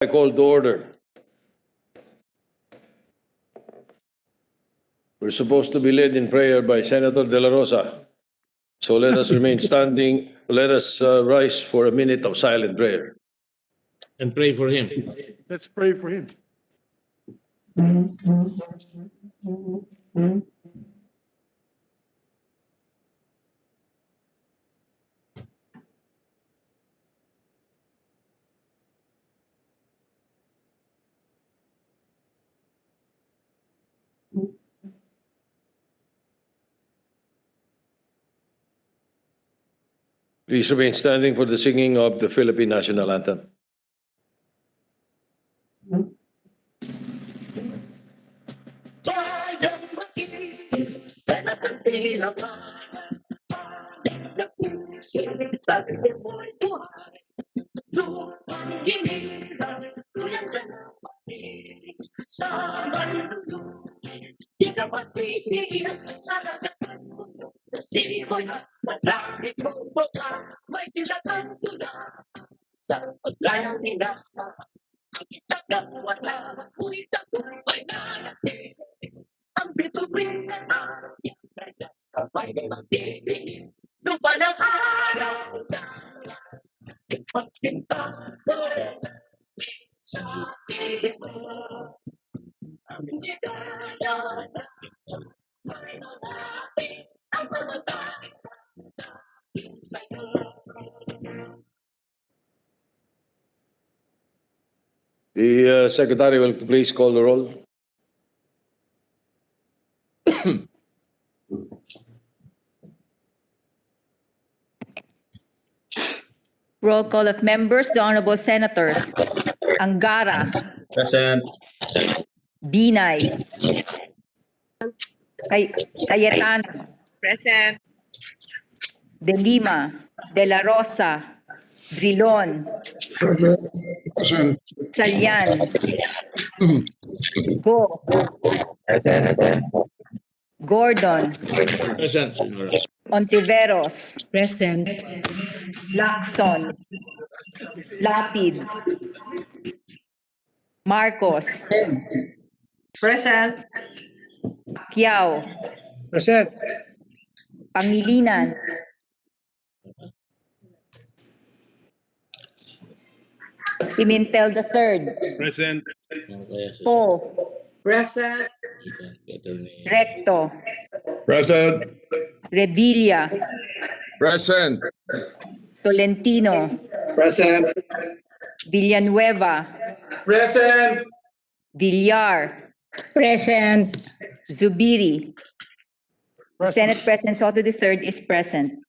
I call to order. We're supposed to be led in prayer by Senator De La Rosa. So let us remain standing. Let us rise for a minute of silent prayer. And pray for him. Let's pray for him. Please remain standing for the singing of the Philippine National Anthem. The Secretary will please call the roll. Roll call of members, the Honorable Senators. Angara. Present. Binay. Cayetano. Present. De Lima. De La Rosa. Drilon. Present. Chalian. Go. Present. Gordon. Present, Senora. Ontiveros. Present. Lacson. Lapid. Marcos. Present. Pacquiao. Present. Pangilinan. Pimentel III. Present. Poe. Present. Recto. Present. Revilla. Present. Tolentino. Present. Villanueva. Present. Villar. Present. Zubiri. Present. Senate President Soto III is present.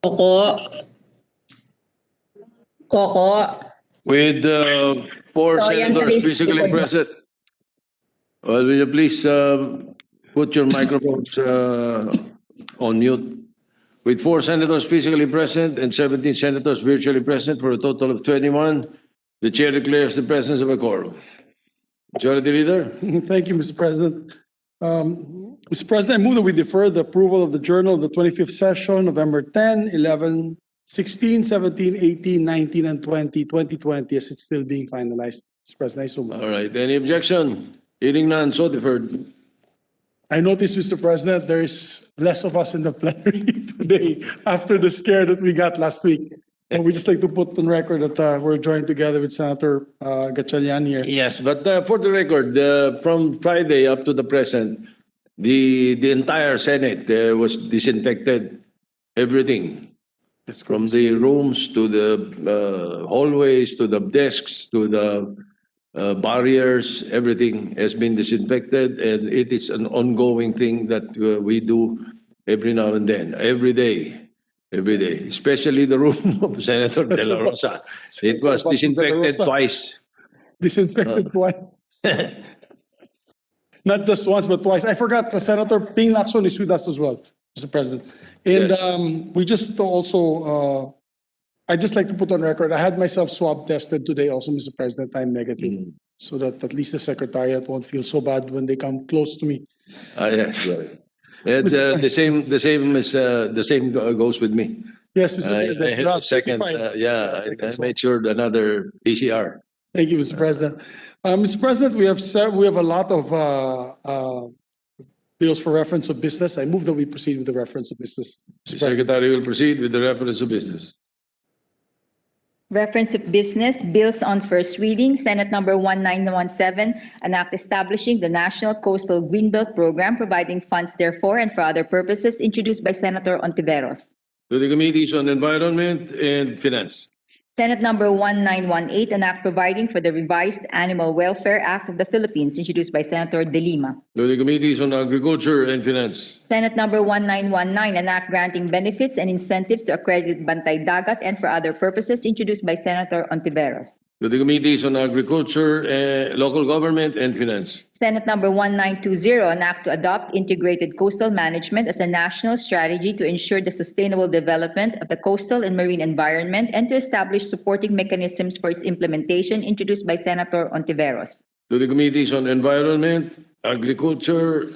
Coco. With four So, yan senators please, physically likod mo. present. Well, will you please put your microphones on mute? With 4 senators physically present and 17 senators virtually present for a total of 21, the chair declares the presence of a quorum. Majority Leader? Thank you, Mr. President. Mr. President, I move that we defer the approval of the journal of the 25th session, November 10, 11, 16, 17, 18, 19, and 20, 2020, as it's still being finalized. Mr. President, I so move. All right, any objection? Hearing none, so deferred. I noticed, Mr. President, there is less of us in the plenary today after the scare that we got last week. And we just like to put on record that we're joined together with Senator Gatchalian here. Yes, but for the record, from Friday up to the present, the entire Senate was disinfected. Everything. That's From the rooms to the hallways, to the desks, to the barriers, everything has been disinfected, and it is an ongoing thing that we do every now and then, every day, especially the room of Senator De La Rosa. It was disinfected twice. Disinfected twice. Not just once, but twice. I forgot Senator Ping Lacson is with us as well, Mr. President. And Yes. we just also, I just like to put on record, I had myself swab tested today also, Mr. President. I'm negative. so that at least the secretariat won't feel so bad when they come close to me. Yes, right. And the same goes with me. Yes, Mr. I President. had a second, certified. yeah, I Second, so- made sure another PCR. Thank you, Mr. President. Mr. President, we have a lot of bills for reference of business. I move that we proceed with the reference of business. The Mr. President. Secretary will proceed with the reference of business. Reference of business, bills on first reading, Senate number 1917, an act establishing the National Coastal Greenbelt Program, providing funds therefore and for other purposes, introduced by Senator Ontiveros. To the Committees on Environment and Finance. Senate number 1918, an act providing for the revised Animal Welfare Act of the Philippines, introduced by Senator De Lima. To the Committees on Agriculture and Finance. Senate number 1919, an act granting benefits and incentives to accredited Bantay Dagat and for other purposes, introduced by Senator Ontiveros. To the Committees on Agriculture, Local Government and Finance. Senate number 1920, an act to adopt integrated coastal management as a national strategy to ensure the sustainable development of the coastal and marine environment and to establish supporting mechanisms for its implementation, introduced by Senator Ontiveros. To the Committees on Environment, Agriculture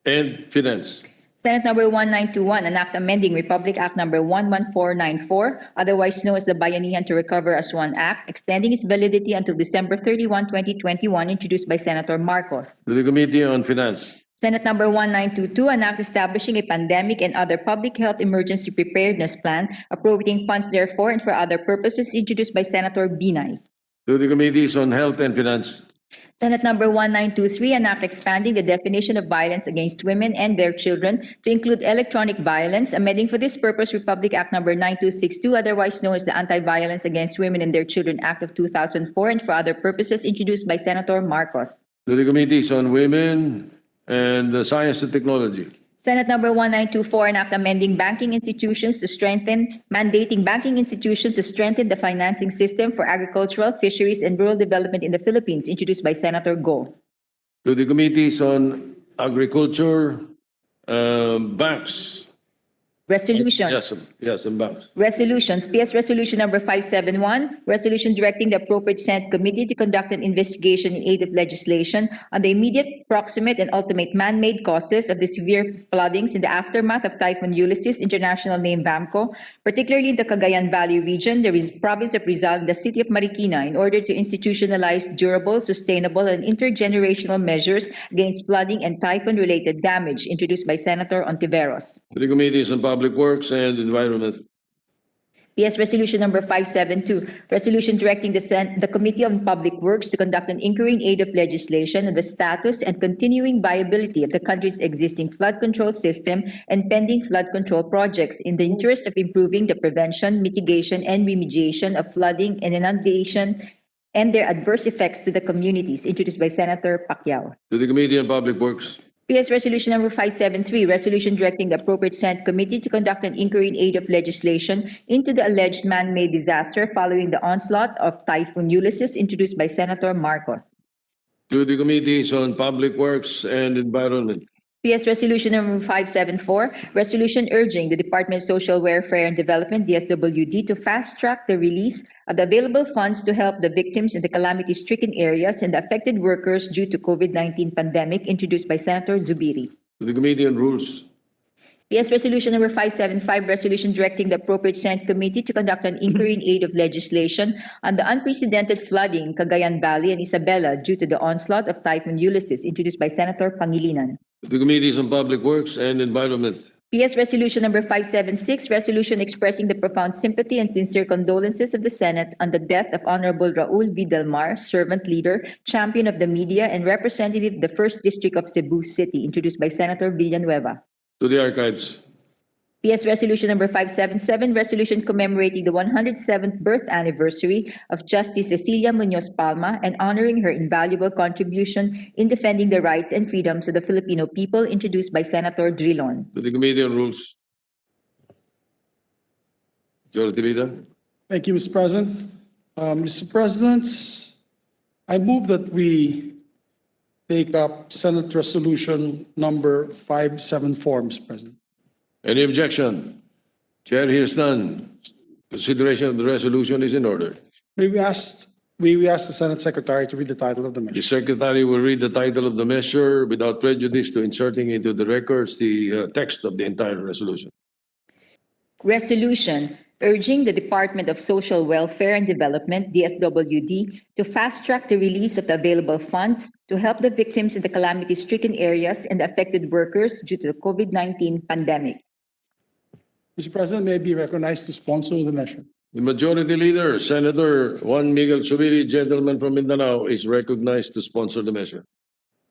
and Finance. Senate number 1921, an act amending Republic Act number 11494, otherwise known as the Bayanihan to Recover as One Act, extending its validity until December 31, 2021, introduced by Senator Marcos. To the Committee on Finance. Senate number 1922, an act establishing a pandemic and other public health emergency preparedness plan, appropriating funds therefore and for other purposes, introduced by Senator Binay. To the Committees on Health and Finance. Senate number 1923, an act expanding the definition of violence against women and their children to include electronic violence, amending for this purpose Republic Act number 9262, otherwise known as the Anti-Violence Against Women and Their Children Act of 2004, and for other purposes, introduced by Senator Marcos. To the Committees on Women and Science and Technology. Senate number 1924, an act amending banking institutions to strengthen, mandating banking institutions to strengthen the financing system for agricultural, fisheries, and rural development in the Philippines, introduced by Senator Go. To the Committees on Agriculture, Banks. Resolutions. Yes, and banks. Resolutions. PS Resolution number 571, resolution directing the appropriate Senate committee to conduct an investigation in aid of legislation on the immediate, proximate, and ultimate man-made causes of the severe floodings in the aftermath of Typhoon Ulysses, international name BAMCO, particularly in the Cagayan Valley region, the province of Rizal, and the city of Marikina, in order to institutionalize durable, sustainable, and intergenerational measures against flooding and typhoon-related damage, introduced by Senator Ontiveros. To the Committees on Public Works and Environment. PS Resolution number 572, resolution directing the Committee on Public Works to conduct an inquiry in aid of legislation on the status and continuing viability of the country's existing flood control system and pending flood control projects in the interest of improving the prevention, mitigation, and remediation of flooding and inundation and their adverse effects to the communities, introduced by Senator Pacquiao. To the Committee on Public Works. PS Resolution number 573, resolution directing the appropriate Senate committee to conduct an inquiry in aid of legislation into the alleged man-made disaster following the onslaught of Typhoon Ulysses, introduced by Senator Marcos. To the Committees on Public Works and Environment. PS Resolution number 574, resolution urging the Department of Social Welfare and Development, DSWD, to fast-track the release of the available funds to help the victims in the calamity-stricken areas and the affected workers due to COVID-19 pandemic, introduced by Senator Zubiri. To the Committee on Rules. PS Resolution number 575, resolution directing the appropriate Senate committee to conduct an inquiry in aid of legislation on the unprecedented flooding in Cagayan Valley and Isabela due to the onslaught of Typhoon Ulysses, introduced by Senator Pangilinan. To the Committees on Public Works and Environment. PS Resolution number 576, resolution expressing the profound sympathy and sincere condolences of the Senate on the death of Honorable Raul V. Del Mar, servant leader, champion of the media, and representative of the 1st District of Cebu City, introduced by Senator Villanueva. To the Archives. PS Resolution number 577, resolution commemorating the 107th birth anniversary of Justice Cecilia Muñoz Palma and honoring her invaluable contribution in defending the rights and freedoms of the Filipino people, introduced by Senator Drilon. To the Committee on Rules. Majority Leader. Thank you, Mr. President. Mr. President, I move that we take up Senate Resolution number 574, Mr. President. Any objection? Chair hears none. Consideration of the resolution is in order. May we ask we ask the Senate Secretary to read the title of the The measure. Secretary will read the title of the measure without prejudice to inserting into the records the text of the entire resolution. Resolution urging the Department of Social Welfare and Development, DSWD, to fast-track the release of the available funds to help the victims in the calamity-stricken areas and the affected workers due to the COVID-19 pandemic. Mr. President, may I be recognized to sponsor the measure. The Majority Leader, Senator Juan Miguel Zubiri, gentleman from Mindanao, is recognized to sponsor the measure.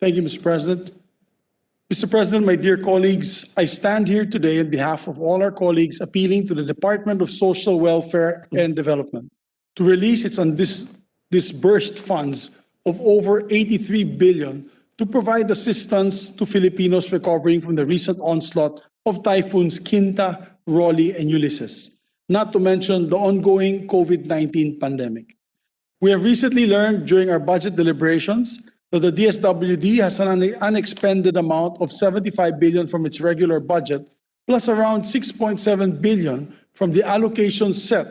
Thank you, Mr. President. Mr. President, my dear colleagues, I stand here today on behalf of all our colleagues appealing to the Department of Social Welfare and Development to release its disbursed funds of over 83 billion to provide assistance to Filipinos recovering from the recent onslaught of typhoons Quinta, Rolly, and Ulysses, not to mention the ongoing COVID-19 pandemic. We have recently learned during our budget deliberations that the DSWD has an unexpended amount of 75 billion from its regular budget, plus around 6.7 billion from the allocation set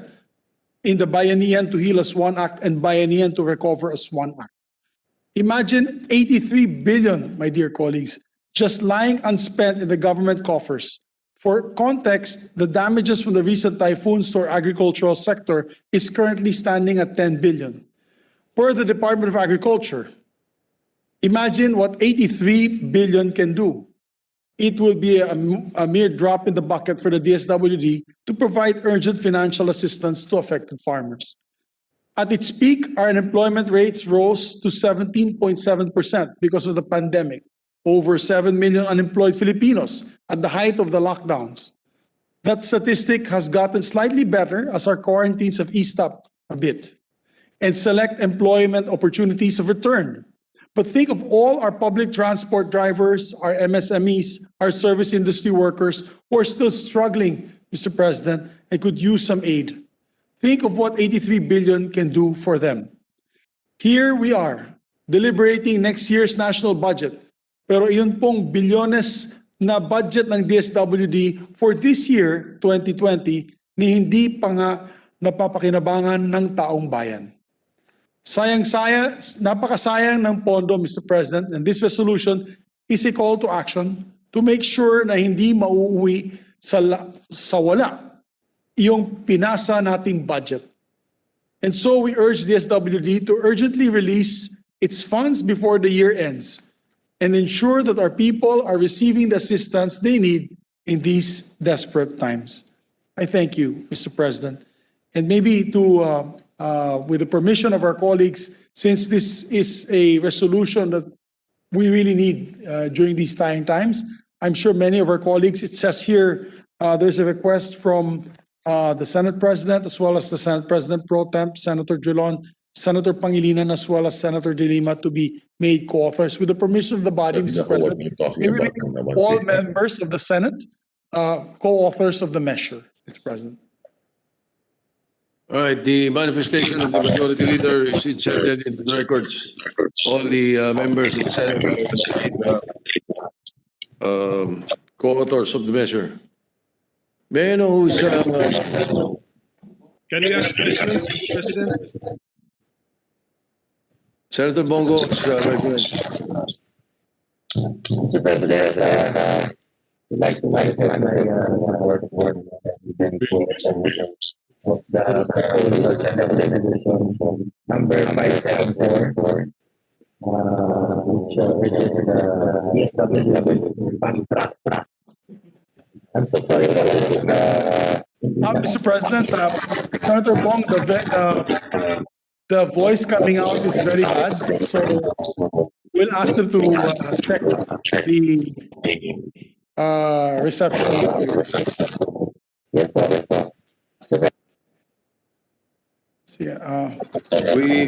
in the Bayanihan to Heal as One Act and Bayanihan to Recover as One Act. Imagine 83 billion, my dear colleagues, just lying unspent in the government coffers. For context, the damages from the recent typhoons to our agricultural sector is currently standing at 10 billion. Per the Department of Agriculture, imagine what 83 billion can do. It will be a mere drop in the bucket for the DSWD to provide urgent financial assistance to affected farmers. At its peak, our unemployment rates rose to 17.7% because of the pandemic. Over 7 million unemployed Filipinos at the height of the lockdowns. That statistic has gotten slightly better as our quarantines have eased up a bit and select employment opportunities have returned. But think of all our public transport drivers, our MSMEs, our service industry workers who are still struggling, Mr. President, and could use some aid. Think of what 83 billion can do for them. Here we are, deliberating next year's national budget. Pero iyon pong bilyones na budget ng DSWD for this year, 2020, ni hindi pa nga napapakinabangan ng taong bayan. Napakasayang ng pondo, Mr. President, and this resolution is a call to action to make sure na hindi mauuwi sa wala yung pinasa nating budget. And so we urge DSWD to urgently release its funds before the year ends and ensure that our people are receiving the assistance they need in these desperate times. I thank you, Mr. President. And maybe with the permission of our colleagues, since this is a resolution that we really need during these trying times, I'm sure many of our colleagues, it says here, there's a request from the Senate President as well as the Senate President Pro Temp, Senator Drilon, Senator Pangilinan, as well as Senator De Lima to be made co-authors. With the permission of the body, Mr. President, we will make all members of the Senate co-authors of the measure, Mr. President. All right, the manifestation of the Majority Leader is inserted into the records. All the members of the Senate co-authors of the measure. May I know who's... Can you ask questions, President? Senator Bongo is recognized. Mr. President, I'd like to manifest my support for the proposal Senate Resolution number 574, which is the DSWD fast track. I'm so sorry. Mr. President, Senator Bong, the voice coming out is very bad, so we'll ask them to check the reception. We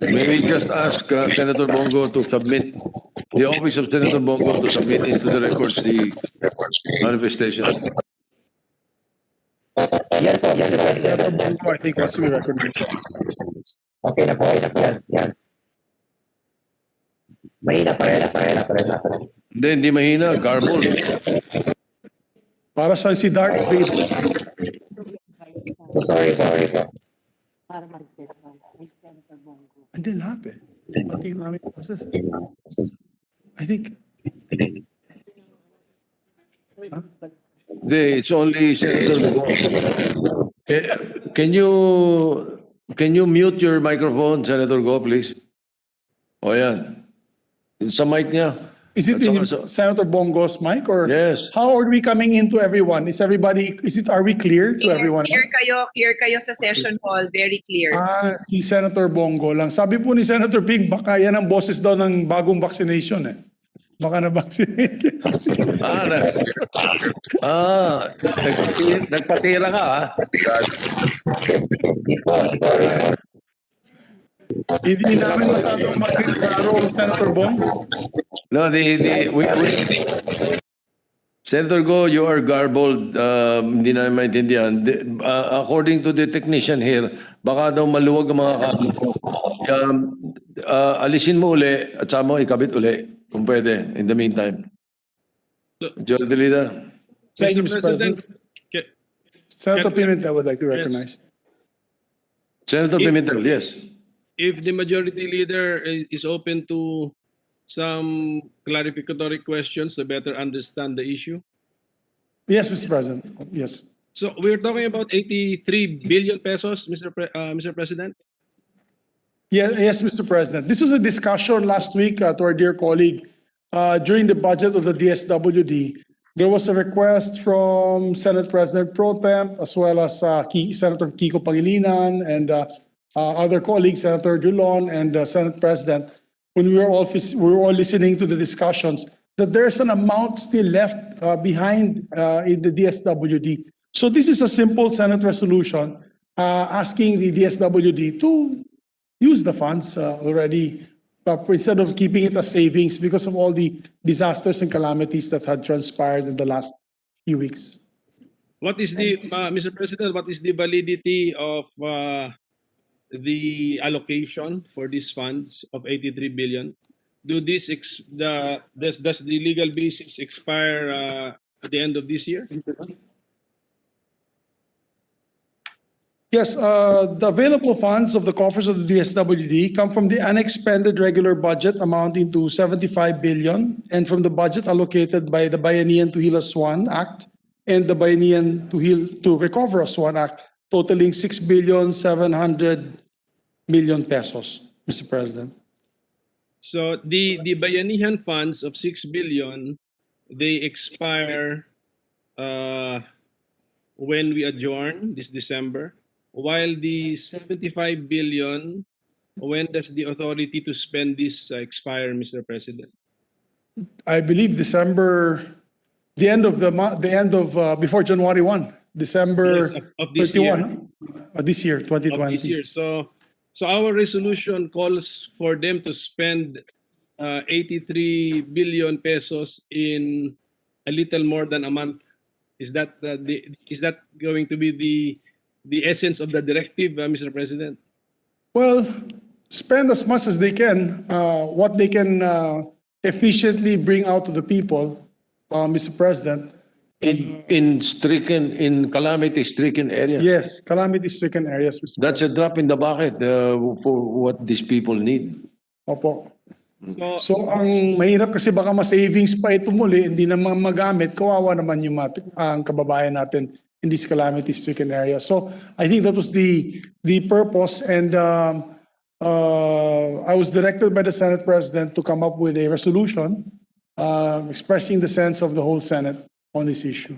maybe just ask Senator Bongo to submit, the office of Senator Bongo to submit into the records the manifestation. Yan po, Mr. President. Senator Bongo, I think that's to be recognized. Okay na po, yan. Mahina pa rin. Hindi mahina, garbled. Para sa si Dark, please. So sorry po. Hindi lahat eh. Pati yung aming process. I think, Hindi, it's only Senator Go. Can you mute your microphone, Senator Go, please? O yan. Sa mic niya. is it At in saka Senator Bongo's mic or? Yes. How are we coming into everyone? Are we clear to everyone? Clear kayo sa session hall. Very clear. Si Senator Bongo lang. Sabi po ni Senator Ping, baka yan ang boses daw ng bagong vaccination eh. Baka na-vaccinate. Nagpatira ka, ha? Hindi namin masyadong maklaro, Senator Bong. No, Senator Go, you are garbled. Hindi na maintindihan. According to the technician here, baka daw maluwag ang mga kabel ko. Alisin mo uli at saka mo ikabit uli kung pwede in the meantime. Majority Leader. Thank you, Mr. Mr. President. Senator Pimentel would like to recognize. Senator Pimentel, yes. If the majority leader is open to some clarificatory questions to better understand the issue. Yes, Mr. President. Yes. So we're talking about 83 billion pesos, Mr. President. Yes, Mr. President. This was a discussion last week to our dear colleague. During the budget of the DSWD, there was a request from Senate President Pro Temp as well as Senator Kiko Pangilinan and other colleagues, Senator Dulon and Senate President, when we were all listening to the discussions, that there's an amount still left behind in the DSWD. So this is a simple Senate resolution asking the DSWD to use the funds already instead of keeping it as savings because of all the disasters and calamities that had transpired in the last few weeks. What is the, Mr. President, what is the validity of the allocation for these funds of 83 billion? Does the legal basis expire at the end of this year? Yes, the available funds of the coffers of the DSWD come from the unexpended regular budget amounting to 75 billion and from the budget allocated by the Bayanihan to Heal as One Act and the Bayanihan to Recover as One Act, totaling 6,700,000,000 pesos, Mr. President. So the Bayanihan funds of 6 billion, they expire when we adjourn this December, while the 75 billion, when does the authority to spend this expire, Mr. President? I believe December, the end of before January 1, December Yes, of this 31, this year, 2020. Of this year. So our resolution calls for them to spend 83 billion pesos in a little more than a month. Is that going to be the essence of the directive, Mr. President? Well, spend as much as they can, what they can efficiently bring out to the people, Mr. President. In calamity-stricken areas. Yes, calamity-stricken areas, Mr. That's a drop in the bucket for what these people need. Opo. So Ang mahirap kasi baka ma-savings pa ito muli, hindi naman magamit, kawawa naman yung ang kababayan natin in these calamity-stricken areas. So I think that was the purpose, and I was directed by the Senate President to come up with a resolution expressing the sense of the whole Senate on this issue.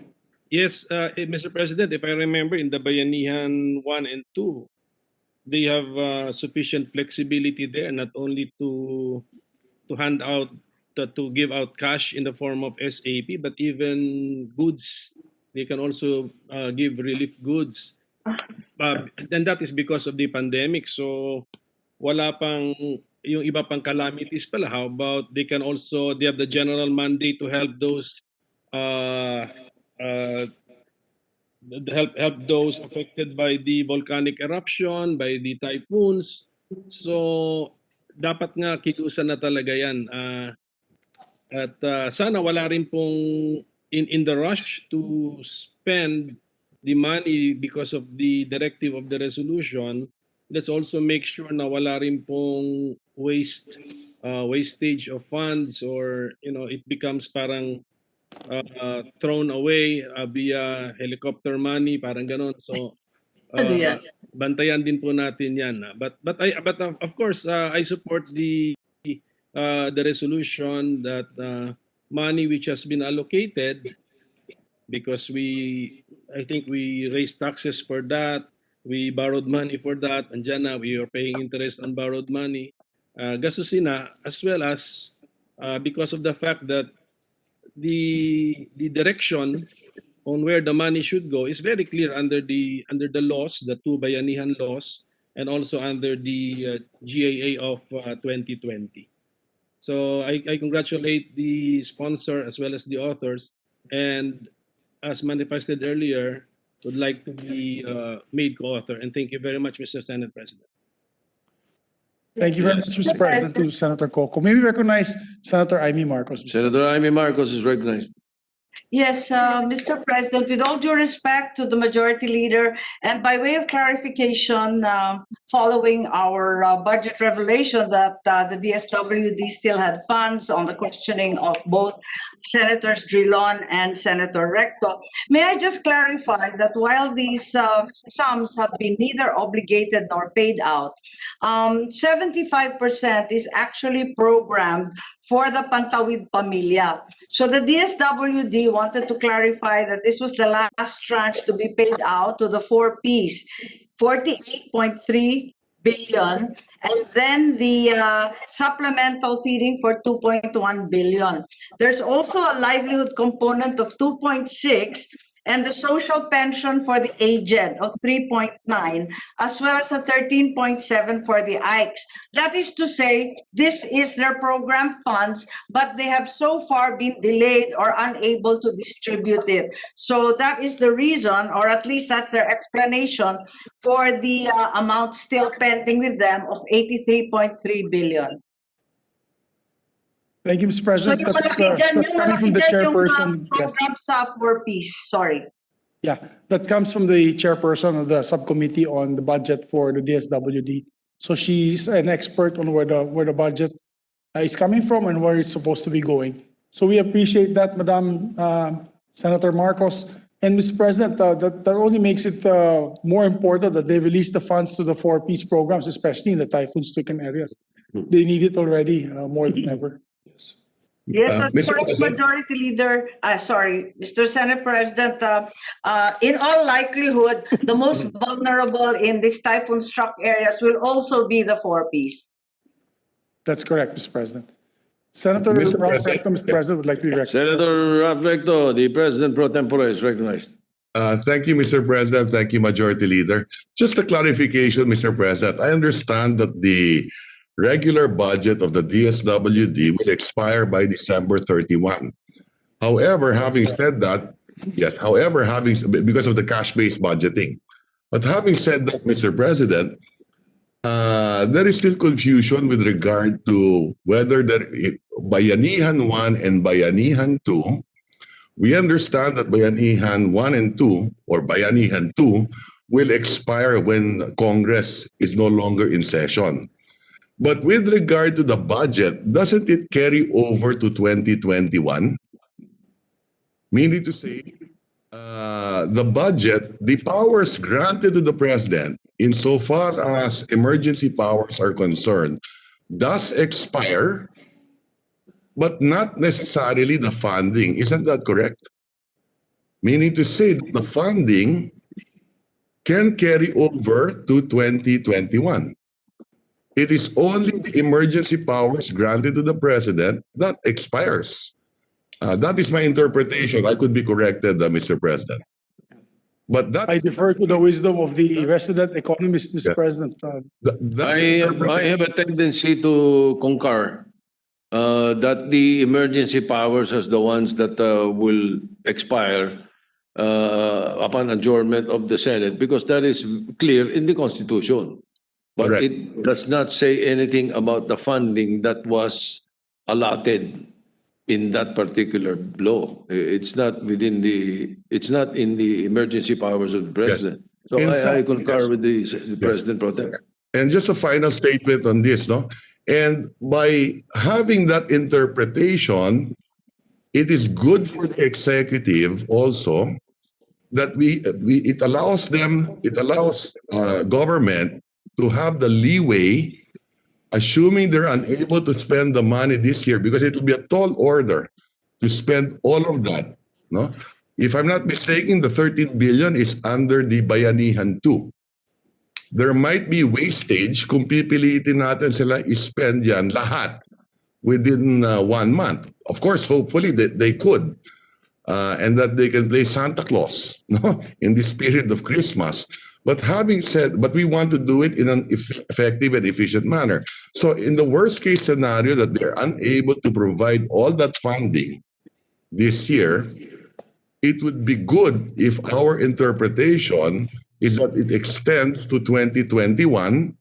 yes, Mr. President, if I remember, in the Bayanihan 1 and 2, they have sufficient flexibility there, not only to hand out, to give out cash in the form of SAP, but even goods. They can also give relief goods. And that is because of the pandemic. So wala pang yung iba pang calamities pala. How about they have the general mandate to help those help those affected by the volcanic eruption, by the typhoons. So dapat nga kilusan na talaga yan. At sana wala rin pong in the rush to spend the money because of the directive of the resolution, let's also make sure na wala rin pong wastage of funds, or it becomes parang thrown away via helicopter money, parang ganon. So bantayan din po natin yan. But of course, I support the resolution that money which has been allocated, because I think we raised taxes for that, we borrowed money for that, and dyan na we are paying interest on borrowed money. Gastusin na, as well as because of the fact that the direction on where the money should go is very clear under the laws, the two Bayanihan laws, and also under the GAA of 2020. So I congratulate the sponsor as well as the authors, and as manifested earlier, would like to be made co-author. And thank you very much, Mr. Senate President. Thank you very much, Mr. President, to Senator Coco. May we recognize Senator Amy Marcos? Senator Amy Marcos is recognized. Yes, Mr. President, with all due respect to the Majority Leader, and by way of clarification, following our budget revelation that the DSWD still had funds on the questioning of both Senators Drilon and Senator Recto, may I just clarify that while these sums have been neither obligated nor paid out, 75% is actually programmed for the Pantawid Pamilya. So the DSWD wanted to clarify that this was the last tranche to be paid out to the 4 Ps, 48.3 billion, and then the supplemental feeding for 2.1 billion. There's also a livelihood component of 2.6, and the social pension for the aged of 3.9, as well as a 13.7 for the IKES. That is to say, this is their program funds, but they have so far been delayed or unable to distribute it. So that is the reason, or at least that's their explanation, for the amount still pending with them of 83.3 billion. Thank you, Mr. President. So That's coming from the chairperson. Yes. Programs for peace. Sorry. Yeah, that comes from the chairperson of the subcommittee on the budget for the DSWD. So she's an expert on where the budget is coming from and where it's supposed to be going. So we appreciate that, Madam Senator Marcos. And Mr. President, that only makes it more important that they release the funds to the 4 Ps programs, especially in the typhoon-stricken areas. They need it already more than ever. Yes, as Mr. for the President. Majority Leader, sorry, Mr. Senate President, in all likelihood, the most vulnerable in these typhoon-struck areas will also be the 4 Ps. That's correct, Mr. President. Senator Mr. Ralph President. Recto, Mr. President, would like to be recognized. Senator Ralph Recto, the President pro tempore, is recognized. Thank you, Mr. President. Thank you, Majority Leader. Just a clarification, Mr. President. I understand that the regular budget of the DSWD will expire by December 31. However, having said that, because of the cash-based budgeting. But having said that, Mr. President, there is still confusion with regard to whether Bayanihan 1 and Bayanihan 2. We understand that Bayanihan 1 and 2, or Bayanihan 2, will expire when Congress is no longer in session. But with regard to the budget, doesn't it carry over to 2021? Meaning to say, the budget, the powers granted to the president, insofar as emergency powers are concerned, does expire, but not necessarily the funding. Isn't that correct? Meaning to say that the funding can carry over to 2021. It is only the emergency powers granted to the president that expires. That is my interpretation. I could be corrected, Mr. President. But that I defer to the wisdom of the resident economist, Mr. Yeah. President. I have a tendency to concur that the emergency powers are the ones that will expire upon adjournment of the Senate, because that is clear in the Constitution. But Correct. it does not say anything about the funding that was allotted in that particular law. It's not in the emergency powers of the president. So In I fact, concur yes. with the President pro tem. And just a final statement on this, no? And by having that interpretation, it is good for the executive also that it allows government to have the leeway, assuming they're unable to spend the money this year, because it will be a tall order to spend all of that. No, if I'm not mistaken, the 13 billion is under the Bayanihan 2. There might be wastage kung pipilitin natin sila i-spend yan lahat within 1 month. Of course, hopefully they could. And that they can play Santa Claus, no, in this period of Christmas. But we want to do it in an effective and efficient manner. So in the worst case scenario that they're unable to provide all that funding this year, it would be good if our interpretation is that it extends to 2021,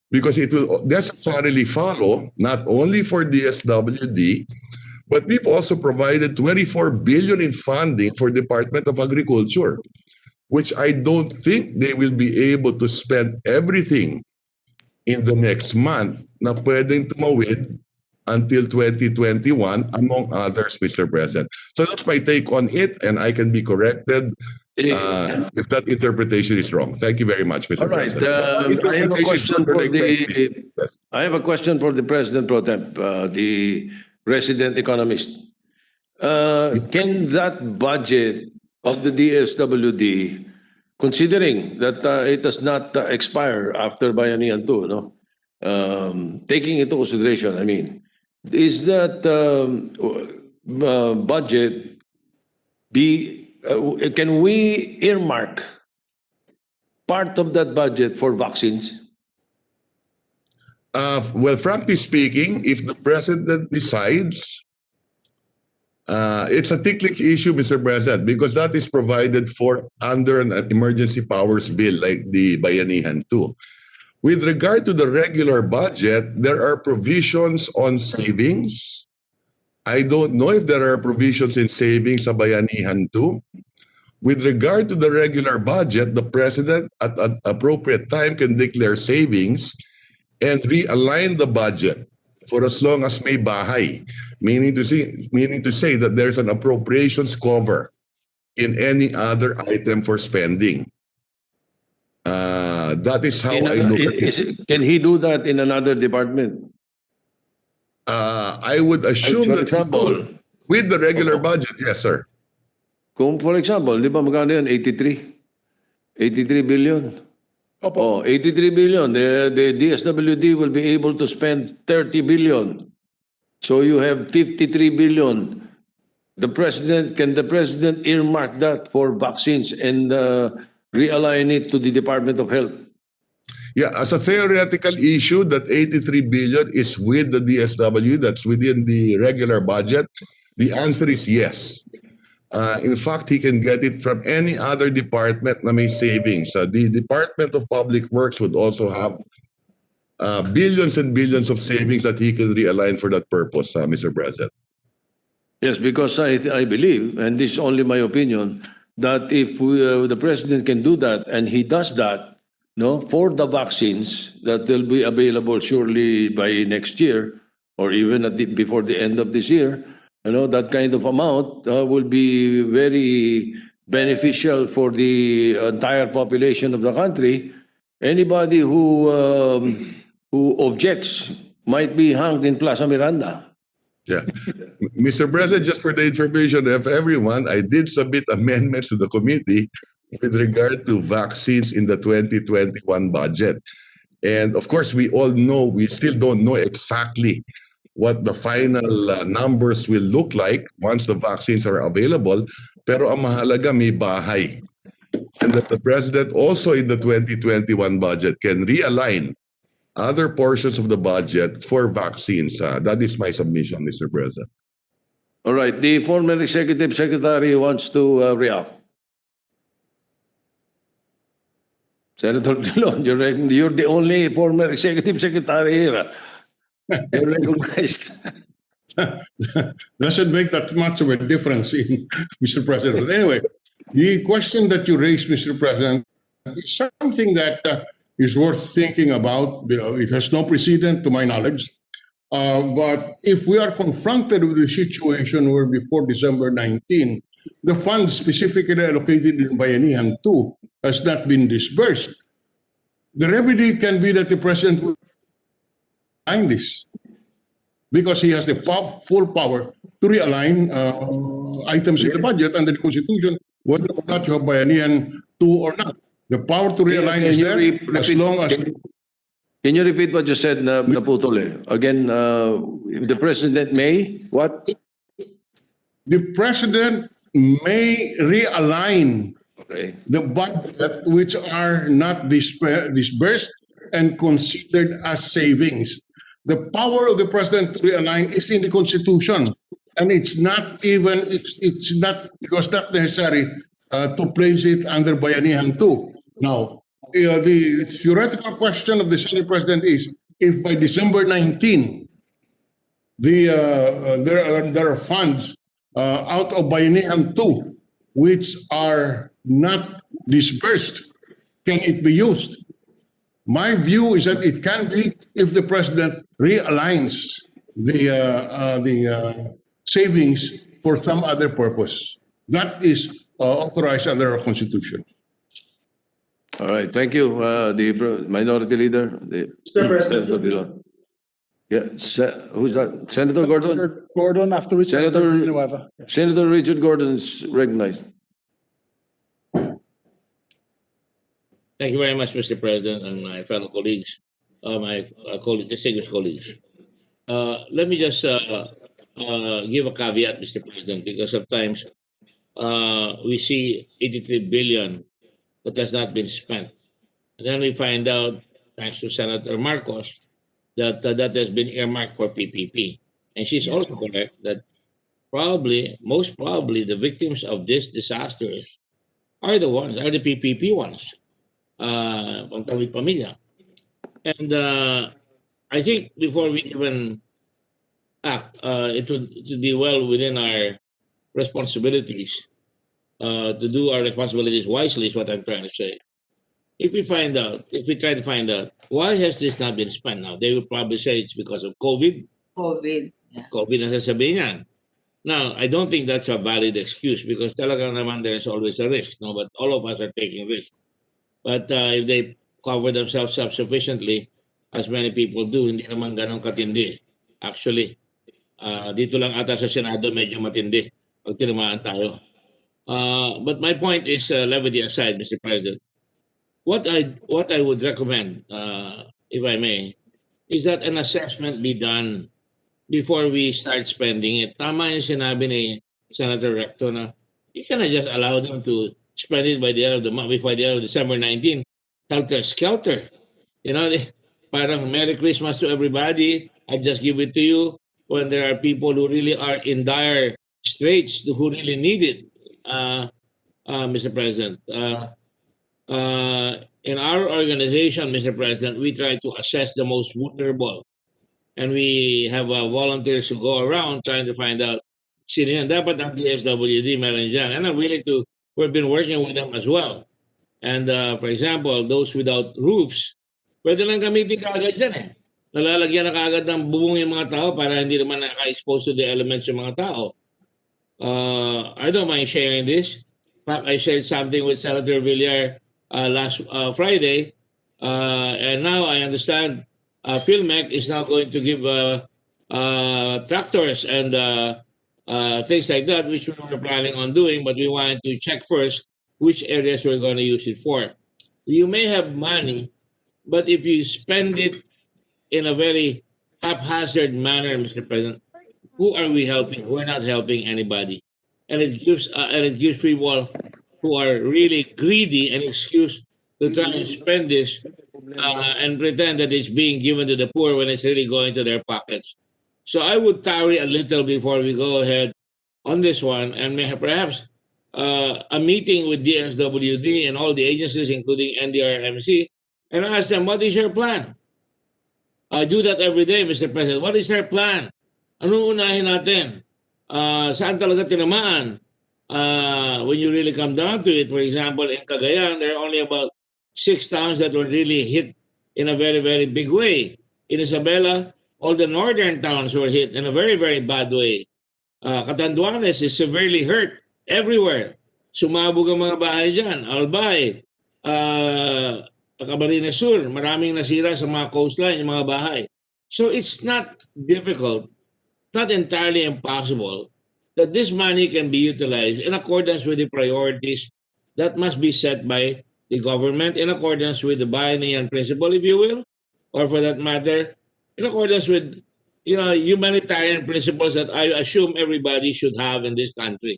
because it will necessarily follow not only for DSWD, but we've also provided 24 billion in funding for Department of Agriculture, which I don't think they will be able to spend everything in the next month na pwedeng tumawid until 2021, among others, Mr. President. So that's my take on it, and I can be corrected if that interpretation is wrong. Thank you very much, Mr. All right. President. I have a question for I have a question for the President Pro Temp, the resident economist. Can that budget of the DSWD, considering that it does not expire after Bayanihan 2, no? Taking into consideration, I mean, is that budget can we earmark part of that budget for vaccines? Well, frankly speaking, if the president decides, it's a ticklish issue, Mr. President, because that is provided for under an emergency powers bill like the Bayanihan 2. With regard to the regular budget, there are provisions on savings. I don't know if there are provisions in savings sa Bayanihan 2. With regard to the regular budget, the president at an appropriate time can declare savings and realign the budget for as long as may bahay, meaning to say that there's an appropriations cover in any other item for spending. That is how I look at it. Can he do that in another department? I would assume For that example, with the regular budget, yes, sir. kung for example, di ba magkano yun? 83 billion. Oh, 83 billion. The DSWD will be able to spend 30 billion. So you have 53 billion. Can the president earmark that for vaccines and realign it to the Department of Health? Yeah, as a theoretical issue, that 83 billion is with the DSW, that's within the regular budget. The answer is yes. In fact, he can get it from any other department na may savings. The Department of Public Works would also have billions and billions of savings that he can realign for that purpose, Mr. President. Yes, because I believe, and this is only my opinion, that if the president can do that and he does that, no, for the vaccines that will be available surely by next year or even before the end of this year, that kind of amount will be very beneficial for the entire population of the country. Anybody who objects might be hanged in Plaza Miranda. Yeah. Mr. President, just for the information of everyone, I did submit amendments to the committee with regard to vaccines in the 2021 budget. And of course, we all know, we still don't know exactly what the final numbers will look like once the vaccines are available. Pero ang mahalaga, may bahay. And that the President also in the 2021 budget can realign other portions of the budget for vaccines. That is my submission, Mr. President. All right. The former executive secretary wants to react. Senator Dillon, you're the only former executive secretary here. You're recognized. Doesn't make that much of a difference, Mr. President. But anyway, the question that you raised, Mr. President, is something that is worth thinking about. It has no precedent to my knowledge. But if we are confronted with a situation where before December 19, the funds specifically allocated in Bayanihan 2 has not been disbursed, the remedy can be that the president will sign this because he has the full power to realign items in the budget under the Constitution, whether or not you have Bayanihan 2 or not. The power to realign is there as long as... Can you repeat what you said, naputol eh? Again, if the president may, what? The president may realign the budget which are not disbursed and considered as savings. The power of the president to realign is in the Constitution, and it's not necessary to place it under Bayanihan 2. Now, the theoretical question of the Senate President is, if by December 19, there are funds out of Bayanihan 2 which are not disbursed, can it be used? My view is that it can be if the President realigns the savings for some other purpose. That is authorized under our Constitution. All right, thank you, the Minority Leader. Mr. President. Yeah, who's that? Senator Gordon? Senator Gordon, after which Senator- Senator Villanueva. Senator Richard Gordon is recognized. Thank you very much, Mr. President, and my fellow colleagues, distinguished colleagues. Let me just give a caveat, Mr. President, because sometimes we see 83 billion that has not been spent. And then we find out, thanks to Senator Marcos, that that has been earmarked for PPP. And she's also correct that most probably, the victims of these disasters are the PPP ones. Pangtawid pamilya. And I think before we even act, it would be well within our responsibilities to do our responsibilities wisely is what I'm trying to say. If we try to find out, why has this not been spent now? They will probably say it's because of COVID. Yeah. COVID ang sasabihin yan. Now, I don't think that's a valid excuse because talagang naman there's always a risk. No? But all of us are taking risks. But if they cover themselves self-sufficiently, as many people do, hindi naman ganun katindi. Actually, dito lang ata sa Senado medyo matindi pag tinamaan tayo. But my point is, levity aside, Mr. President, what I would recommend, if I may, is that an assessment be done before we start spending it. Tama yung sinabi ni Senator Recto na you cannot just allow them to spend it by the end of the month, before the end of December 19, helter-skelter. You know, parang Merry Christmas to everybody, I just give it to you, when there are people who really are in dire straits, who really need it, Mr. President. In our organization, Mr. President, we try to assess the most vulnerable. And we have volunteers who go around trying to find out, sino yan, dapat ang DSWD meron dyan. And we've been working with them as well. And for example, those without roofs, pwede lang gamitin kaagad dyan eh. Nalalagyan na kaagad ng bubong yung mga tao para hindi naman naka-expose to the elements yung mga tao. I don't mind sharing this. In fact, I shared something with Senator Villar last Friday. And now I understand PhilMec is now going to give tractors and things like that, which we were planning on doing, but we wanted to check first which areas we're going to use it for. You may have money, but if you spend it in a very haphazard manner, Mr. President, who are we helping? We're not helping anybody. And it gives people who are really greedy an excuse to try and spend this and pretend that it's being given to the poor when it's really going to their pockets. So I would tarry a little before we go ahead on this one, and perhaps a meeting with DSWD and all the agencies, including NDRMC, and ask them, what is your plan? I do that every day, Mr. President. What is their plan? Anong unahin natin? Saan talaga tinamaan? When you really come down to it, for example, in Cagayan, there are only about 6 towns that were really hit in a very, very big way. In Isabela, all the northern towns were hit in a very, very bad way. Catanduanes is severely hurt everywhere. Sumabog ang mga bahay dyan. Albay, Camarines Sur, maraming nasira sa mga coastline, yung mga bahay. So it's not difficult, not entirely impossible, that this money can be utilized in accordance with the priorities that must be set by the government, in accordance with the biennial principle, if you will, or for that matter, in accordance with humanitarian principles that I assume everybody should have in this country.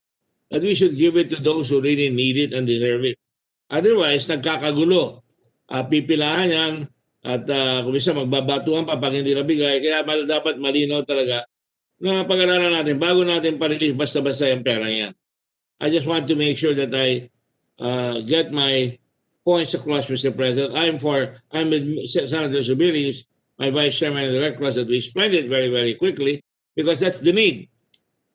That we should give it to those who really need it and deserve it. Otherwise, nagkakagulo. Pipilahan yan at kung isa magbabatuhan pa pag hindi nabigay. Kaya dapat malinaw talaga na pag-aralan natin bago natin pa-release basta-basta yung pera yan. I just want to make sure that I get my points across, Mr. President. I'm with Senator Subiris, my Vice Chairman of the Red Cross, that we spend it very, very quickly because that's the need.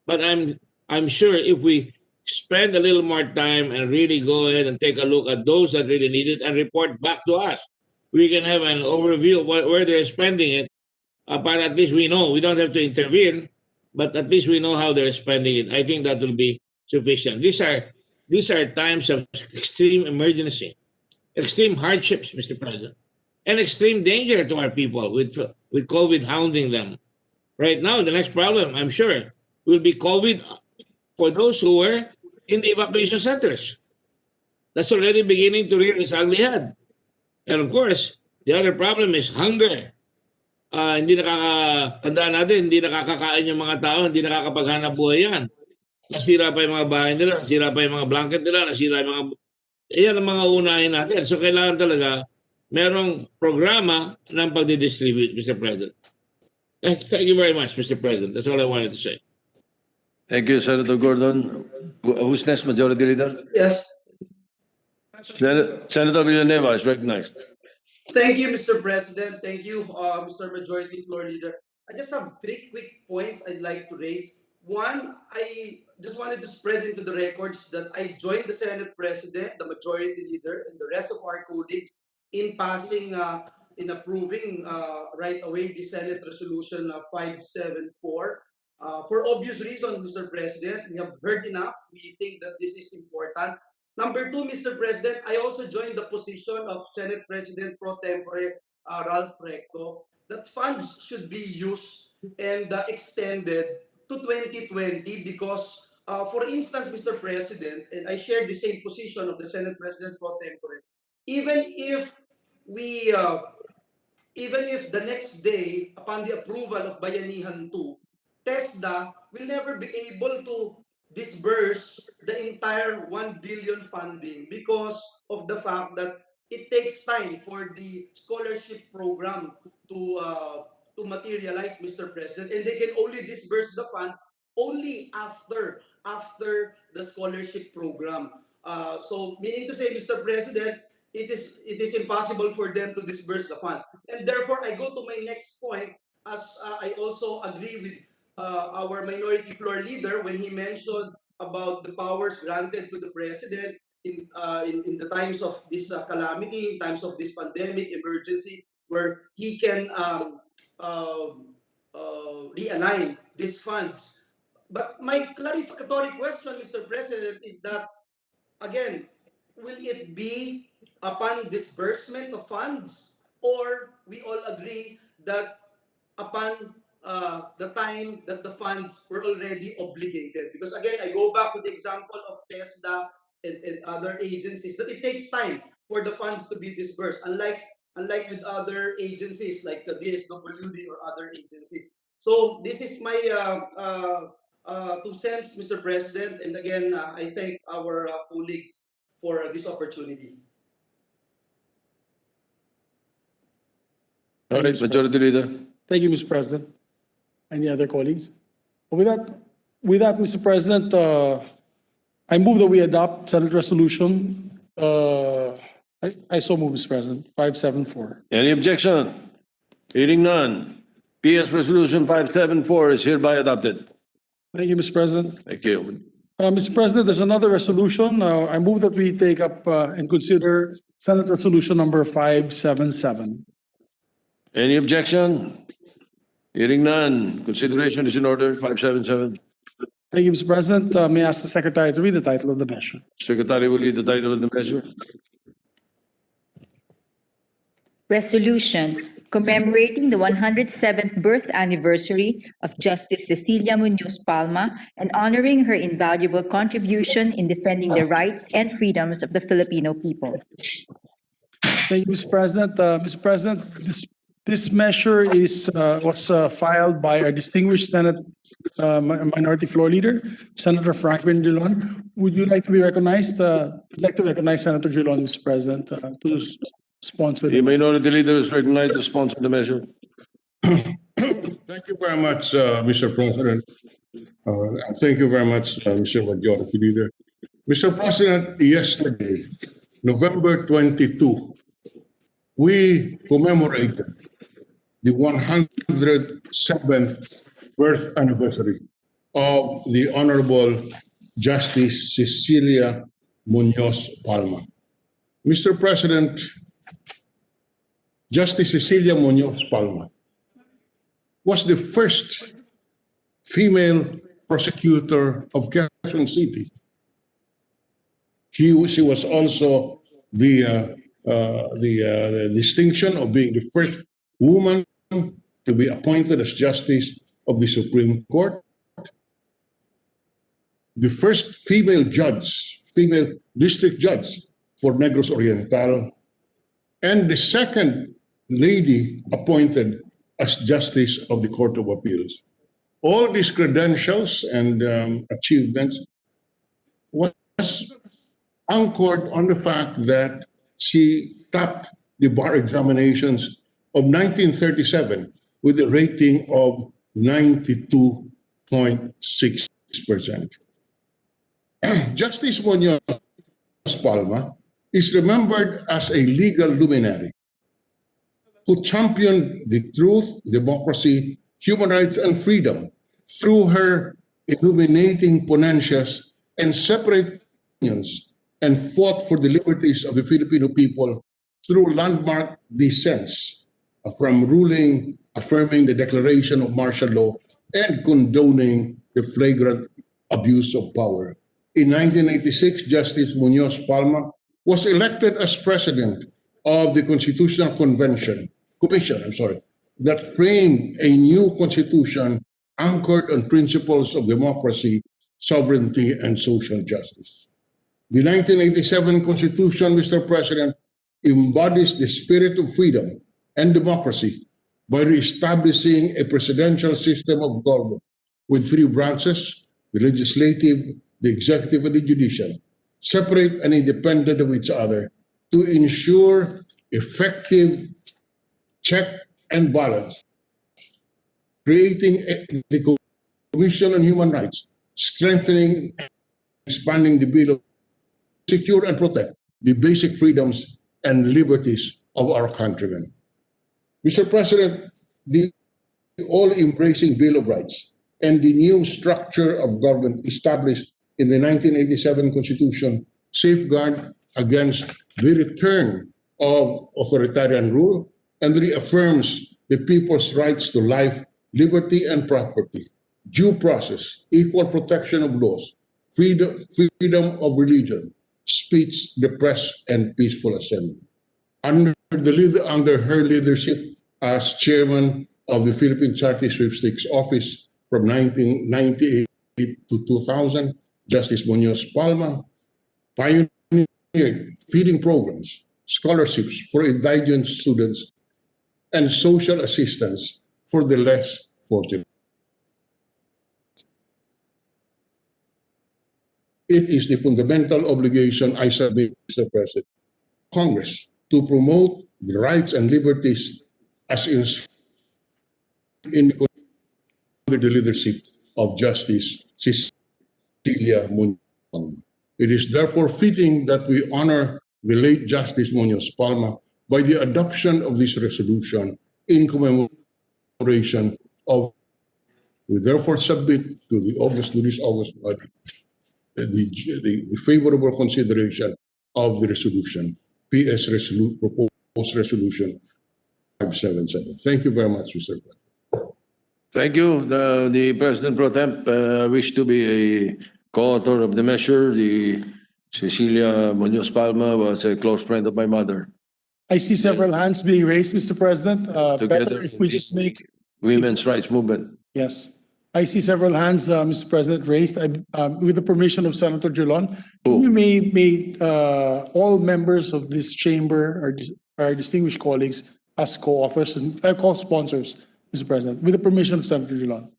But I'm sure if we spend a little more time and really go ahead and take a look at those that really need it and report back to us, we can have an overview of where they're spending it. But at least we know. We don't have to intervene, but at least we know how they're spending it. I think that will be sufficient. These are times of extreme emergency, extreme hardships, Mr. President, and extreme danger to our people with COVID hounding them. Right now, the next problem, I'm sure, will be COVID for those who were in the evacuation centers. That's already beginning to rear its ugly head. And of course, the other problem is hunger. Hindi nakakatandaan natin, hindi nakakakain yung mga tao, hindi nakakapaghanap buhay yan. Nasira pa yung mga bahay nila, nasira pa yung mga blanket nila, nasira yung mga... Iyan ang mga unahin natin. So kailangan talaga merong programa ng pagdidistribute, Mr. President. Thank you very much, Mr. President. That's all I wanted to say. Thank you, Senator Gordon. Who's next, Majority Leader? Yes. Senator Villanueva is recognized. Thank you, Mr. President. Thank you, Mr. Majority Floor Leader. I just have 3 quick points I'd like to raise. One, I just wanted to spread into the records that I joined the Senate President, the Majority Leader, and the rest of our colleagues in passing, in approving right away the Senate Resolution 574. For obvious reasons, Mr. President, we have heard enough. We think that this is important. Number 2, Mr. President, I also joined the position of Senate President Pro Tempore Ralph Recto that funds should be used and extended to 2020 because, for instance, Mr. President, and I share the same position of the Senate President Pro Tempore, even if the next day, upon the approval of Bayanihan 2, TESDA will never be able to disburse the entire 1 billion funding because of the fact that it takes time for the scholarship program to materialize, Mr. President, and they can only disburse the funds only after the scholarship program. So meaning to say, Mr. President, it is impossible for them to disburse the funds. And therefore, I go to my next point, as I also agree with our minority floor leader when he mentioned about the powers granted to the president in the times of this calamity, in times of this pandemic emergency, where he can realign these funds. But my clarificatory question, Mr. President, is that, again, will it be upon disbursement of funds, or we all agree that upon the time that the funds were already obligated? Because again, I go back to the example of TESDA and other agencies, that it takes time for the funds to be disbursed, unlike with other agencies like the DSWD or other agencies. So this is my 2 cents, Mr. President, and again, I thank our colleagues for this opportunity. All right, Majority Leader. Thank you, Mr. President. Any other colleagues? With that, Mr. President, I move that we adopt Senate Resolution. I so move, Mr. President, 574. Any objection? Hearing none. PS Resolution 574 is hereby adopted. Thank you, Mr. President. Thank you. Mr. President, there's another resolution. I move that we take up and consider Senate Resolution number 577. Any objection? Hearing none. Consideration is in order. 577. Thank you, Mr. President. May I ask the Secretary to read the title of the measure? Secretary will read the title of the measure. Resolution commemorating the 107th birth anniversary of Justice Cecilia Muñoz Palma and honoring her invaluable contribution in defending the rights and freedoms of the Filipino people. Thank you, Mr. President. Mr. President, this measure was filed by our distinguished Senate Minority Floor Leader, Senator Franklin Drilon. Would you like to be recognized? I'd like to recognize Senator Drilon, Mr. President, to sponsor The Minority Leader is recognized to sponsor the measure. Thank you very much, Mr. President. And thank you very much, Mr. Majority Leader. Mr. President, yesterday, November 22, we commemorated the 107th birth anniversary of the Honorable Justice Cecilia Muñoz Palma. Mr. President, Justice Cecilia Muñoz Palma was the first female prosecutor of Quezon City. She was also the distinction of being the first woman to be appointed as Justice of the Supreme Court, the first female district judge for Negros Oriental, and the second lady appointed as Justice of the Court of Appeals. All these credentials and achievements was anchored on the fact that she topped the bar examinations of 1937 with a rating of 92.6%. Justice Muñoz Palma is remembered as a legal luminary who championed the truth, democracy, human rights, and freedom through her illuminating ponencias and separate opinions, and fought for the liberties of the Filipino people through landmark dissents from ruling, affirming the declaration of martial law, and condoning the flagrant abuse of power. In 1986, Justice Muñoz Palma was elected as president of the Constitutional Commission that framed a new constitution anchored on principles of democracy, sovereignty, and social justice. The 1987 Constitution, Mr. President, embodies the spirit of freedom and democracy by reestablishing a presidential system of government with three branches, the legislative, the executive, and the judicial, separate and independent of each other to ensure effective check and balance, creating the Commission on Human Rights, strengthening and expanding the bill of secure and protect the basic freedoms and liberties of our countrymen. Mr. President, the all-embracing Bill of Rights and the new structure of government established in the 1987 Constitution safeguard against the return of authoritarian rule and reaffirms the people's rights to life, liberty, and property, due process, equal protection of laws, freedom of religion, speech, the press, and peaceful assembly. Under her leadership as chairman of the Philippine Charity Sweepstakes Office from 1998 to 2000, Justice Muñoz Palma pioneered feeding programs, scholarships for indigent students, and social assistance for the less fortunate. It is the fundamental obligation I submit, Mr. President, Congress to promote the rights and liberties as in under the leadership of Justice Cecilia Muñoz Palma. It is therefore fitting that we honor the late Justice Muñoz Palma by the adoption of this resolution in commemoration of. We therefore submit to this August body the favorable consideration of the resolution, proposed resolution 577. Thank you very much, Mr. President. Thank you. The President Pro Temp wish to be a co-author of the measure. The Cecilia Munoz Palma was a close friend of my mother. I see several hands being raised, Mr. President. Together Better if we just make, Women's rights movement. yes. I see several hands, Mr. President, raised. With the permission of Senator Drilon, we may all members of this chamber, our distinguished colleagues, as co-authors and co-sponsors, Mr. President, with the permission of Senator Drilon.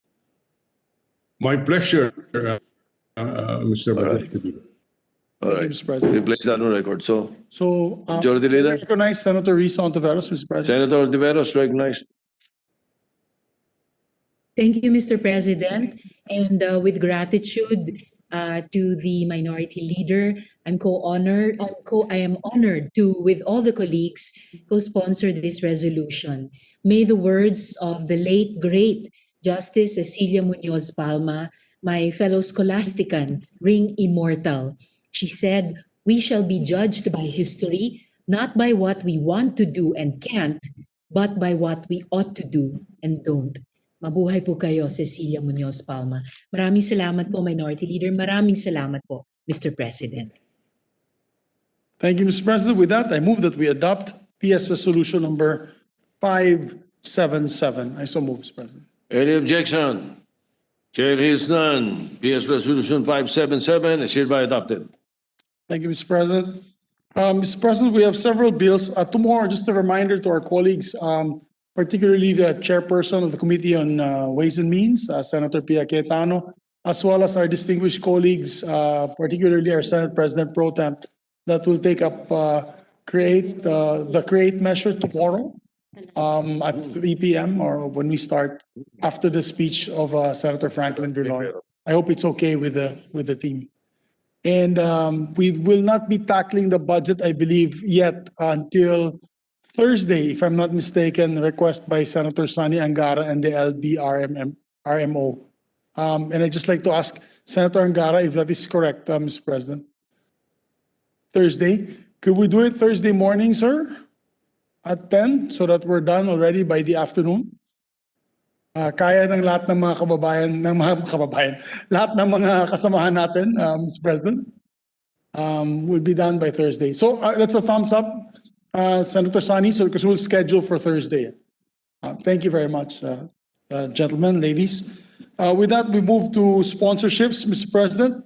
My pleasure, Mr. President. All right. Mr. President. We place that on record. So, So, Majority I Leader. recognize Senator Risa Ontiveros, Mr. President. Senator Ontiveros recognized. Thank you, Mr. President. And with gratitude to the Minority Leader, I am honored to, with all the colleagues, co-sponsor this resolution. May the words of the late, great Justice Cecilia Munoz Palma, my fellow scholastican, ring immortal. She said, "We shall be judged by history, not by what we want to do and can't, but by what we ought to do and don't." Mabuhay po kayo, Cecilia Munoz Palma. Maraming salamat po, Minority Leader. Maraming salamat po, Mr. President. Thank you, Mr. President. With that, I move that we adopt PS Resolution number 577. I so move, Mr. President. Any objection? Chair hears none. PS Resolution 577 is hereby adopted. Thank you, Mr. President. Mr. President, we have several bills. Tomorrow, just a reminder to our colleagues, particularly the chairperson of the Committee on Ways and Means, Senator Pia Cayetano, as well as our distinguished colleagues, particularly our Senate President Pro Temp, that will take up the create measure tomorrow at 3 p.m. or when we start after the speech of Senator Franklin Drilon. I hope it's okay with the team. And we will not be tackling the budget, I believe, yet until Thursday, if I'm not mistaken, request by Senator Sonny Angara and the RMO. And I'd just like to ask Senator Angara if that is correct, Mr. President. Thursday. Could we do it Thursday morning, sir? At 10, so that we're done already by the afternoon? Kaya ng lahat ng mga lahat ng mga kasamahan natin, Mr. President, will be done by Thursday. So that's a thumbs up, Senator Sonny, so because we'll schedule for Thursday. Thank you very much, gentlemen, ladies. With that, we move to sponsorships, Mr. President,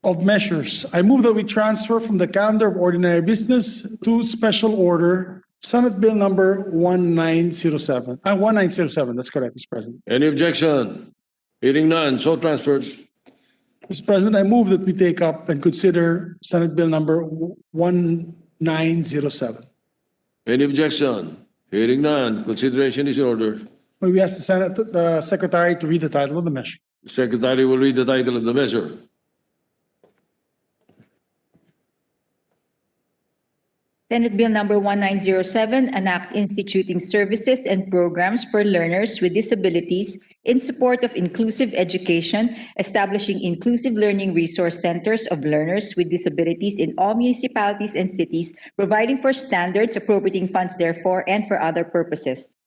of measures. I move that we transfer from the calendar of ordinary business to special order Senate Bill number 1907. 1907, that's correct, Mr. President. Any objection? Hearing none, so transferred. Mr. President, I move that we take up and consider Senate Bill number 1907. Any objection? Hearing none, consideration is in order. We ask the Secretary to read the title of the measure. The Secretary will read the title of the measure. Senate Bill number 1907, an act instituting services and programs for learners with disabilities in support of inclusive education, establishing inclusive learning resource centers of learners with disabilities in all municipalities and cities, providing for standards, appropriating funds therefore, and for other purposes.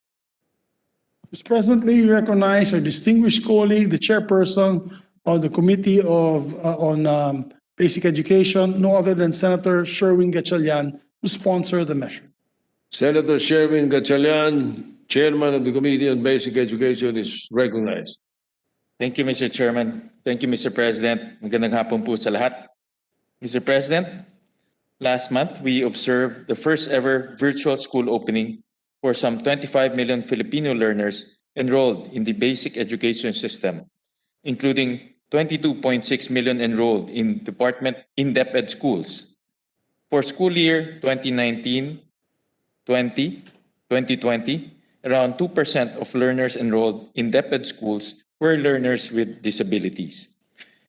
Mr. President, may we recognize our distinguished colleague, the chairperson of the Committee on Basic Education, no other than Senator Sherwin Gatchalian, to sponsor the measure. Senator Sherwin Gatchalian, Chairman of the Committee on Basic Education, is recognized. Thank you, Mr. Chairman. Thank you, Mr. President. Magandang hapon po sa lahat. Mr. President, last month we observed the first ever virtual school opening for some 25 million Filipino learners enrolled in the basic education system, including 22.6 million enrolled in DepEd schools. For school year 2019-20, 2020, around 2% of learners enrolled in DepEd schools were learners with disabilities.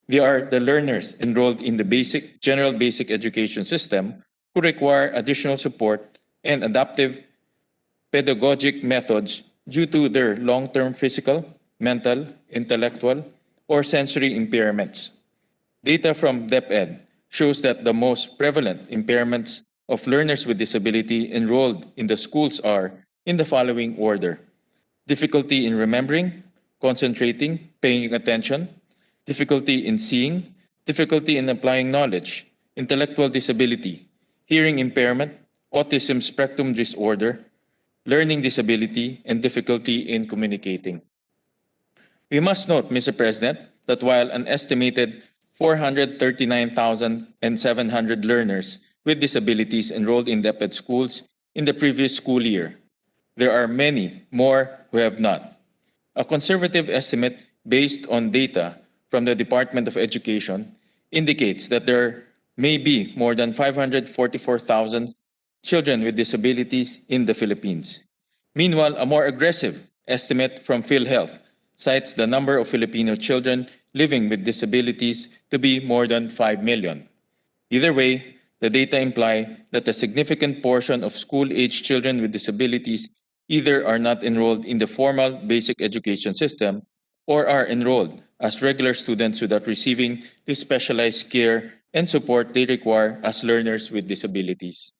They are the learners enrolled in the general basic education system who require additional support and adaptive pedagogic methods due to their long-term physical, mental, intellectual, or sensory impairments. data from DepEd shows that the most prevalent impairments of learners with disability enrolled in the schools are in the following order: difficulty in remembering, concentrating, paying attention, difficulty in seeing, difficulty in applying knowledge, intellectual disability, hearing impairment, autism spectrum disorder, learning disability, and difficulty in communicating. We must note, Mr. President, that while an estimated 439,700 learners with disabilities enrolled in DepEd schools in the previous school year, there are many more who have not. A conservative estimate based on data from the Department of Education indicates that there may be more than 544,000 children with disabilities in the Philippines. Meanwhile, a more aggressive estimate from PhilHealth cites the number of Filipino children living with disabilities to be more than 5 million. Either way, the data imply that a significant portion of school-age children with disabilities either are not enrolled in the formal basic education system or are enrolled as regular students without receiving the specialized care and support they require as learners with disabilities.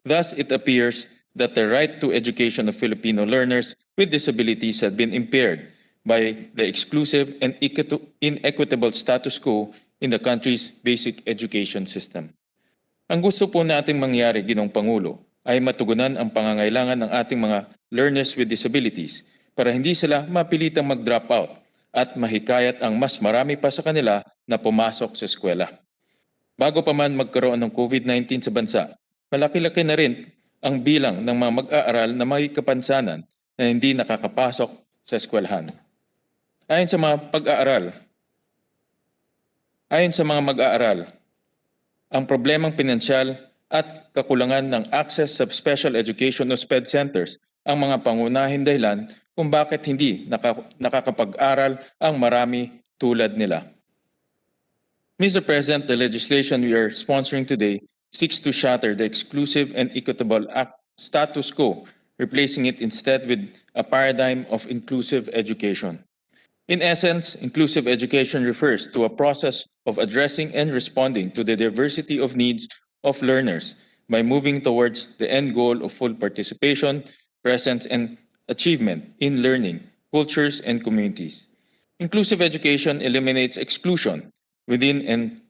Thus, it appears that the right to education of Filipino learners with disabilities has been impaired by the exclusive and inequitable status quo in the country's basic education system. Ang gusto po nating mangyari, Ginoong Pangulo, ay matugunan ang pangangailangan ng ating mga learners with disabilities para hindi sila mapilitang mag-drop out at mahikayat ang mas marami pa sa kanila na pumasok sa eskwela. Bago pa man magkaroon ng COVID-19 sa bansa, malaki-laki na rin ang bilang ng mga mag-aaral na may kapansanan na hindi nakakapasok sa eskwelahan. Ayon sa mga mag-aaral, ang problemang pinansyal at kakulangan ng access sa special education o SPED centers ang mga pangunahing dahilan kung bakit hindi nakakapag-aral ang marami tulad nila. Mr. President, the legislation we are sponsoring today seeks to shatter the exclusive and equitable status quo, replacing it instead with a paradigm of inclusive education. In essence, inclusive education refers to a process of addressing and responding to the diversity of needs of learners by moving towards the end goal of full participation, presence, and achievement in learning, cultures, and communities. Inclusive education eliminates exclusion within and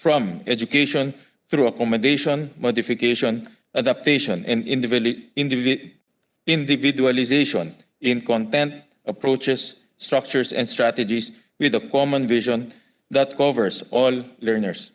from education through accommodation, modification, adaptation, and individualization in content, approaches, structures, and strategies with a common vision that covers all learners.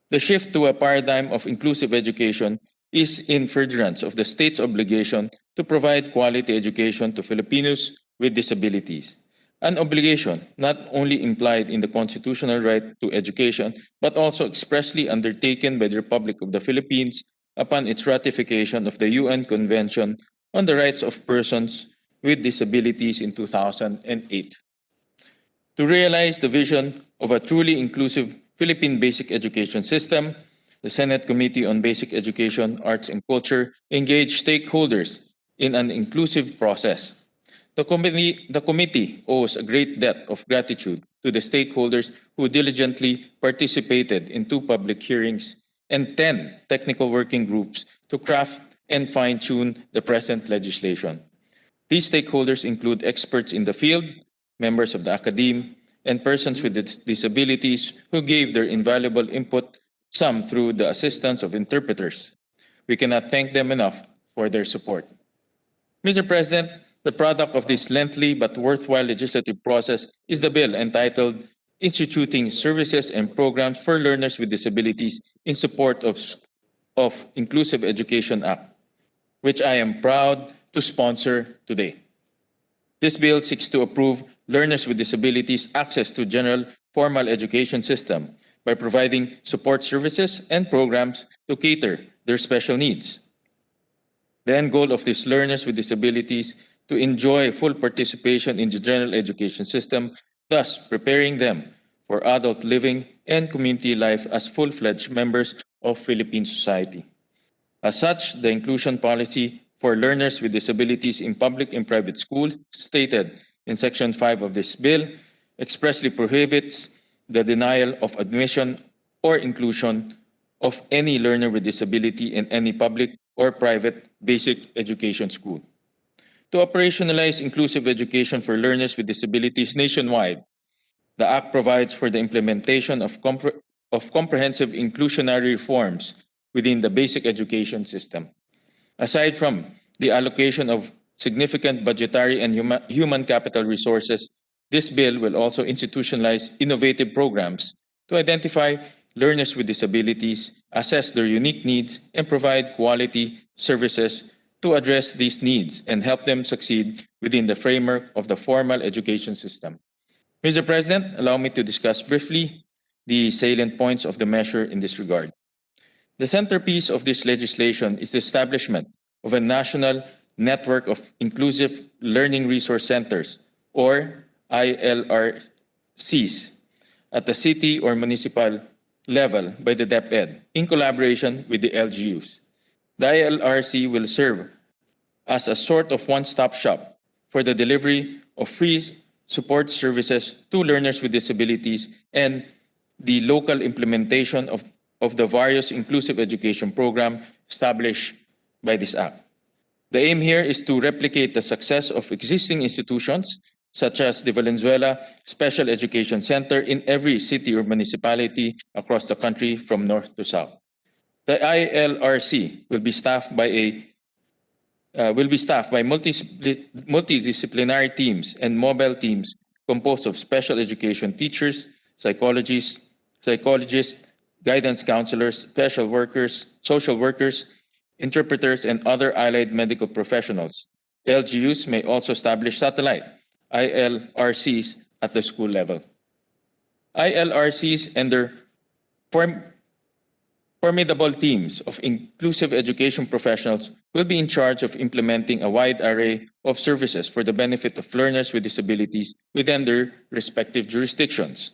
The shift to a paradigm of inclusive education is in furtherance of the state's obligation to provide quality education to Filipinos with disabilities, an obligation not only implied in the constitutional right to education, but also expressly undertaken by the Republic of the Philippines upon its ratification of the UN Convention on the Rights of Persons with Disabilities in 2008. To realize the vision of a truly inclusive Philippine basic education system, the Senate Committee on Basic Education, Arts, and Culture engaged stakeholders in an inclusive process. The committee owes a great debt of gratitude to the stakeholders who diligently participated in 2 public hearings and 10 technical working groups to craft and fine-tune the present legislation. These stakeholders include experts in the field, members of the academe, and persons with disabilities who gave their invaluable input, some through the assistance of interpreters. We cannot thank them enough for their support. Mr. President, the product of this lengthy but worthwhile legislative process is the bill entitled Instituting Services and Programs for Learners with Disabilities in Support of Inclusive Education Act, which I am proud to sponsor today. This bill seeks to approve learners with disabilities access to general formal education system by providing support services and programs to cater their special needs. The end goal of these learners with disabilities to enjoy full participation in the general education system, thus preparing them for adult living and community life as full-fledged members of Philippine society. As such, the inclusion policy for learners with disabilities in public and private schools, stated in Section 5 of this bill, expressly prohibits the denial of admission or inclusion of any learner with disability in any public or private basic education school. To operationalize inclusive education for learners with disabilities nationwide, the Act provides for the implementation of comprehensive inclusionary reforms within the basic education system. Aside from the allocation of significant budgetary and human capital resources, this bill will also institutionalize innovative programs to identify learners with disabilities, assess their unique needs, and provide quality services to address these needs and help them succeed within the framework of the formal education system. Mr. President, allow me to discuss briefly the salient points of the measure in this regard. The centerpiece of this legislation is the establishment of a national network of inclusive learning resource centers, or ILRCs, at the city or municipal level by the DepEd in collaboration with the LGUs. The ILRC will serve as a sort of one-stop shop for the delivery of free support services to learners with disabilities and the local implementation of the various inclusive education programs established by this Act. The aim here is to replicate the success of existing institutions such as the Valenzuela Special Education Center in every city or municipality across the country from north to south. The ILRC will be staffed by multidisciplinary teams and mobile teams composed of special education teachers, psychologists, guidance counselors, special workers, social workers, interpreters, and other allied medical professionals. LGUs may also establish satellite ILRCs at the school level. ILRCs and their formidable teams of inclusive education professionals will be in charge of implementing a wide array of services for the benefit of learners with disabilities within their respective jurisdictions.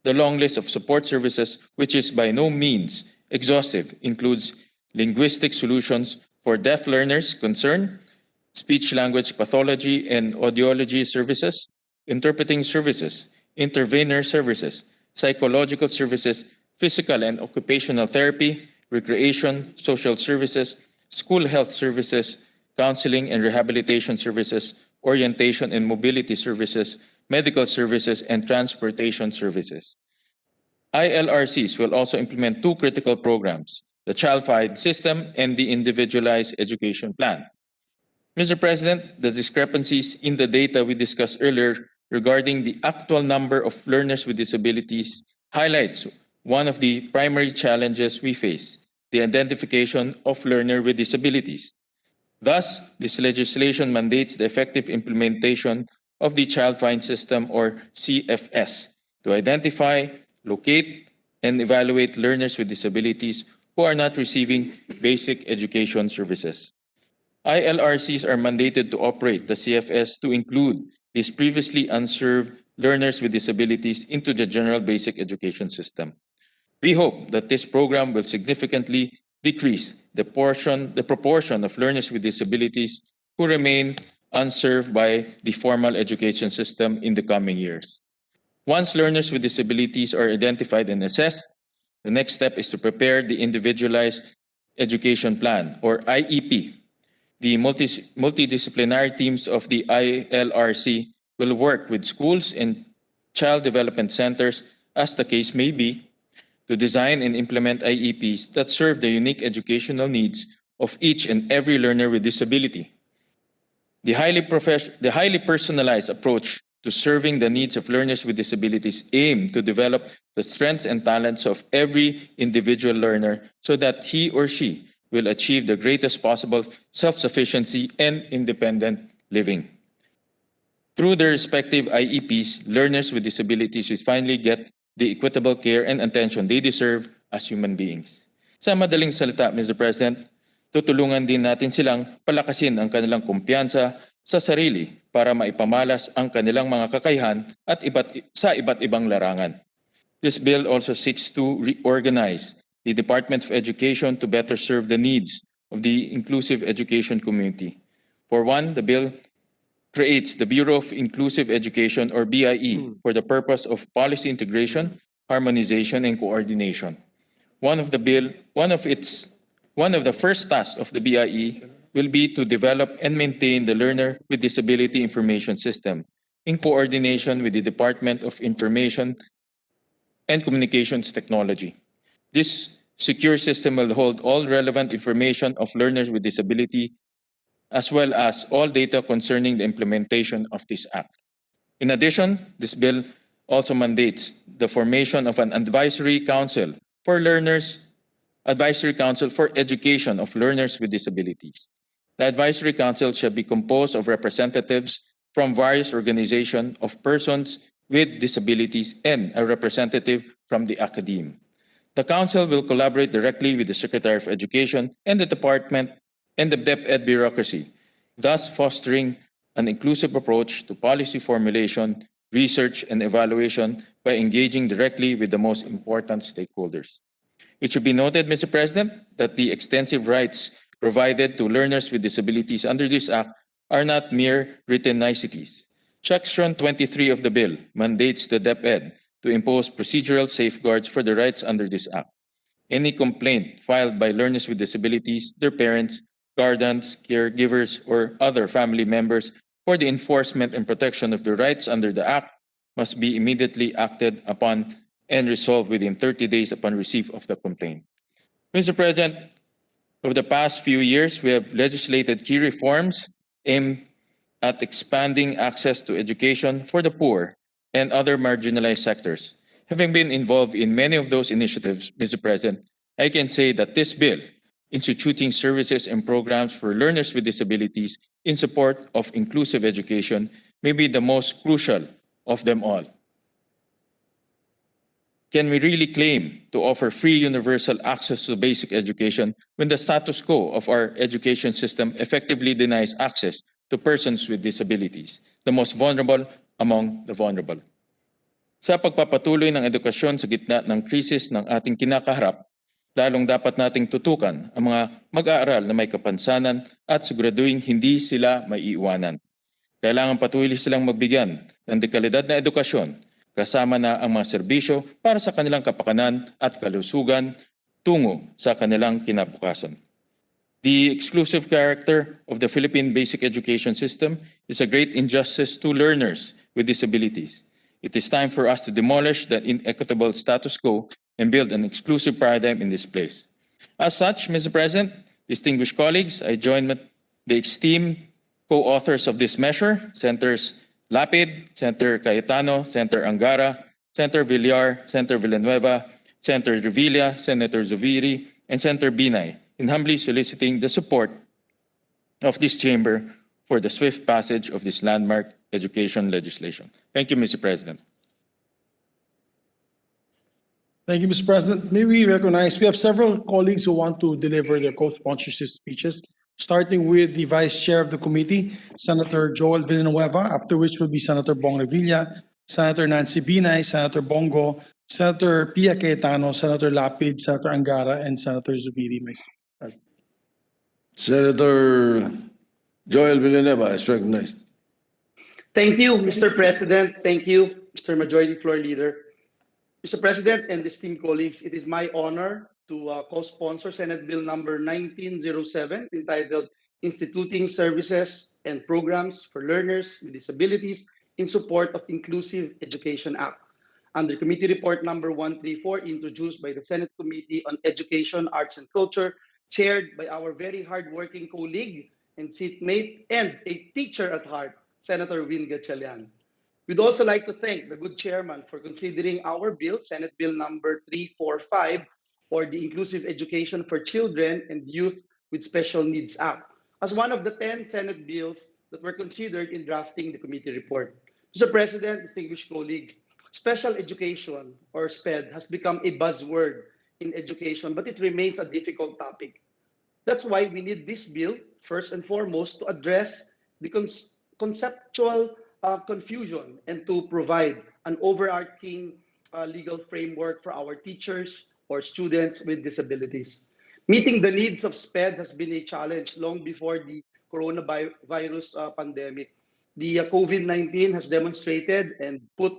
The long list of support services, which is by no means exhaustive, includes linguistic solutions for deaf learners concerned, speech-language pathology and audiology services, interpreting services, intervener services, psychological services, physical and occupational therapy, recreation, social services, school health services, counseling and rehabilitation services, orientation and mobility services, medical services, and transportation services. ILRCs will also implement two critical programs, the Child Find System and the Individualized Education Plan. Mr. President, the discrepancies in the data we discussed earlier regarding the actual number of learners with disabilities highlights one of the primary challenges we face, the identification of learners with disabilities. Thus, this legislation mandates the effective implementation of the Child Find System, or CFS, to identify, locate, and evaluate learners with disabilities who are not receiving basic education services. ILRCs are mandated to operate the CFS to include these previously unserved learners with disabilities into the general basic education system. We hope that this program will significantly decrease the proportion of learners with disabilities who remain unserved by the formal education system in the coming years. Once learners with disabilities are identified and assessed, the next step is to prepare the Individualized Education Plan, or IEP. The multidisciplinary teams of the ILRC will work with schools and child development centers, as the case may be, to design and implement IEPs that serve the unique educational needs of each and every learner with disability. The highly personalized approach to serving the needs of learners with disabilities aim to develop the strengths and talents of every individual learner so that he or she will achieve the greatest possible self-sufficiency and independent living. Through their respective IEPs, learners with disabilities will finally get the equitable care and attention they deserve as human beings. Sa madaling salita, Mr. President, tutulungan din natin silang palakasin ang kanilang kumpiyansa sa sarili para maipamalas ang kanilang mga kakayahan at sa iba't ibang larangan. This bill also seeks to reorganize the Department of Education to better serve the needs of the inclusive education community. For one, the bill creates the Bureau of Inclusive Education, or BIE, for the purpose of policy integration, harmonization, and coordination. One of the first tasks of the BIE will be to develop and maintain the Learner with Disability Information System in coordination with the Department of Information and Communications Technology. This secure system will hold all relevant information of learners with disability, as well as all data concerning the implementation of this act. In addition, this bill also mandates the formation of an advisory council for education of learners with disabilities. The advisory council shall be composed of representatives from various organizations of persons with disabilities and a representative from the academe. The council will collaborate directly with the Secretary of Education and the department and the DepEd bureaucracy, thus fostering an inclusive approach to policy formulation, research, and evaluation by engaging directly with the most important stakeholders. It should be noted, Mr. President, that the extensive rights provided to learners with disabilities under this Act are not mere written niceties. Section 23 of the bill mandates the DepEd to impose procedural safeguards for the rights under this Act. Any complaint filed by learners with disabilities, their parents, guardians, caregivers, or other family members for the enforcement and protection of the rights under the Act must be immediately acted upon and resolved within 30 days upon receipt of the complaint. Mr. President, over the past few years, we have legislated key reforms aimed at expanding access to education for the poor and other marginalized sectors. Having been involved in many of those initiatives, Mr. President, I can say that this bill, instituting services and programs for learners with disabilities in support of inclusive education, may be the most crucial of them all. Can we really claim to offer free universal access to basic education when the status quo of our education system effectively denies access to persons with disabilities, the most vulnerable among the vulnerable? Sa pagpapatuloy ng edukasyon sa gitna ng krisis ng ating kinakaharap, lalong dapat nating tutukan ang mga mag-aaral na may kapansanan at siguraduhin hindi sila maiiwanan. Kailangan patuloy silang magbigyan ng dekalidad na edukasyon, kasama na ang mga serbisyo para sa kanilang kapakanan at kalusugan tungo sa kanilang kinabukasan. The exclusive character of the Philippine basic education system is a great injustice to learners with disabilities. It is time for us to demolish that inequitable status quo and build an exclusive paradigm in this place. As such, Mr. President, distinguished colleagues, I join the esteemed co-authors of this measure, Senators Lapid, Senator Cayetano, Senator Angara, Senator Villar, Senator Villanueva, Senator Revilla, Senator Zubiri, and Senator Binay, in humbly soliciting the support of this chamber for the swift passage of this landmark education legislation. Thank you, Mr. President. Thank you, Mr. President. May we recognize, we have several colleagues who want to deliver their co-sponsorship speeches, starting with the Vice Chair of the committee, Senator Joel Villanueva, after which will be Senator Bong Revilla, Senator Nancy Binay, Senator Bongo, Senator Pia Cayetano, Senator Lapid, Senator Angara, and Senator Zubiri. Senator Joel Villanueva is recognized. Thank you, Mr. President. Thank you, Mr. Majority Floor Leader. Mr. President and esteemed colleagues, it is my honor to co-sponsor Senate Bill number 1907, entitled Instituting Services and Programs for Learners with Disabilities in Support of Inclusive Education Act, under Committee Report number 134, introduced by the Senate Committee on Education, Arts, and Culture, chaired by our very hardworking colleague and seatmate and a teacher at heart, Senator Win Gatchalian. We'd also like to thank the good chairman for considering our bill, Senate Bill number 345, or the Inclusive Education for Children and Youth with Special Needs Act, as one of the 10 Senate bills that were considered in drafting the committee report. Mr. President, distinguished colleagues, special education, or SPED, has become a buzzword in education, but it remains a difficult topic. That's why we need this bill, first and foremost, to address the conceptual confusion and to provide an overarching legal framework for our teachers or students with disabilities. Meeting the needs of SPED has been a challenge long before the coronavirus pandemic. The COVID-19 has demonstrated and put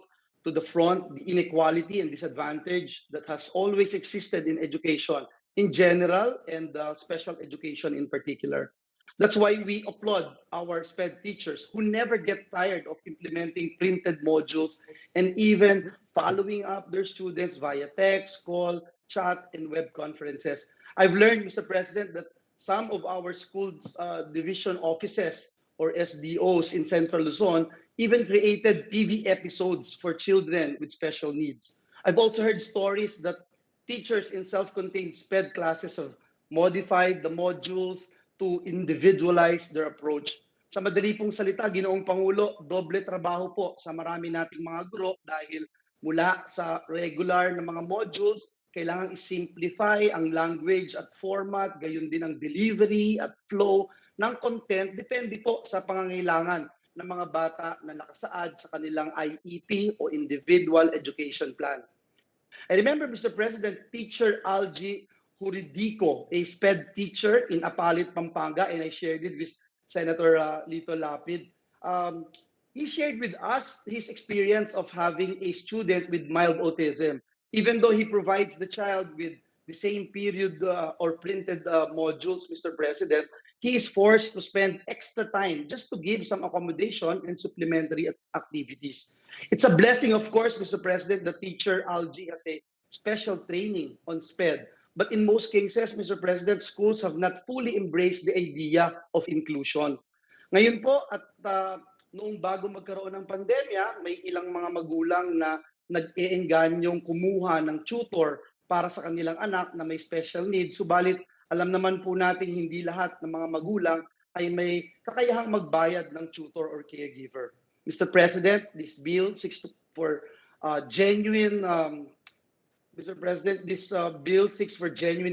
to the front the inequality and disadvantage that has always existed in education in general and special education in particular. That's why we applaud our SPED teachers who never get tired of implementing printed modules and even following up their students via text, call, chat, and web conferences. I've learned, Mr. President, that some of our schools division offices or SDOs in Central Luzon even created TV episodes for children with special needs. I've also heard stories that teachers in self-contained SPED classes have modified the modules to individualize their approach. Sa madali pong salita, Ginoong Pangulo, doble trabaho po sa marami nating mga guro dahil mula sa regular na mga modules, kailangan i-simplify ang language at format, gayon din ang delivery at flow ng content, depende po sa pangangailangan ng mga bata na nakasaad sa kanilang IEP o Individual Education Plan. I remember, Mr. President, teacher Algie Huridico, a SPED teacher in Apalit, Pampanga, and I shared it with Senator Lito Lapid. He shared with us his experience of having a student with mild autism. Even though he provides the child with the same period or printed modules, Mr. President, he is forced to spend extra time just to give some accommodation and supplementary activities. It's a blessing, of course, Mr. President, the teacher Algie has a special training on SPED. But in most cases, Mr. President, schools have not fully embraced the idea of inclusion. Ngayon po, at noong bago magkaroon ng pandemya, may ilang mga magulang na nag-eenganyong kumuha ng tutor para sa kanilang anak na may special needs. Subalit, alam naman po natin hindi lahat ng mga magulang ay may kakayahang magbayad ng tutor or caregiver. Mr. President, this bill seeks for genuine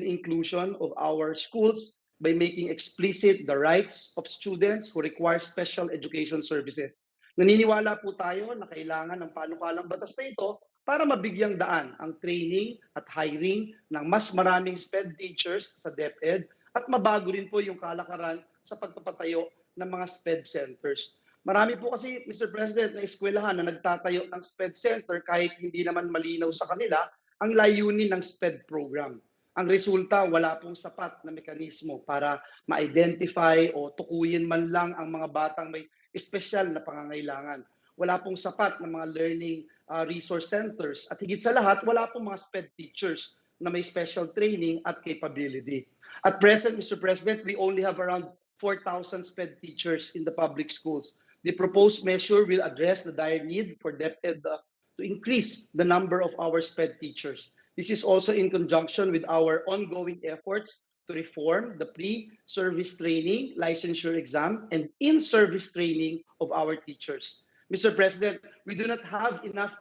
inclusion of our schools by making explicit the rights of students who require special education services. Naniniwala po tayo na kailangan ng panukalang batas na ito para mabigyang daan ang training at hiring ng mas maraming SPED teachers sa DepEd at mabago rin po yung kalakaran sa pagpapatayo ng mga SPED centers. Marami po kasi, Mr. President, na eskwelahan na nagtatayo ng SPED center kahit hindi naman malinaw sa kanila ang layunin ng SPED program. Ang resulta, wala pong sapat na mekanismo para ma-identify o tukuyin man lang ang mga batang may espesyal na pangangailangan. Wala pong sapat na mga learning resource centers at higit sa lahat, wala pong mga SPED teachers na may special training at capability. At present, Mr. President, we only have around 4,000 SPED teachers in the public schools. The proposed measure will address the dire need for DepEd to increase the number of our SPED teachers. This is also in conjunction with our ongoing efforts to reform the pre-service training, licensure exam, and in-service training of our teachers. Mr. President, we do not have enough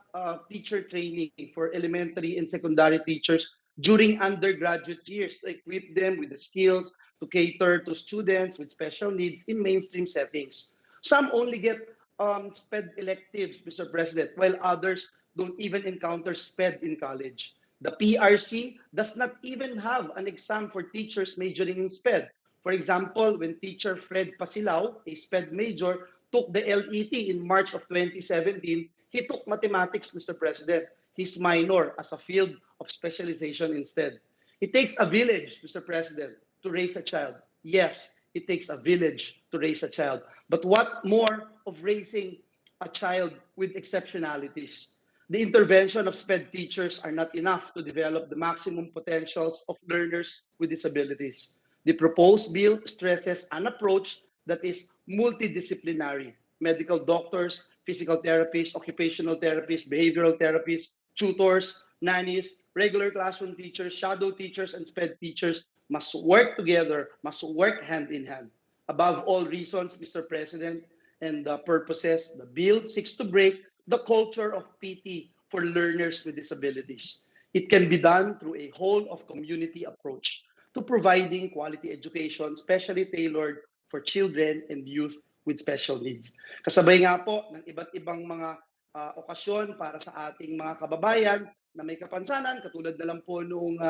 teacher training for elementary and secondary teachers during undergraduate years to equip them with the skills to cater to students with special needs in mainstream settings. Some only get SPED electives, Mr. President, while others don't even encounter SPED in college. The PRC does not even have an exam for teachers majoring in SPED. For example, when teacher Fred Pasilao, a SPED major, took the LET in March of 2017, he took mathematics, Mr. President, his minor as a field of specialization instead. It takes a village, Mr. President, to raise a child. Yes, it takes a village to raise a child. But what more of raising a child with exceptionalities? The intervention of SPED teachers are not enough to develop the maximum potentials of learners with disabilities. The proposed bill stresses an approach that is multidisciplinary. Medical doctors, physical therapists, occupational therapists, behavioral therapists, tutors, nannies, regular classroom teachers, shadow teachers, and SPED teachers must work together, must work hand in hand. Above all reasons, Mr. President, and the purposes, the bill seeks to break the culture of PT for learners with disabilities. It can be done through a whole of community approach to providing quality education, specially tailored for children and youth with special needs. Kasabay nga po ng iba't ibang mga okasyon para sa ating mga kababayan na may kapansanan, katulad na lang po noong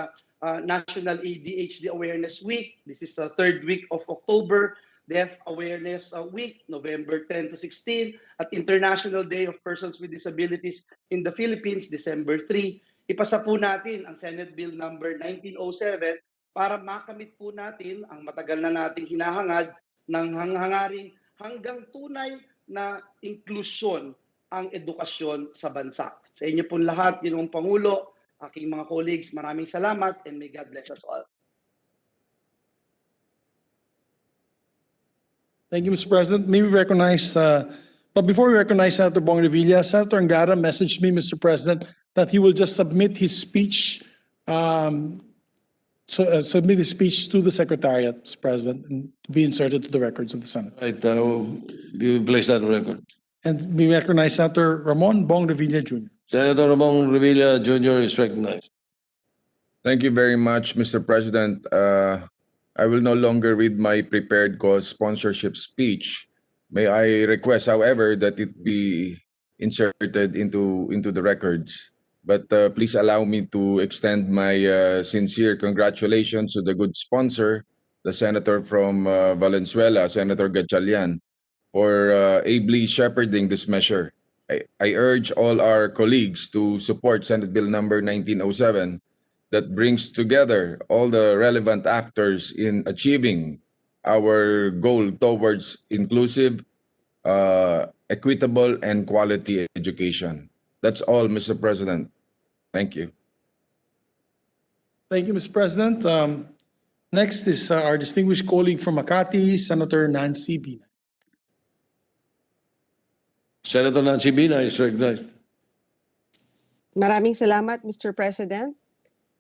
National ADHD Awareness Week. This is the third week of October. Deaf Awareness Week, November 10 to 16, at International Day of Persons with Disabilities in the Philippines, December 3. Ipasa po natin ang Senate Bill number 1907 para makamit po natin ang matagal na nating hinahangad ng hangaring hanggang tunay na inklusyon ang edukasyon sa bansa. Sa inyo pong lahat, Ginoong Pangulo, aking mga colleagues, maraming salamat and may God bless us all. Thank you, Mr. President. May we recognize, but before we recognize Senator Bong Revilla, Senator Angara messaged me, Mr. President, that he will just submit his speech, submit his speech to the Secretariat, Mr. President, and to be inserted to the records of the Senate. Right, we will place that on record. And we recognize Senator Ramon Bong Revilla Jr. Senator Ramon Revilla Jr. is recognized. Thank you very much, Mr. President. I will no longer read my prepared co-sponsorship speech. May I request, however, that it be inserted into the records. But please allow me to extend my sincere congratulations to the good sponsor, the senator from Valenzuela, Senator Gatchalian, for ably shepherding this measure. I urge all our colleagues to support Senate Bill number 1907 that brings together all the relevant actors in achieving our goal towards inclusive, equitable, and quality education. That's all, Mr. President. Thank you. Thank you, Mr. President. Next is our distinguished colleague from Makati, Senator Nancy Bina. Senator Nancy Bina is recognized. Maraming salamat, Mr. President.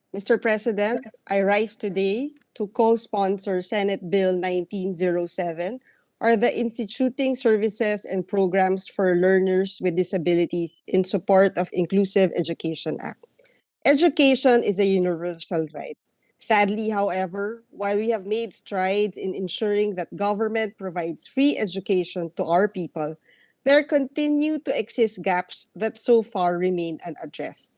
Mr. President, I rise today to co-sponsor Senate Bill 1907, or the Instituting Services and Programs for Learners with Disabilities in Support of Inclusive Education Act. Education is a universal right. Sadly, however, while we have made strides in ensuring that government provides free education to our people, there continue to exist gaps that so far remain unaddressed.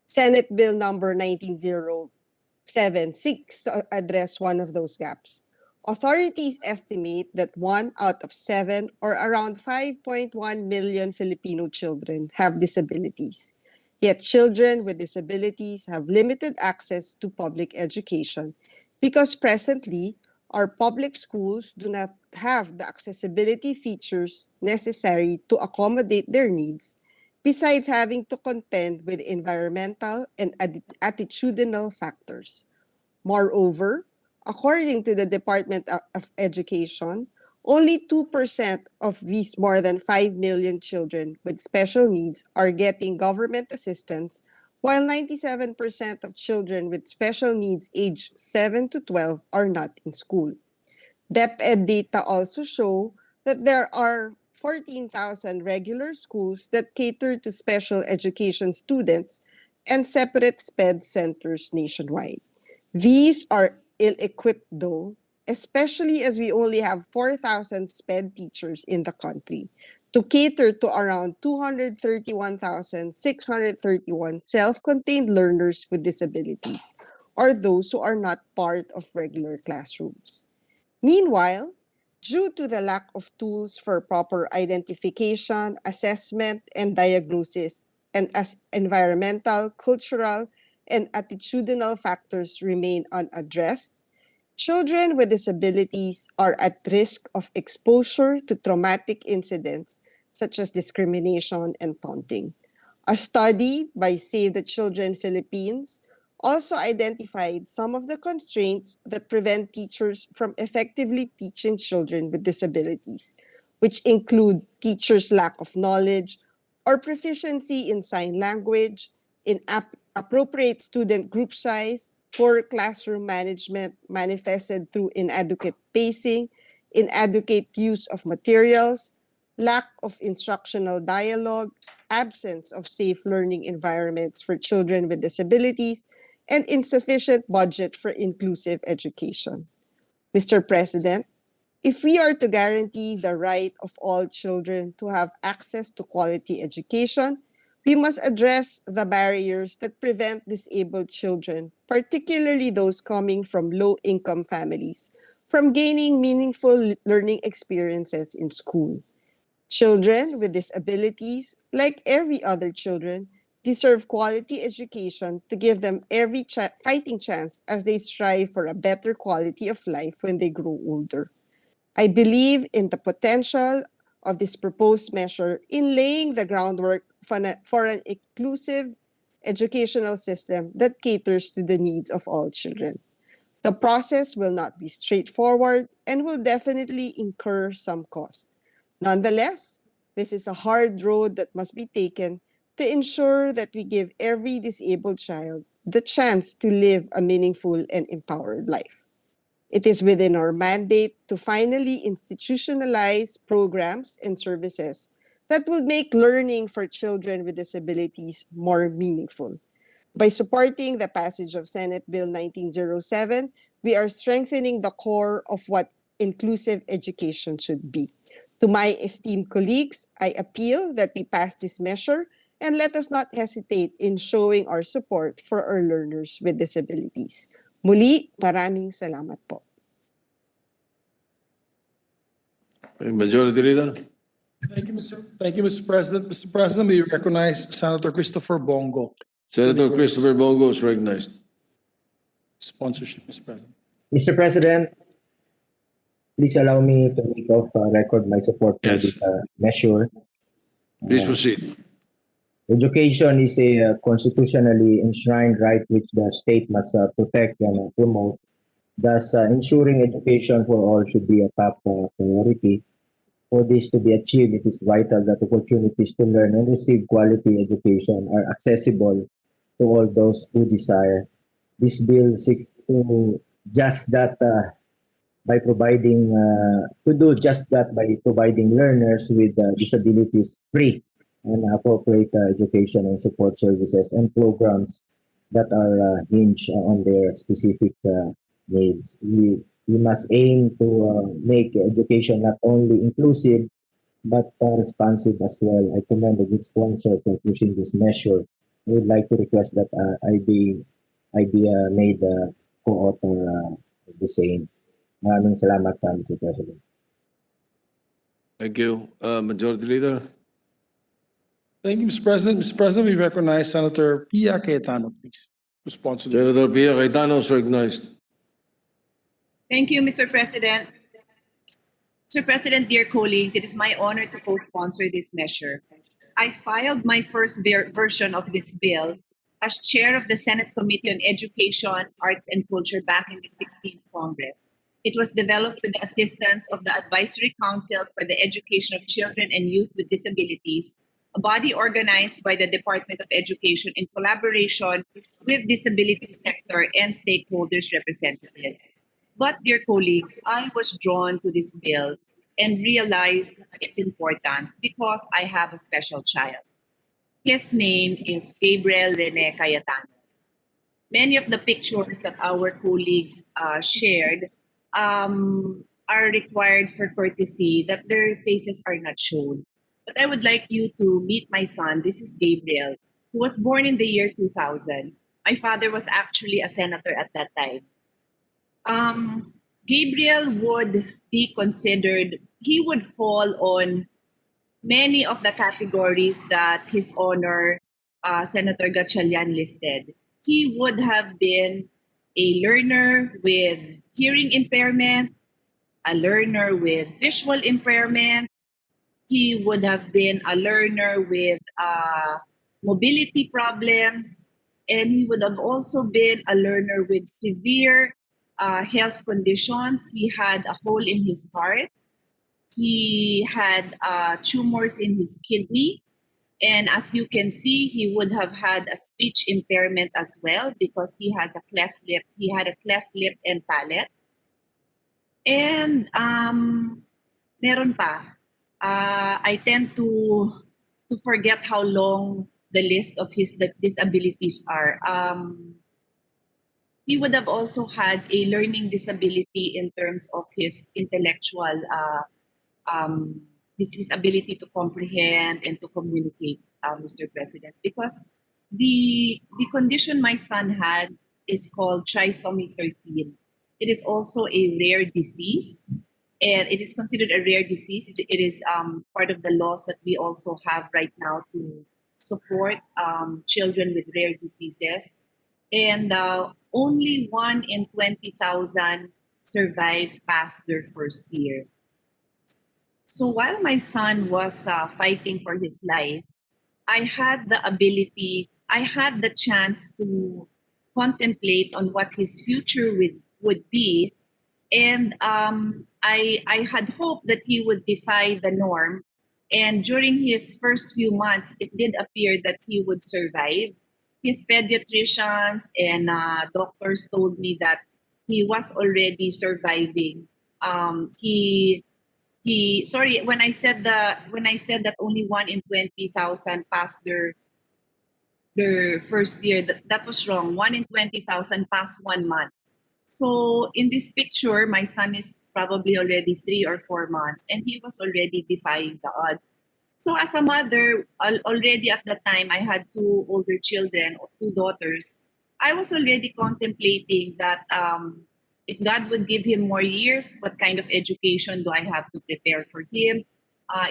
Senate Bill number 1907 seeks to address one of those gaps. Authorities estimate that 1 out of 7, or around 5.1 million Filipino children, have disabilities. Yet children with disabilities have limited access to public education because presently our public schools do not have the accessibility features necessary to accommodate their needs, besides having to contend with environmental and attitudinal factors. Moreover, according to the Department of Education, only 2% of these more than 5 million children with special needs are getting government assistance, while 97% of children with special needs aged 7 to 12 are not in school. DepEd data also show that there are 14,000 regular schools that cater to special education students and separate SPED centers nationwide. These are ill-equipped though, especially as we only have 4,000 SPED teachers in the country to cater to around 231,631 self-contained learners with disabilities, or those who are not part of regular classrooms. Meanwhile, due to the lack of tools for proper identification, assessment, and diagnosis, and as environmental, cultural, and attitudinal factors remain unaddressed, children with disabilities are at risk of exposure to traumatic incidents such as discrimination and taunting. A study by Save the Children Philippines also identified some of the constraints that prevent teachers from effectively teaching children with disabilities, which include teachers' lack of knowledge or proficiency in sign language, appropriate student group size, poor classroom management manifested through inadequate pacing, inadequate use of materials, lack of instructional dialogue, absence of safe learning environments for children with disabilities, and insufficient budget for inclusive education. Mr. President, if we are to guarantee the right of all children to have access to quality education, we must address the barriers that prevent disabled children, particularly those coming from low-income families, from gaining meaningful learning experiences in school. Children with disabilities, like every other children, deserve quality education to give them every fighting chance as they strive for a better quality of life when they grow older. I believe in the potential of this proposed measure in laying the groundwork for an inclusive educational system that caters to the needs of all children. The process will not be straightforward and will definitely incur some cost. Nonetheless, this is a hard road that must be taken to ensure that we give every disabled child the chance to live a meaningful and empowered life. It is within our mandate to finally institutionalize programs and services that will make learning for children with disabilities more meaningful. By supporting the passage of Senate Bill 1907, we are strengthening the core of what inclusive education should be. To my esteemed colleagues, I appeal that we pass this measure and let us not hesitate in showing our support for our learners with disabilities. Muli, maraming salamat po. Majority Leader. Thank you, Mr. President. Mr. President, we recognize Senator Christopher Bongo. Senator Christopher Bongo is recognized. Sponsorship, Mr. President. Mr. President, please allow me to make off record my support for Yes. this measure. Please proceed. Education is a constitutionally enshrined right which the state must protect and promote. Thus, ensuring education for all should be a top priority. For this to be achieved, it is vital that opportunities to learn and receive quality education are accessible to all those who desire. This bill seeks to just that by providing learners with disabilities free and appropriate education and support services and programs that are hinged on their specific needs. We must aim to make education not only inclusive but responsive as well. I commend the good sponsor for pushing this measure. I would like to request that I be made co-author of the same. Maraming salamat, Mr. President. Thank you. Majority Leader. Thank you, Mr. President. Mr. President, we recognize Senator Pia Cayetano, please. Response to the Senator Pia Cayetano is recognized. Thank you, Mr. President. Mr. President, dear colleagues, it is my honor to co-sponsor this measure. I filed my first version of this bill as chair of the Senate Committee on Education, Arts, and Culture back in the 16th Congress. It was developed with the assistance of the Advisory Council for the Education of Children and Youth with Disabilities, a body organized by the Department of Education in collaboration with disability sector and stakeholders representatives. But, dear colleagues, I was drawn to this bill and realized its importance because I have a special child. His name is Gabriel Rene Cayetano. Many of the pictures that our colleagues shared are required for courtesy that their faces are not shown. But I would like you to meet my son. This is Gabriel, who was born in the year 2000. My father was actually a senator at that time. Gabriel would be considered, he would fall on many of the categories that His Honor Senator Gatchalian listed. He would have been a learner with hearing impairment, a learner with visual impairment. He would have been a learner with mobility problems, and he would have also been a learner with severe health conditions. He had a hole in his heart. He had tumors in his kidney. And as you can see, he would have had a speech impairment as well because he has a cleft lip. He had a cleft lip and palate. And meron pa. I tend to forget how long the list of his disabilities are. He would have also had a learning disability in terms of his intellectual, his ability to comprehend and to communicate, Mr. President, because the condition my son had is called trisomy 13. It is also a rare disease, and it is considered a rare disease. It is part of the laws that we also have right now to support children with rare diseases. And only 1 in 20,000 survive past their first year. So while my son was fighting for his life, I had the chance to contemplate on what his future would be. And I had hoped that he would defy the norm. And during his first few months, it did appear that he would survive. His pediatricians and doctors told me that he was already surviving. Sorry, when I said that only 1 in 20,000 passed their first year, that was wrong. 1 in 20,000 passed 1 month. So in this picture, my son is probably already 3 or 4 months, and he was already defying the odds. So as a mother, already at the time, I had 2 older children, 2 daughters. I was already contemplating that if God would give him more years, what kind of education do I have to prepare for him?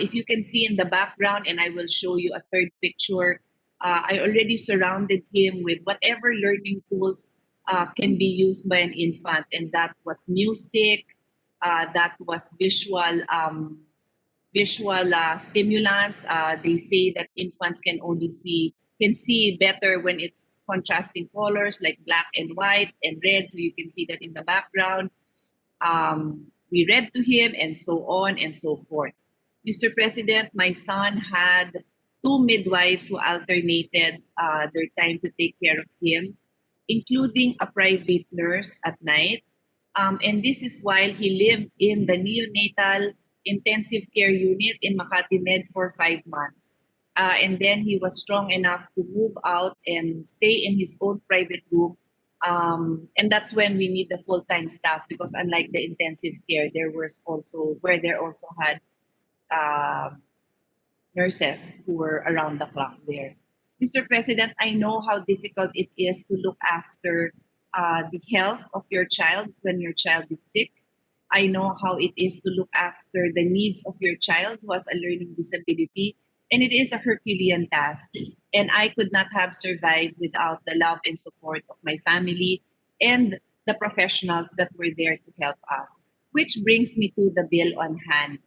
If you can see in the background, and I will show you a third picture, I already surrounded him with whatever learning tools can be used by an infant, and that was music, that was visual stimulants. They say that infants can see better when it's contrasting colors like black and white and red, so you can see that in the background. We read to him, and so on and so forth. Mr. President, my son had 2 midwives who alternated their time to take care of him, including a private nurse at night. And this is while he lived in the neonatal intensive care unit in Makati Med for 5 months. And then he was strong enough to move out and stay in his own private room. And that's when we need the full-time staff, because unlike the intensive care, there also had nurses who were around the clock there. Mr. President, I know how difficult it is to look after the health of your child when your child is sick. I know how it is to look after the needs of your child who has a learning disability, and it is a Herculean task. And I could not have survived without the love and support of my family and the professionals that were there to help us. Which brings me to the bill on hand.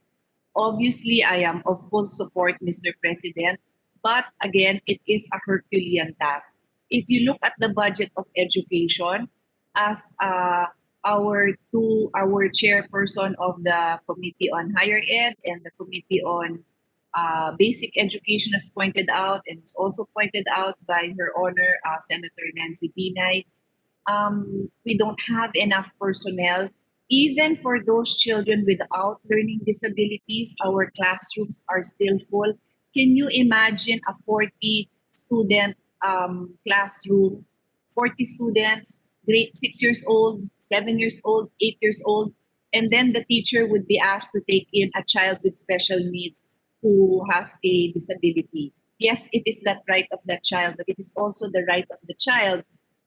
Obviously, I am of full support, Mr. President, but again, it is a Herculean task. If you look at the budget of education, as our chairperson of the Committee on Higher Ed and the Committee on Basic Education has pointed out, and it's also pointed out by Her Honor Senator Nancy Binay, we don't have enough personnel. Even for those children without learning disabilities, our classrooms are still full. Can you imagine a 40-student classroom, 40 students, grade 6 years old, 7 years old, 8 years old, and then the teacher would be asked to take in a child with special needs who has a disability. Yes, it is that right of that child, but it is also the right of the child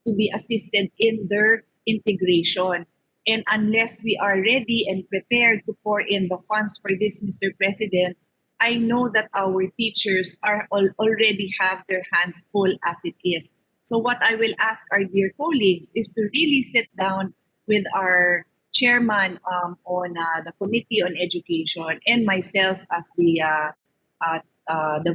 to be assisted in their integration. And unless we are ready and prepared to pour in the funds for this, Mr. President, I know that our teachers already have their hands full as it is. So what I will ask our dear colleagues is to really sit down with our chairman on the Committee on Education and myself as the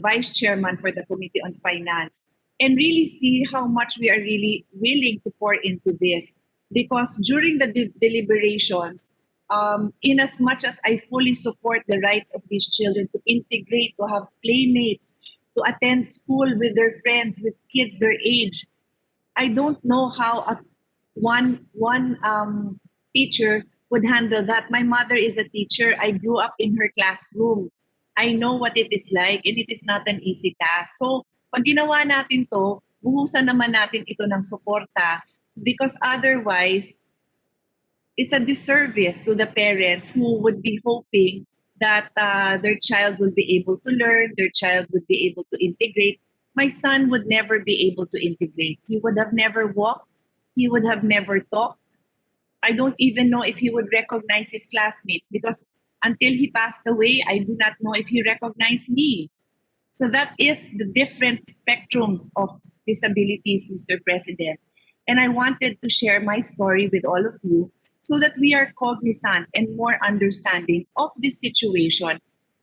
vice chairman for the Committee on Finance, and really see how much we are really willing to pour into this. Because during the deliberations, in as much as I fully support the rights of these children to integrate, to have playmates, to attend school with their friends, with kids their age, I don't know how one teacher would handle that. My mother is a teacher. I grew up in her classroom. I know what it is like, and it is not an easy task. So, pag ginawa natin to, buhusan naman natin ito ng suporta, because otherwise, it's a disservice to the parents who would be hoping that their child will be able to learn, their child would be able to integrate. My son would never be able to integrate. He would have never walked. He would have never talked. I don't even know if he would recognize his classmates because until he passed away, I do not know if he recognized me. So that is the different spectrums of disabilities, Mr. President. And I wanted to share my story with all of you so that we are cognizant and more understanding of this situation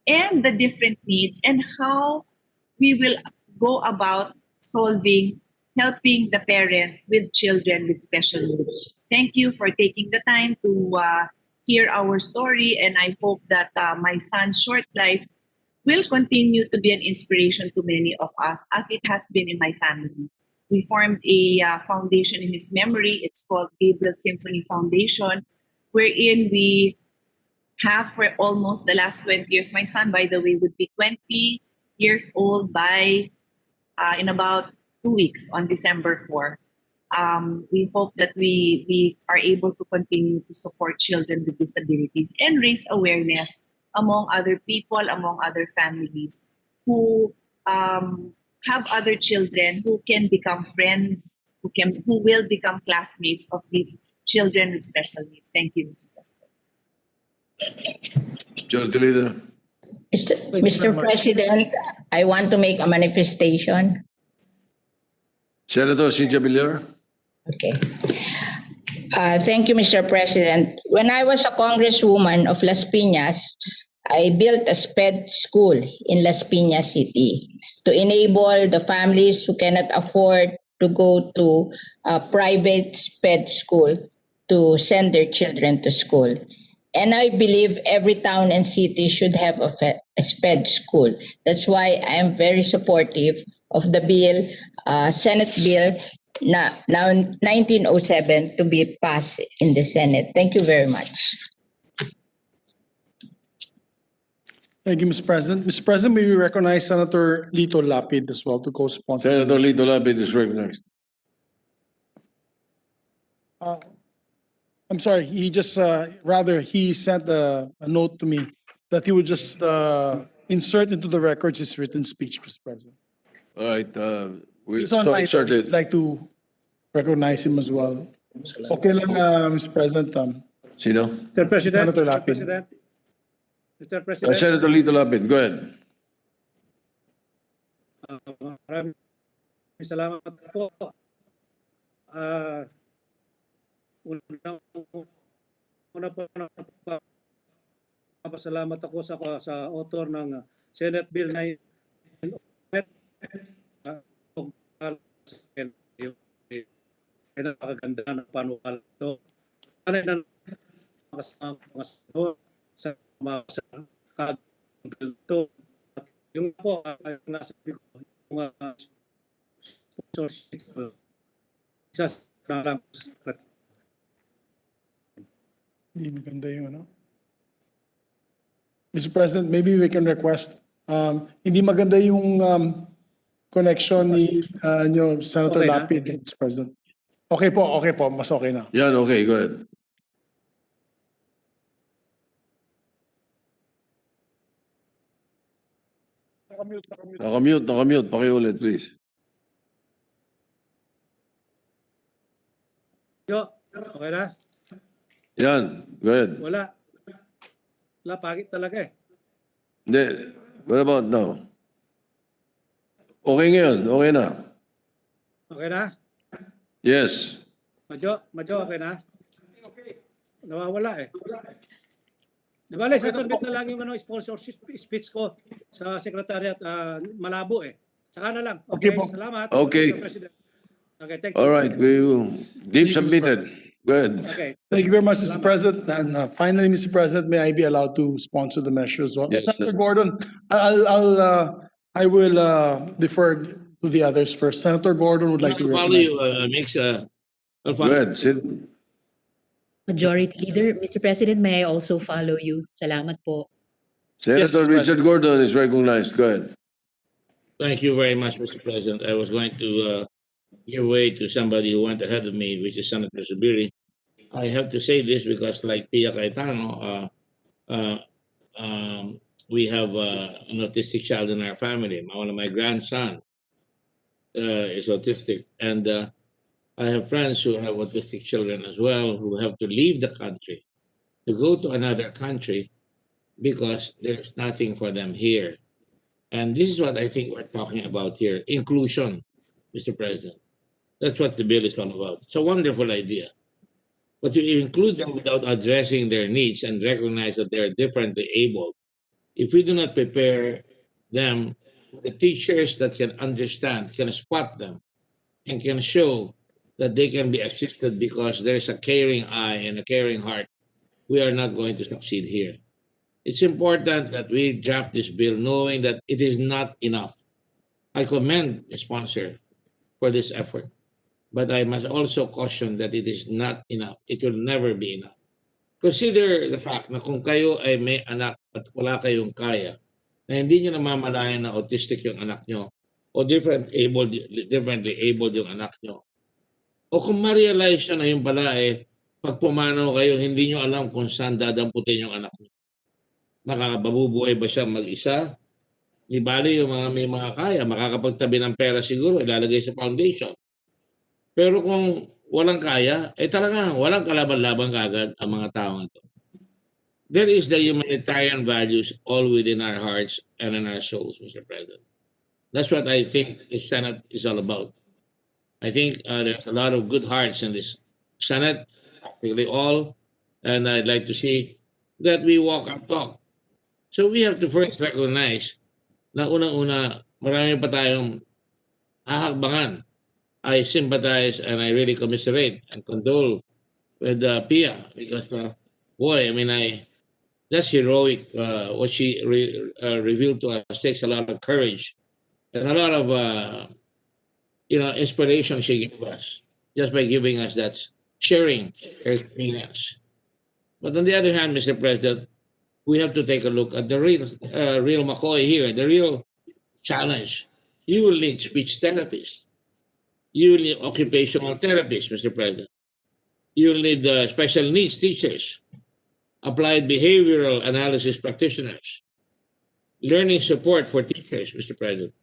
and the different needs and how we will go about helping the parents with children with special needs. Thank you for taking the time to hear our story, and I hope that my son's short life will continue to be an inspiration to many of us, as it has been in my family. We formed a foundation in his memory. It's called Gabriel Symphony Foundation, wherein we have for almost the last 20 years. My son, by the way, would be 20 years old by in about 2 weeks on December 4. We hope that we are able to continue to support children with disabilities and raise awareness among other people, among other families who have other children who can become friends, who will become classmates of these children with special needs. Thank you, Mr. President. Majority Leader. very Mr. much. President, I want to make a manifestation. Senator Cynthia Villar. Okay. Thank you, Mr. President. When I was a congresswoman of Las Piñas, I built a SPED school in Las Piñas City to enable the families who cannot afford to go to a private SPED school to send their children to school. And I believe every town and city should have a SPED school. That's why I am very supportive of the bill, Senate Bill now 1907 to be passed in the Senate. Thank you very much. Thank you, Mr. President. Mr. President, may we recognize Senator Lito Lapid as well to co-sponsor. Senator Lito Lapid is recognized. I'm sorry, he just, he sent a note to me that he would just insert into the records his written speech, Mr. President. All right. He's So online. inserted. I'd like to recognize him as well. Okay lang, Mr. President. Sino? Mr. President, Senator Mr. Lapid. President, Mr. President, Senator Lito Lapid, go ahead. maraming salamat po. Una po napasalamat ako sa author ng Senate Bill 907. Napakaganda ng panukal ito. Ano na kasama sa mga kagulto. Yung po, yung nasabi ko, yung sponsorship, isa na lang. Hindi maganda yung ano. Mr. President, maybe we can request, hindi maganda yung connection ni Senator Okay na? Lapid, Mr. President. Okay po, mas okay na. Yan, okay, go ahead. Nakamute. Pakiulit, please. Yo, okay na? Yan, go ahead. Wala, pagit talaga eh. Hindi, what about now? Okay ngayon, okay na. Okay na? Yes. Madjo, okay na? Nawawala eh. Nabali, sasabit na lang yung sponsorship speech ko sa Secretariat. Malabo eh. Saka na lang. Okay, salamat. Okay. Mr. President. Okay, thank you. All right, we will deep submitted. Go ahead. Okay. Thank you very much, Mr. President. And finally, Mr. President, may I be allowed to sponsor the measure as well? Yes, Senator sir. Gordon, I will defer to the others first. Senator Gordon would like to I'll follow recognize. you, Mix. I'll Go follow. ahead, Sid. Majority Leader, Mr. President, may I also follow you? Salamat po. Senator Mr. Richard Gordon is recognized. Go ahead. Thank you very much, Mr. President. I was going to give way to somebody who went ahead of me, which is Senator Zubiri. I have to say this because, like Pia Cayetano, we have an autistic child in our family. One of my grandson is autistic, and I have friends who have autistic children as well who have to leave the country to go to another country because there's nothing for them here. And this is what I think we're talking about here, inclusion, Mr. President. That's what the bill is all about. It's a wonderful idea. But you include them without addressing their needs and recognize that they are differently able. If we do not prepare them with the teachers that can understand, can spot them, and can show that they can be assisted because there's a caring eye and a caring heart, we are not going to succeed here. It's important that we draft this bill knowing that it is not enough. I commend the sponsor for this effort, but I must also caution that it is not enough. It will never be enough. Consider the fact na kung kayo ay may anak at wala kayong kaya, na hindi nyo namamalayan na autistic yung anak nyo, o differently abled yung anak nyo, o kung ma-realize nyo na yung pala pag pumanaw kayo, hindi nyo alam kung saan dadamputin yung anak nyo. Makakababubuhay ba siya mag-isa? Di bali yung mga may mga kaya, makakapagtabi ng pera siguro, ilalagay sa foundation. Pero kung walang kaya, talaga walang kalaban-laban kagad ang mga taong ito. There is the humanitarian values all within our hearts and in our souls, Mr. President. That's what I think the Senate is all about. I think there's a lot of good hearts in this Senate, practically all, and I'd like to see that we walk our talk. So we have to first recognize na unang-una, marami pa tayong hahakbangan. I sympathize and I really commiserate and condole with Pia because, boy, I mean, that's heroic. What she revealed to us takes a lot of courage and a lot of, inspiration she gave us just by giving us that, sharing her experience. But on the other hand, Mr. President, we have to take a look at the real McCoy here, the real challenge. You will need speech therapists. You will need occupational therapists, Mr. President. You will need special needs teachers, applied behavioral analysis practitioners, learning support for teachers, Mr. President.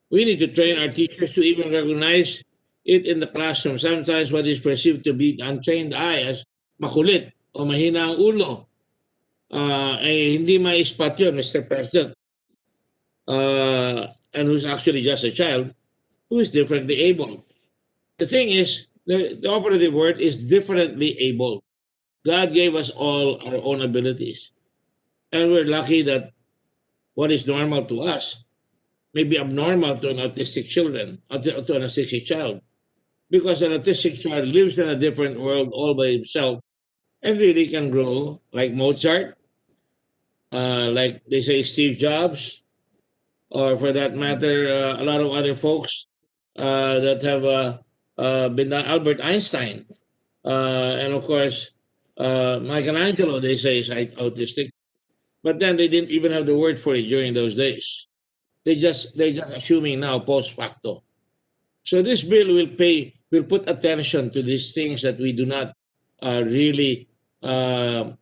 We need to train our teachers to even recognize it in the classroom. Sometimes what is perceived to be untrained eye as makulit o mahina ang ulo, hindi ma-spot yun, Mr. President. And who's actually just a child who is differently able. The thing is, the operative word is differently able. God gave us all our own abilities. And we're lucky that what is normal to us may be abnormal to an autistic to an autistic child. Because an autistic child lives in a different world all by himself and really can grow like Mozart, like they say Steve Jobs, or for that matter, a lot of other folks that have been Albert Einstein. And of course, Michelangelo, they say, is autistic. But then they didn't even have the word for it during those days. They're just assuming now post facto. So this bill will put attention to these things that we do not really mind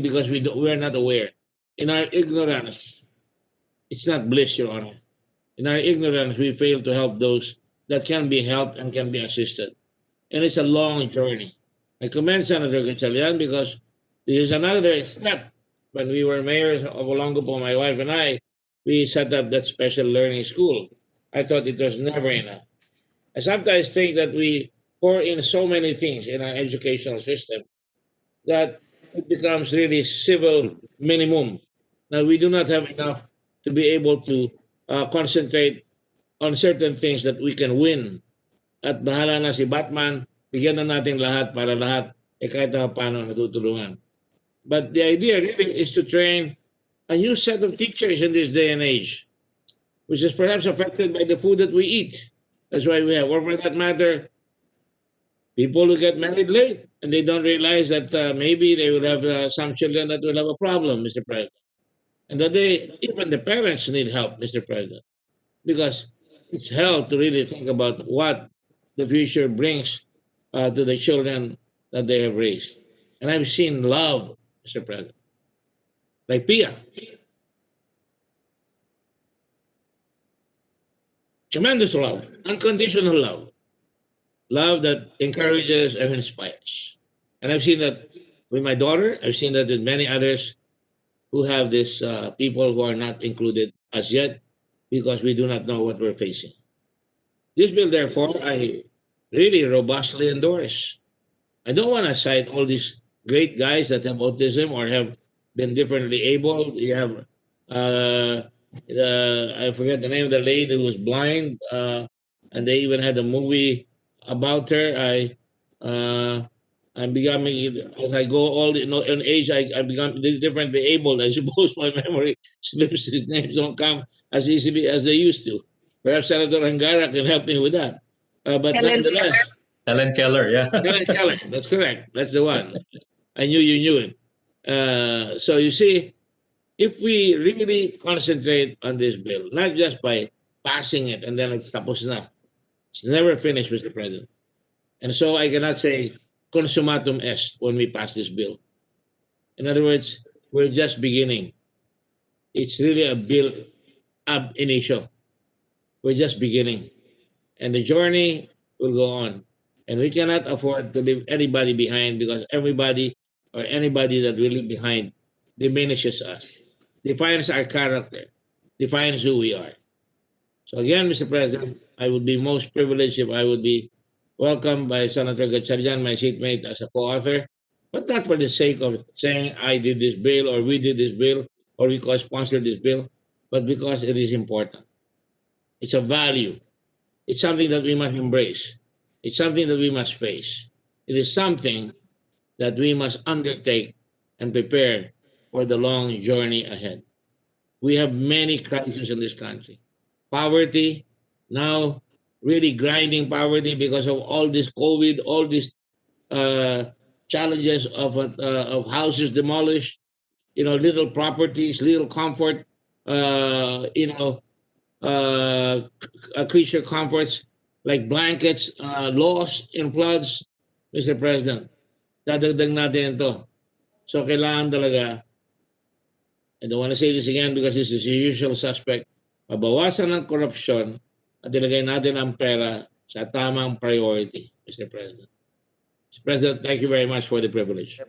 because we are not aware. In our ignorance, it's not bliss, Your Honor. In our ignorance, we fail to help those that can be helped and can be assisted. And it's a long journey. I commend Senator Gatchalian because this is another step. When we were mayors of Olongapo, my wife and I, we set up that special learning school. I thought it was never enough. I sometimes think that we pour in so many things in our educational system that it becomes really civil minimum. Now, we do not have enough to be able to concentrate on certain things that we can win. At bahala na si Batman, bigyan na natin lahat para lahat kahit paano natutulungan. But the idea really is to train a new set of teachers in this day and age, which is perhaps affected by the food that we eat. That's why we have, or for that matter, people who get married late and they don't realize that maybe they will have some children that will have a problem, Mr. President. And that even the parents need help, Mr. President, because it's hell to really think about what the future brings to the children that they have raised. And I've seen love, Mr. President, like Pia. Tremendous love, unconditional love. Love that encourages and inspires. And I've seen that with my daughter. I've seen that with many others who have this people who are not included as yet because we do not know what we're facing. This bill, therefore, I really robustly endorse. I don't want to cite all these great guys that have autism or have been differently able. You have, I forget the name of the lady who was blind, and they even had a movie about her. I'm becoming, as I go in age, I become differently able. I suppose my memory slips. His names don't come as easily as they used to. Perhaps Senator Angara can help me with that. But Helen nonetheless, Helen Keller, yeah. Helen Keller, that's correct. That's the one. I knew you knew it. So you see, if we really concentrate on this bill, not just by passing it and then it's tapos na. It's never finished, Mr. President. And so I cannot say consummatum est when we pass this bill. In other words, we're just beginning. It's really a bill ab initio. We're just beginning. And the journey will go on. And we cannot afford to leave anybody behind because everybody or anybody that we leave behind diminishes us, defines our character, defines who we are. So again, Mr. President, I would be most privileged if I would be welcomed by Senator Gatchalian, my seatmate, as a co-author, but not for the sake of saying I did this bill or we did this bill or we co-sponsored this bill, but because it is important. It's a value. It's something that we must embrace. It's something that we must face. It is something that we must undertake and prepare for the long journey ahead. We have many crises in this country. Poverty, now really grinding poverty because of all this COVID, all these challenges of houses demolished, little properties, little comfort, creature comforts like blankets lost in floods, Mr. President. Dadagdag natin ito. So kailangan talaga, I don't want to say this again because this is the usual suspect, mabawasan ng korupsyon at ilagay natin ang pera sa tamang priority, Mr. President. Mr. President, thank you very much for the privilege.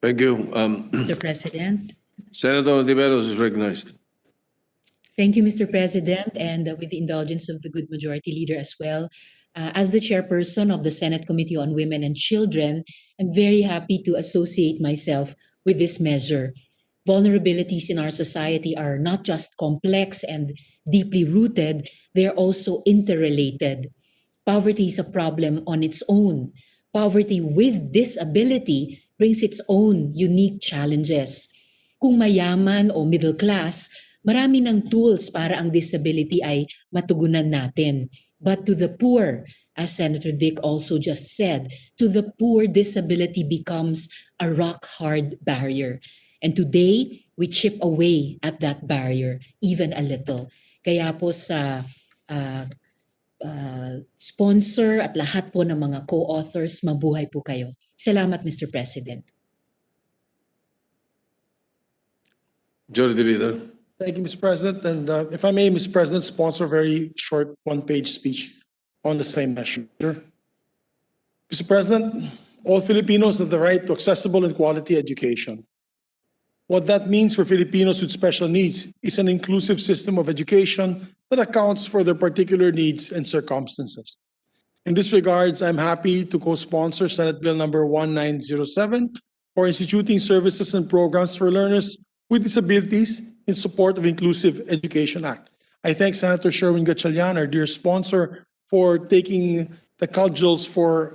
Thank you. Mr. President. Senator Ontiveros is recognized. Thank you, Mr. President, and with the indulgence of the good majority leader as well. As the chairperson of the Senate Committee on Women and Children, I'm very happy to associate myself with this measure. Vulnerabilities in our society are not just complex and deeply rooted, they're also interrelated. Poverty is a problem on its own. Poverty with disability brings its own unique challenges. Kung mayaman o middle class, marami ng tools para ang disability ay matugunan natin. But to the poor, as Senator Dick also just said, to the poor, disability becomes a rock-hard barrier. And today, we chip away at that barrier, even a little. Kaya po sa sponsor at lahat po ng mga co-authors, mabuhay po kayo. Salamat, Mr. President. Majority Leader. Thank you, Mr. President. And if I may, Mr. President, sponsor a very short one-page speech on the same measure. Mr. President, all Filipinos have the right to accessible and quality education. What that means for Filipinos with special needs is an inclusive system of education that accounts for their particular needs and circumstances. In this regards, I'm happy to co-sponsor Senate Bill number 1907 for instituting services and programs for learners with disabilities in support of Inclusive Education Act. I thank Senator Sherwin Gatchalian, our dear sponsor, for taking the cudgels for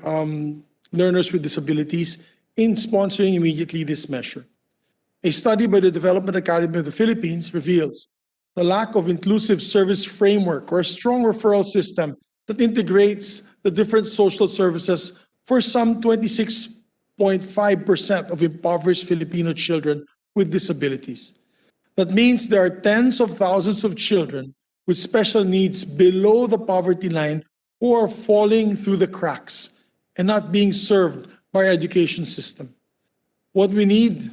learners with disabilities in sponsoring immediately this measure. A study by the Development Academy of the Philippines reveals the lack of inclusive service framework or a strong referral system that integrates the different social services for some 26.5% of impoverished Filipino children with disabilities. That means there are tens of thousands of children with special needs below the poverty line who are falling through the cracks and not being served by our education system. What we need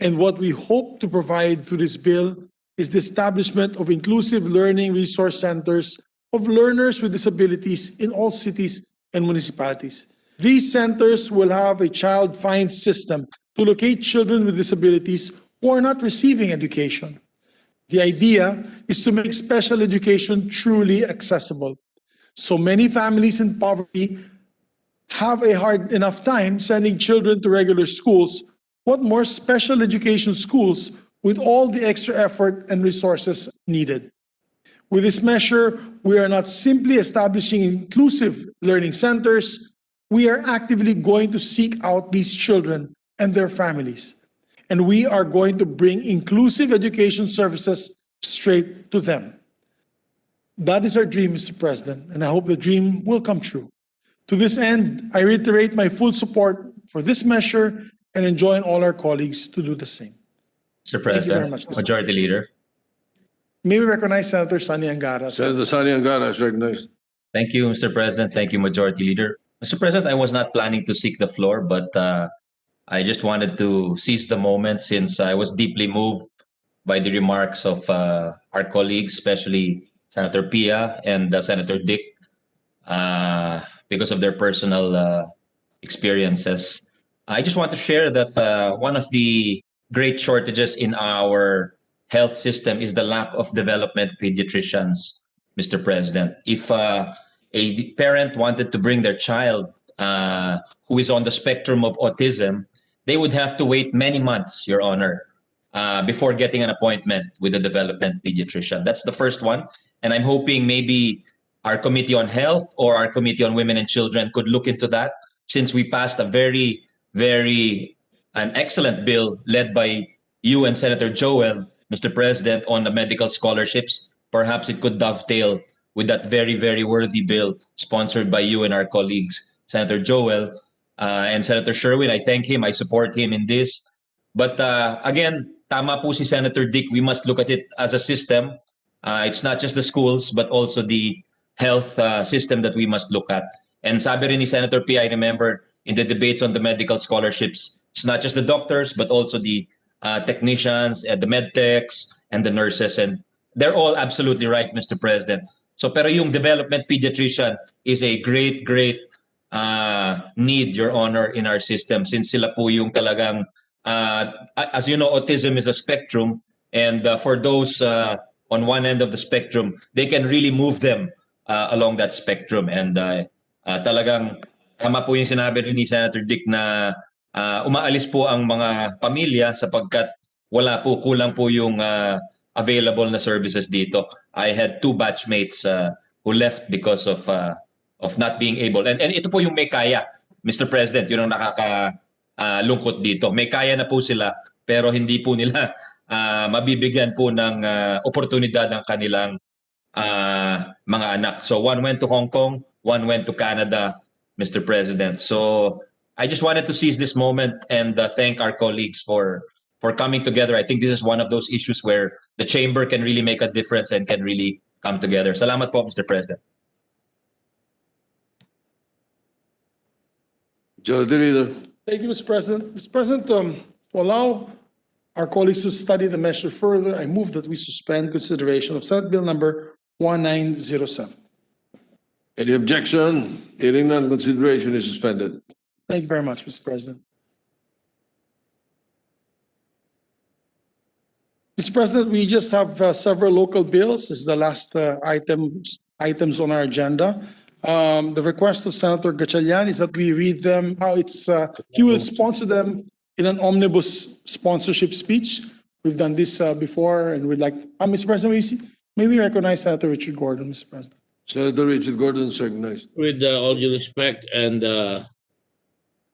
and what we hope to provide through this bill is the establishment of inclusive learning resource centers of learners with disabilities in all cities and municipalities. These centers will have a child find system to locate children with disabilities who are not receiving education. The idea is to make special education truly accessible. So many families in poverty have a hard enough time sending children to regular schools. What more special education schools with all the extra effort and resources needed? With this measure, we are not simply establishing inclusive learning centers, we are actively going to seek out these children and their families. And we are going to bring inclusive education services straight to them. That is our dream, Mr. President, and I hope the dream will come true. To this end, I reiterate my full support for this measure and enjoin all our colleagues to do the same. Mr. Thank you very President, much, Mr. Majority Leader. May we recognize Senator Sani Angara. Senator Sani Angara is recognized. Thank you, Mr. President. Thank you, Majority Leader. Mr. President, I was not planning to seek the floor, but I just wanted to seize the moment since I was deeply moved by the remarks of our colleagues, especially Senator Pia and Senator Dick, because of their personal experiences. I just want to share that one of the great shortages in our health system is the lack of development pediatricians, Mr. President. If a parent wanted to bring their child who is on the spectrum of autism, they would have to wait many months, Your Honor, before getting an appointment with a development pediatrician. That's the first one. And I'm hoping maybe our Committee on Health or our Committee on Women and Children could look into that, since we passed a very an excellent bill led by you and Senator Joel, Mr. President, on the medical scholarships. Perhaps it could dovetail with that very worthy bill sponsored by you and our colleagues, Senator Joel and Senator Sherwin. I thank him. I support him in this. But again, tama po si Senator Dick. We must look at it as a system. It's not just the schools, but also the health system that we must look at. And sabi rin ni Senator P, I remember in the debates on the medical scholarships, it's not just the doctors, but also the technicians, the med techs, and the nurses. And they're all absolutely right, Mr. President. So pero yung development pediatrician is a great need, Your Honor, in our system, since sila po yung talagang, as you know, autism is a spectrum. And for those on one end of the spectrum, they can really move them along that spectrum. And talagang tama po yung sinabi rin ni Senator Dick na umaalis po ang mga pamilya sapagkat kulang po yung available na services dito. I had 2 batchmates who left because of not being able. And ito po yung may kaya, Mr. President, yun ang nakakalungkot dito. May kaya na po sila pero hindi po nila mabibigyan po ng oportunidad ng kanilang mga anak. So one went to Hong Kong, one went to Canada, Mr. President. So I just wanted to seize this moment and thank our colleagues for coming together. I think this is one of those issues where the chamber can really make a difference and can really come together. Salamat po, Mr. President. Majority Leader. Thank you, Mr. President. Mr. President, to allow our colleagues to study the measure further, I move that we suspend consideration of Senate Bill number 1907. Any objection? Hearing none, consideration is suspended. Thank you very much, Mr. President. Mr. President, we just have several local bills. This is the last items on our agenda. The request of Senator Gatchalian is that we read them. He will sponsor them in an omnibus sponsorship speech. We've done this before, and we'd like, Mr. President, may we recognize Senator Richard Gordon, Mr. President. Senator Richard Gordon is recognized. With all due respect, and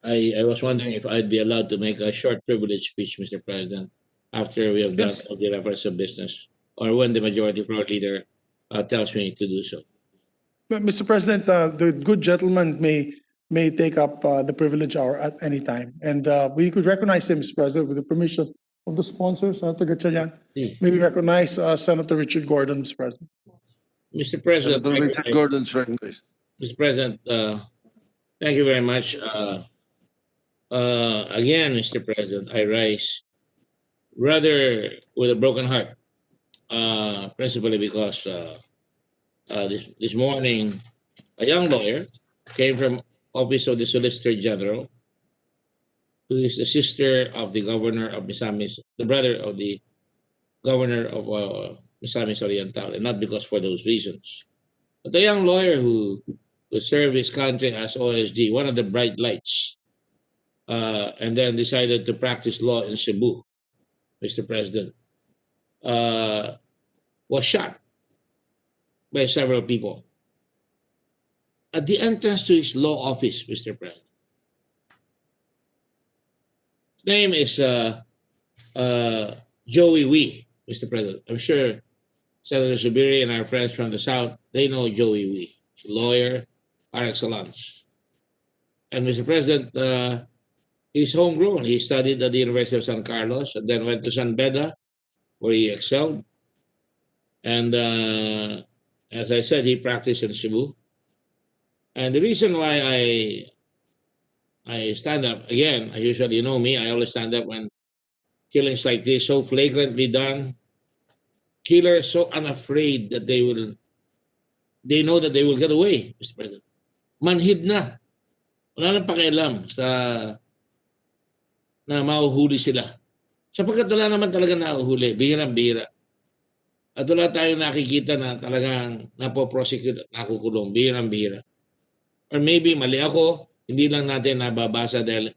I was wondering if I'd be allowed to make a short privilege speech, Mr. President, after we have done all the reference of business, or when the majority floor leader tells me to do so. But Mr. President, the good gentleman may take up the privilege hour at any time. And we could recognize him, Mr. President, with the permission of the sponsor, Senator Gatchalian. May we recognize Senator Richard Gordon, Mr. President. Mr. President, Senator Richard Gordon is recognized. Mr. President, thank you very much. Again, Mr. President, I rise rather with a broken heart principally because this morning a young lawyer came from Office of the Solicitor General, who is the sister of the governor of Misamis, the brother of the governor of Misamis Oriental, and not because for those reasons. But the young lawyer who served his country as OSG, one of the bright lights, and then decided to practice law in Cebu, Mr. President, was shot by several people at the entrance to his law office, Mr. President. His name is Joey Wee, Mr. President. I'm sure Senator Subiri and our friends from the South, they know Joey Wee. He's a lawyer par excellence. And Mr. President, he's homegrown. He studied at the University of San Carlos and then went to San Beda, where he excelled. And as I said, he practiced in Cebu. And the reason why I stand up, again, as usual, you know me, I always stand up when killings like this, so flagrantly done, killers so unafraid that they know that they will get away, Mr. President. Manhid na. Wala nang pakialam na mahuhuli sila. Sapagkat wala naman talaga nahuhuli, bihirang-bihira. At wala tayong nakikita na talagang napoprosecute at nakukulong, bihirang-bihira. Or maybe mali ako, hindi lang natin nababasa dahil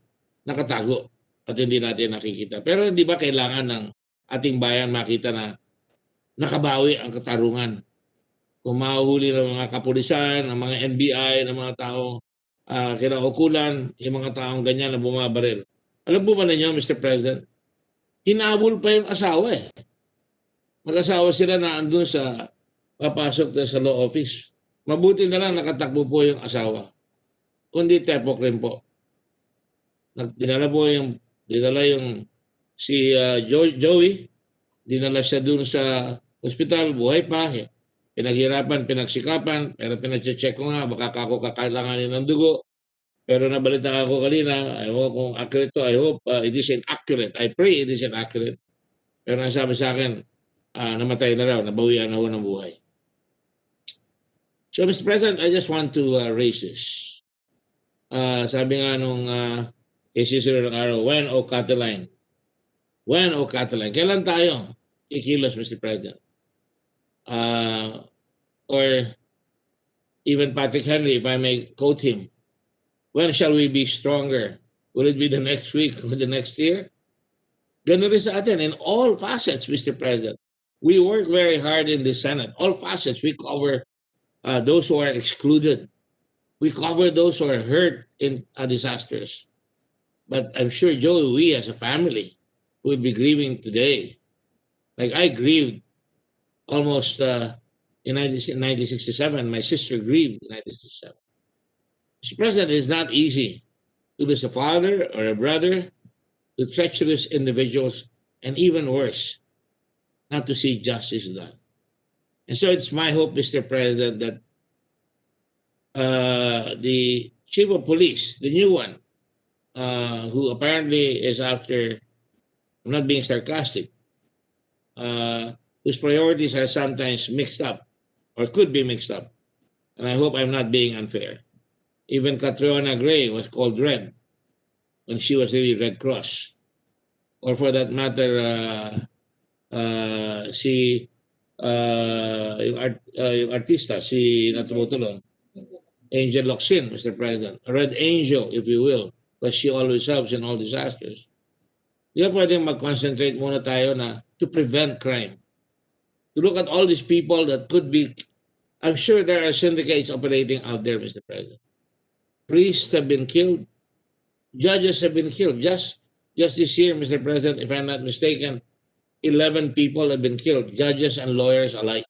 nakatago at hindi natin nakikita. Pero hindi ba kailangan ng ating bayan makita na nakabawi ang katarungan? Kung mahuhuli ng mga kapulisan, ng mga NBI, ng mga taong kinaukulan, yung mga taong ganyan na bumabaril. Alam po ba ninyo, Mr. President, hinabol pa yung asawa eh. Mag-asawa sila na andun sa papasok sa law office. Mabuti na lang nakatakbo po yung asawa. Kundi tepok rin po. Dinala yung si Joey, dinala siya dun sa hospital, buhay pa. Pinaghirapan, pinagsikapan, pero pinag-check ko nga, baka ako kakailanganin ng dugo. Pero nabalita ako kanina, I hope kung accurate to, I hope it is inaccurate. I pray it is inaccurate. Pero nasabi sa akin, namatay na raw, nabawian na ho ng buhay. So, Mr. President, I just want to raise this. Sabi nga nung kay Cicero ng araw, when o Cataline? When o Cataline? Kailan tayo ikilos, Mr. President? Or even Patrick Henry, if I may quote him, when shall we be stronger? Will it be the next week or the next year? Ganun rin sa atin in all facets, Mr. President. We work very hard in the Senate. All facets, we cover those who are excluded. We cover those who are hurt in disasters. But I'm sure Joey, we as a family will be grieving today. Like I grieved almost in 1967. My sister grieved in 1967. Mr. President, it's not easy to lose a father or a brother to treacherous individuals, and even worse, not to see justice done. And so it's my hope, Mr. President, that the chief of police, the new one, who apparently is after, I'm not being sarcastic, whose priorities are sometimes mixed up or could be mixed up. And I hope I'm not being unfair. Even Catriona Gray was called Red when she was really Red Cross. Or for that matter, yung artista, si natumutulong, Angel Locsin, Mr. President. A Red Angel, if you will, because she always helps in all disasters. Di ba pwedeng mag-concentrate muna tayo na to prevent crime? To look at all these people that could be, I'm sure there are syndicates operating out there, Mr. President. Priests have been killed. Judges have been killed. Just this year, Mr. President, if I'm not mistaken, 11 people have been killed, judges and lawyers alike,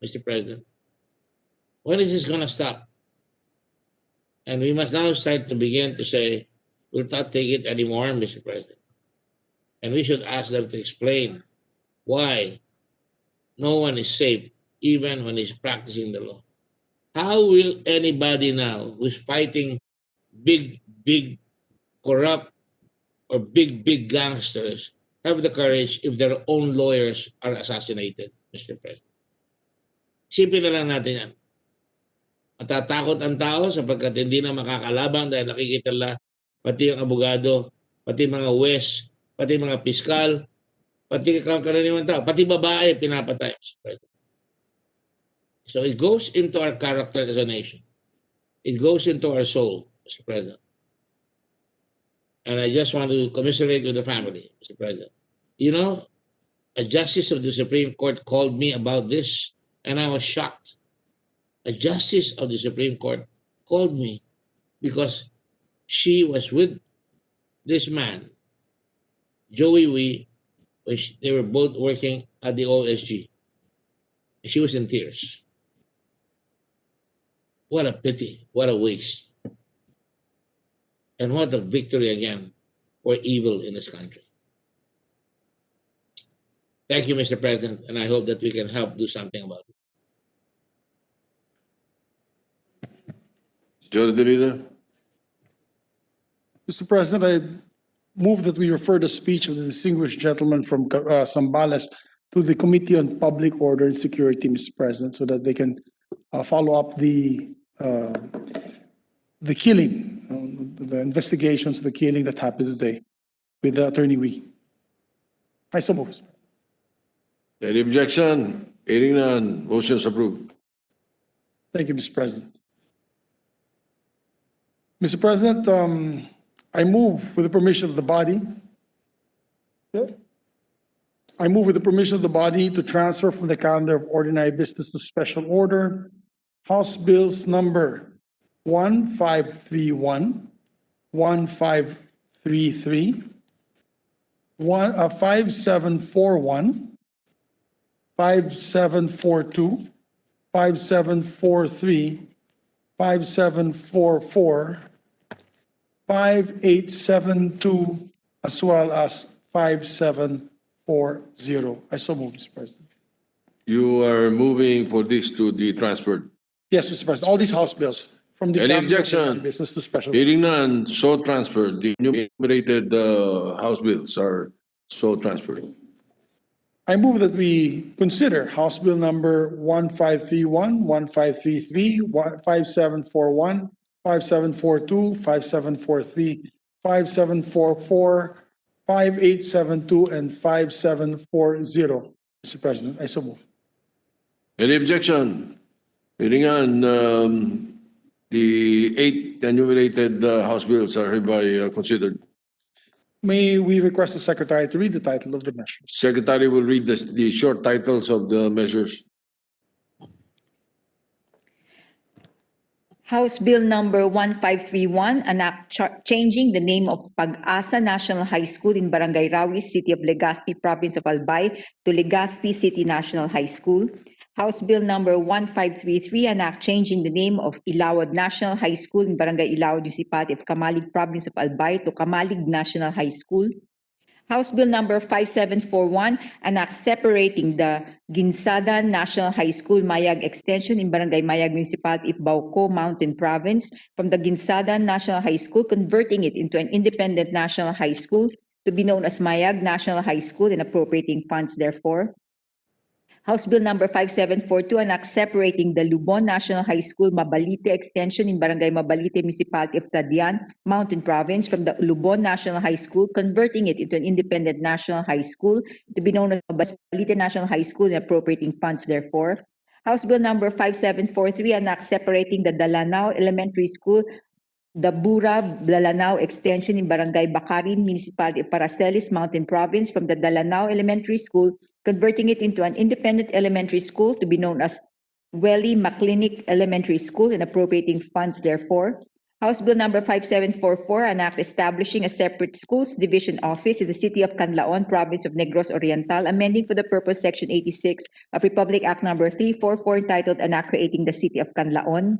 Mr. President. When is this going to stop? And we must now start to begin to say, we'll not take it anymore, Mr. President. And we should ask them to explain why no one is safe, even when he's practicing the law. How will anybody now who's fighting big, corrupt, or big gangsters have the courage if their own lawyers are assassinated, Mr. President. Simple na lang natin yan. Matatakot ang tao sapagkat hindi na makakalaban dahil nakikita nila pati yung abogado, pati mga wes, pati mga piskal, pati karaniwang tao, pati babae pinapatay, Mr. President. So it goes into our character as a nation. It goes into our soul, Mr. President. And I just want to commiserate with the family, Mr. President. You know, a justice of the Supreme Court called me about this, and I was shocked. A justice of the Supreme Court called me because she was with this man, Joey Wee, when they were both working at the OSG. She was in tears. What a pity, what a waste. And what a victory again for evil in this country. Thank you, Mr. President, and I hope that we can help do something about it. Majority Leader. Mr. President, I move that we refer the speech of the distinguished gentleman from Zambales to the Committee on Public Order and Security, Mr. President, so that they can follow up the killing, the investigations of the killing that happened today with Attorney Wee. I so move. Any objection? Hearing none, motion is approved. Thank you, Mr. President. Mr. President, I move with the permission of the body. I move with the permission of the body to transfer from the calendar of ordinary business to special order House Bills number 1531, 1533, 5741, 5742, 5743, 5744, 5872, as well as 5740. I so move, Mr. President. You are moving for this to be transferred. Yes, Mr. President, all these House bills from the Any calendar of objection? ordinary business to special. Hearing none, so transferred. The enumerated House bills are so transferred. I move that we consider House Bill number 1531, 1533, 5741, 5742, 5743, 5744, 5872, and 5740. Mr. President, I so move. Any objection? Hearing none, the 8 enumerated House bills are hereby considered. May we request the Secretary to read the title of the measures? Secretary will read the short titles of the measures. House Bill number 1531, an act changing the name of Pag-asa National High School in Barangay Rawi, City of Legazpi, Province of Albay to Legazpi City National High School. House Bill number 1533, an act changing the name of Ilawad National High School in Barangay Ilawad, Municipality of Kamalig, Province of Albay to Kamalig National High School. House Bill number 5741, an act separating the Ginsadan National High School Mayag Extension in Barangay Mayag, Municipality of Bauco, Mountain Province from the Ginsadan National High School, converting it into an independent national high school to be known as Mayag National High School and appropriating funds therefore. House Bill number 5742, an act separating the Lubon National High School Mabalite Extension in Barangay Mabalite, Municipality of Tadian, Mountain Province from the Lubon National High School, converting it into an independent national high school to be known as Mabalite National High School and appropriating funds therefore. House Bill number 5743, an act separating the Dalanao Elementary School, the Bura Dalanao Extension in Barangay Bakarin, Municipality of Paracelis, Mountain Province from the Dalanao Elementary School, converting it into an independent elementary school to be known as Welly McClinic Elementary School and appropriating funds therefore. House Bill number 5744, an act establishing a separate schools division office in the city of Canlaon, Province of Negros Oriental, amending for the purpose Section 86 of Republic Act number 344 entitled An Act Creating the City of Canlaon.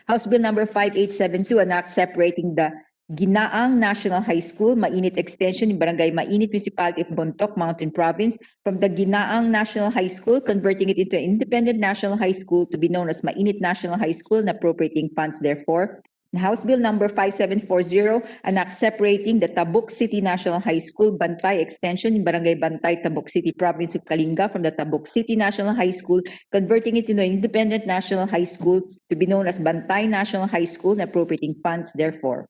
House Bill number 5872, an act separating the Ginaang National High School, Mainit Extension in Barangay Mainit, Municipality of Bontoc, Mountain Province, from the Ginaang National High School, converting it into an independent national high school to be known as Mainit National High School and appropriating funds therefore. House Bill number 5740, an act separating the Tabuk City National High School Bantay Extension in Barangay Bantay, Tabuk City, Province of Kalinga from the Tabuk City National High School, converting it into an independent national high school to be known as Bantay National High School and appropriating funds therefore.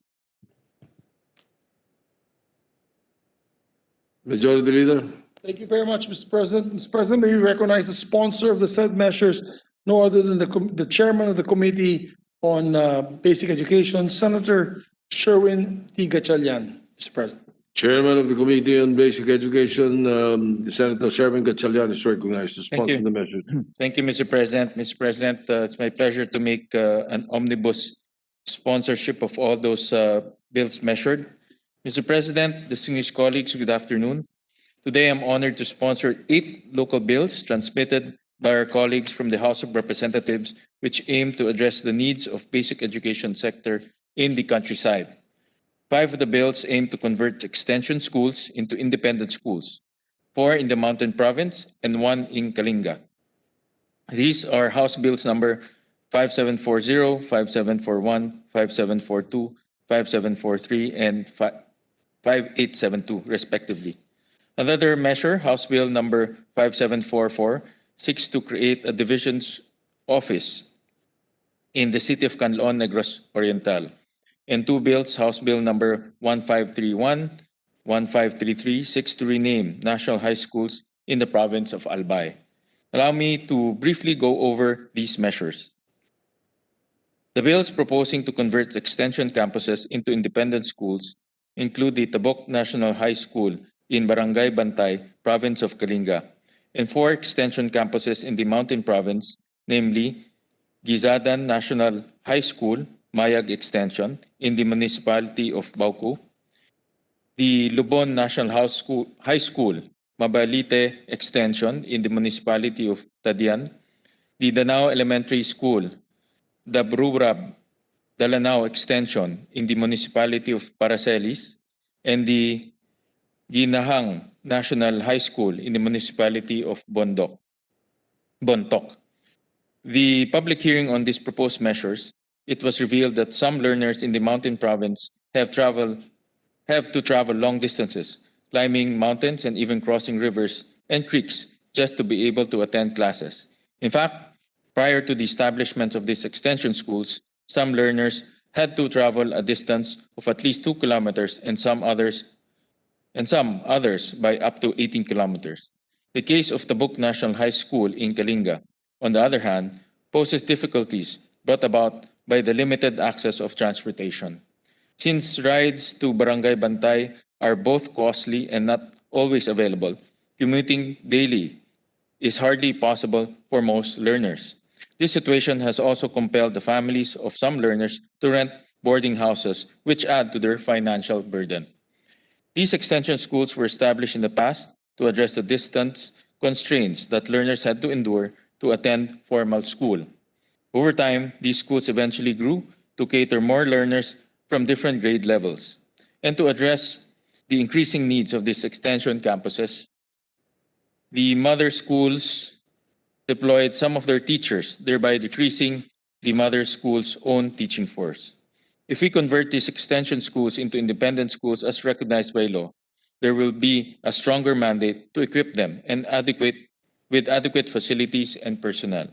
Majority Leader. Thank you very much, Mr. President. Mr. President, may we recognize the sponsor of the said measures, no other than the chairman of the Committee on Basic Education, Senator Sherwin T. Gatchalian, Mr. President. Chairman of the Committee on Basic Education, Senator Sherwin Gatchalian is recognized to sponsor the measures. Thank you, Mr. President. Mr. President, it's my pleasure to make an omnibus sponsorship of all those bills measured. Mr. President, distinguished colleagues, good afternoon. Today, I'm honored to sponsor 8 local bills transmitted by our colleagues from the House of Representatives, which aim to address the needs of basic education sector in the countryside. 5 of the bills aim to convert extension schools into independent schools, 4 in the Mountain Province and 1 in Kalinga. These are House Bills number 5740, 5741, 5742, 5743, and 5872, respectively. Another measure, House Bill number 5744, seeks to create a division's office in the city of Canlaon, Negros Oriental. And 2 bills, House Bill number 1531, 1533, seeks to rename national high schools in the province of Albay. Allow me to briefly go over these measures. The bills proposing to convert extension campuses into independent schools include the Tabuk National High School in Barangay Bantay, province of Kalinga, and 4 extension campuses in the Mountain Province, namely Gizadan National High School, Mayag Extension, in the municipality of Bauku, the Lubon National High School, Mabalite Extension, in the municipality of Tadian, the Danao Elementary School, Dabrurab Dalanao Extension, in the municipality of Paracelis, and the Ginahang National High School in the municipality of Bontok. The public hearing on these proposed measures, it was revealed that some learners in the Mountain Province have to travel long distances, climbing mountains and even crossing rivers and creeks just to be able to attend classes. In fact, prior to the establishment of these extension schools, some learners had to travel a distance of at least 2 kilometers and some others by up to 18 kilometers. The case of Tabuk National High School in Kalinga, on the other hand, poses difficulties brought about by the limited access of transportation. Since rides to Barangay Bantay are both costly and not always available, commuting daily is hardly possible for most learners. This situation has also compelled the families of some learners to rent boarding houses, which add to their financial burden. These extension schools were established in the past to address the distance constraints that learners had to endure to attend formal school. Over time, these schools eventually grew to cater more learners from different grade levels. And to address the increasing needs of these extension campuses, the mother schools deployed some of their teachers, thereby decreasing the mother school's own teaching force. If we convert these extension schools into independent schools as recognized by law, there will be a stronger mandate to equip them with adequate facilities and personnel.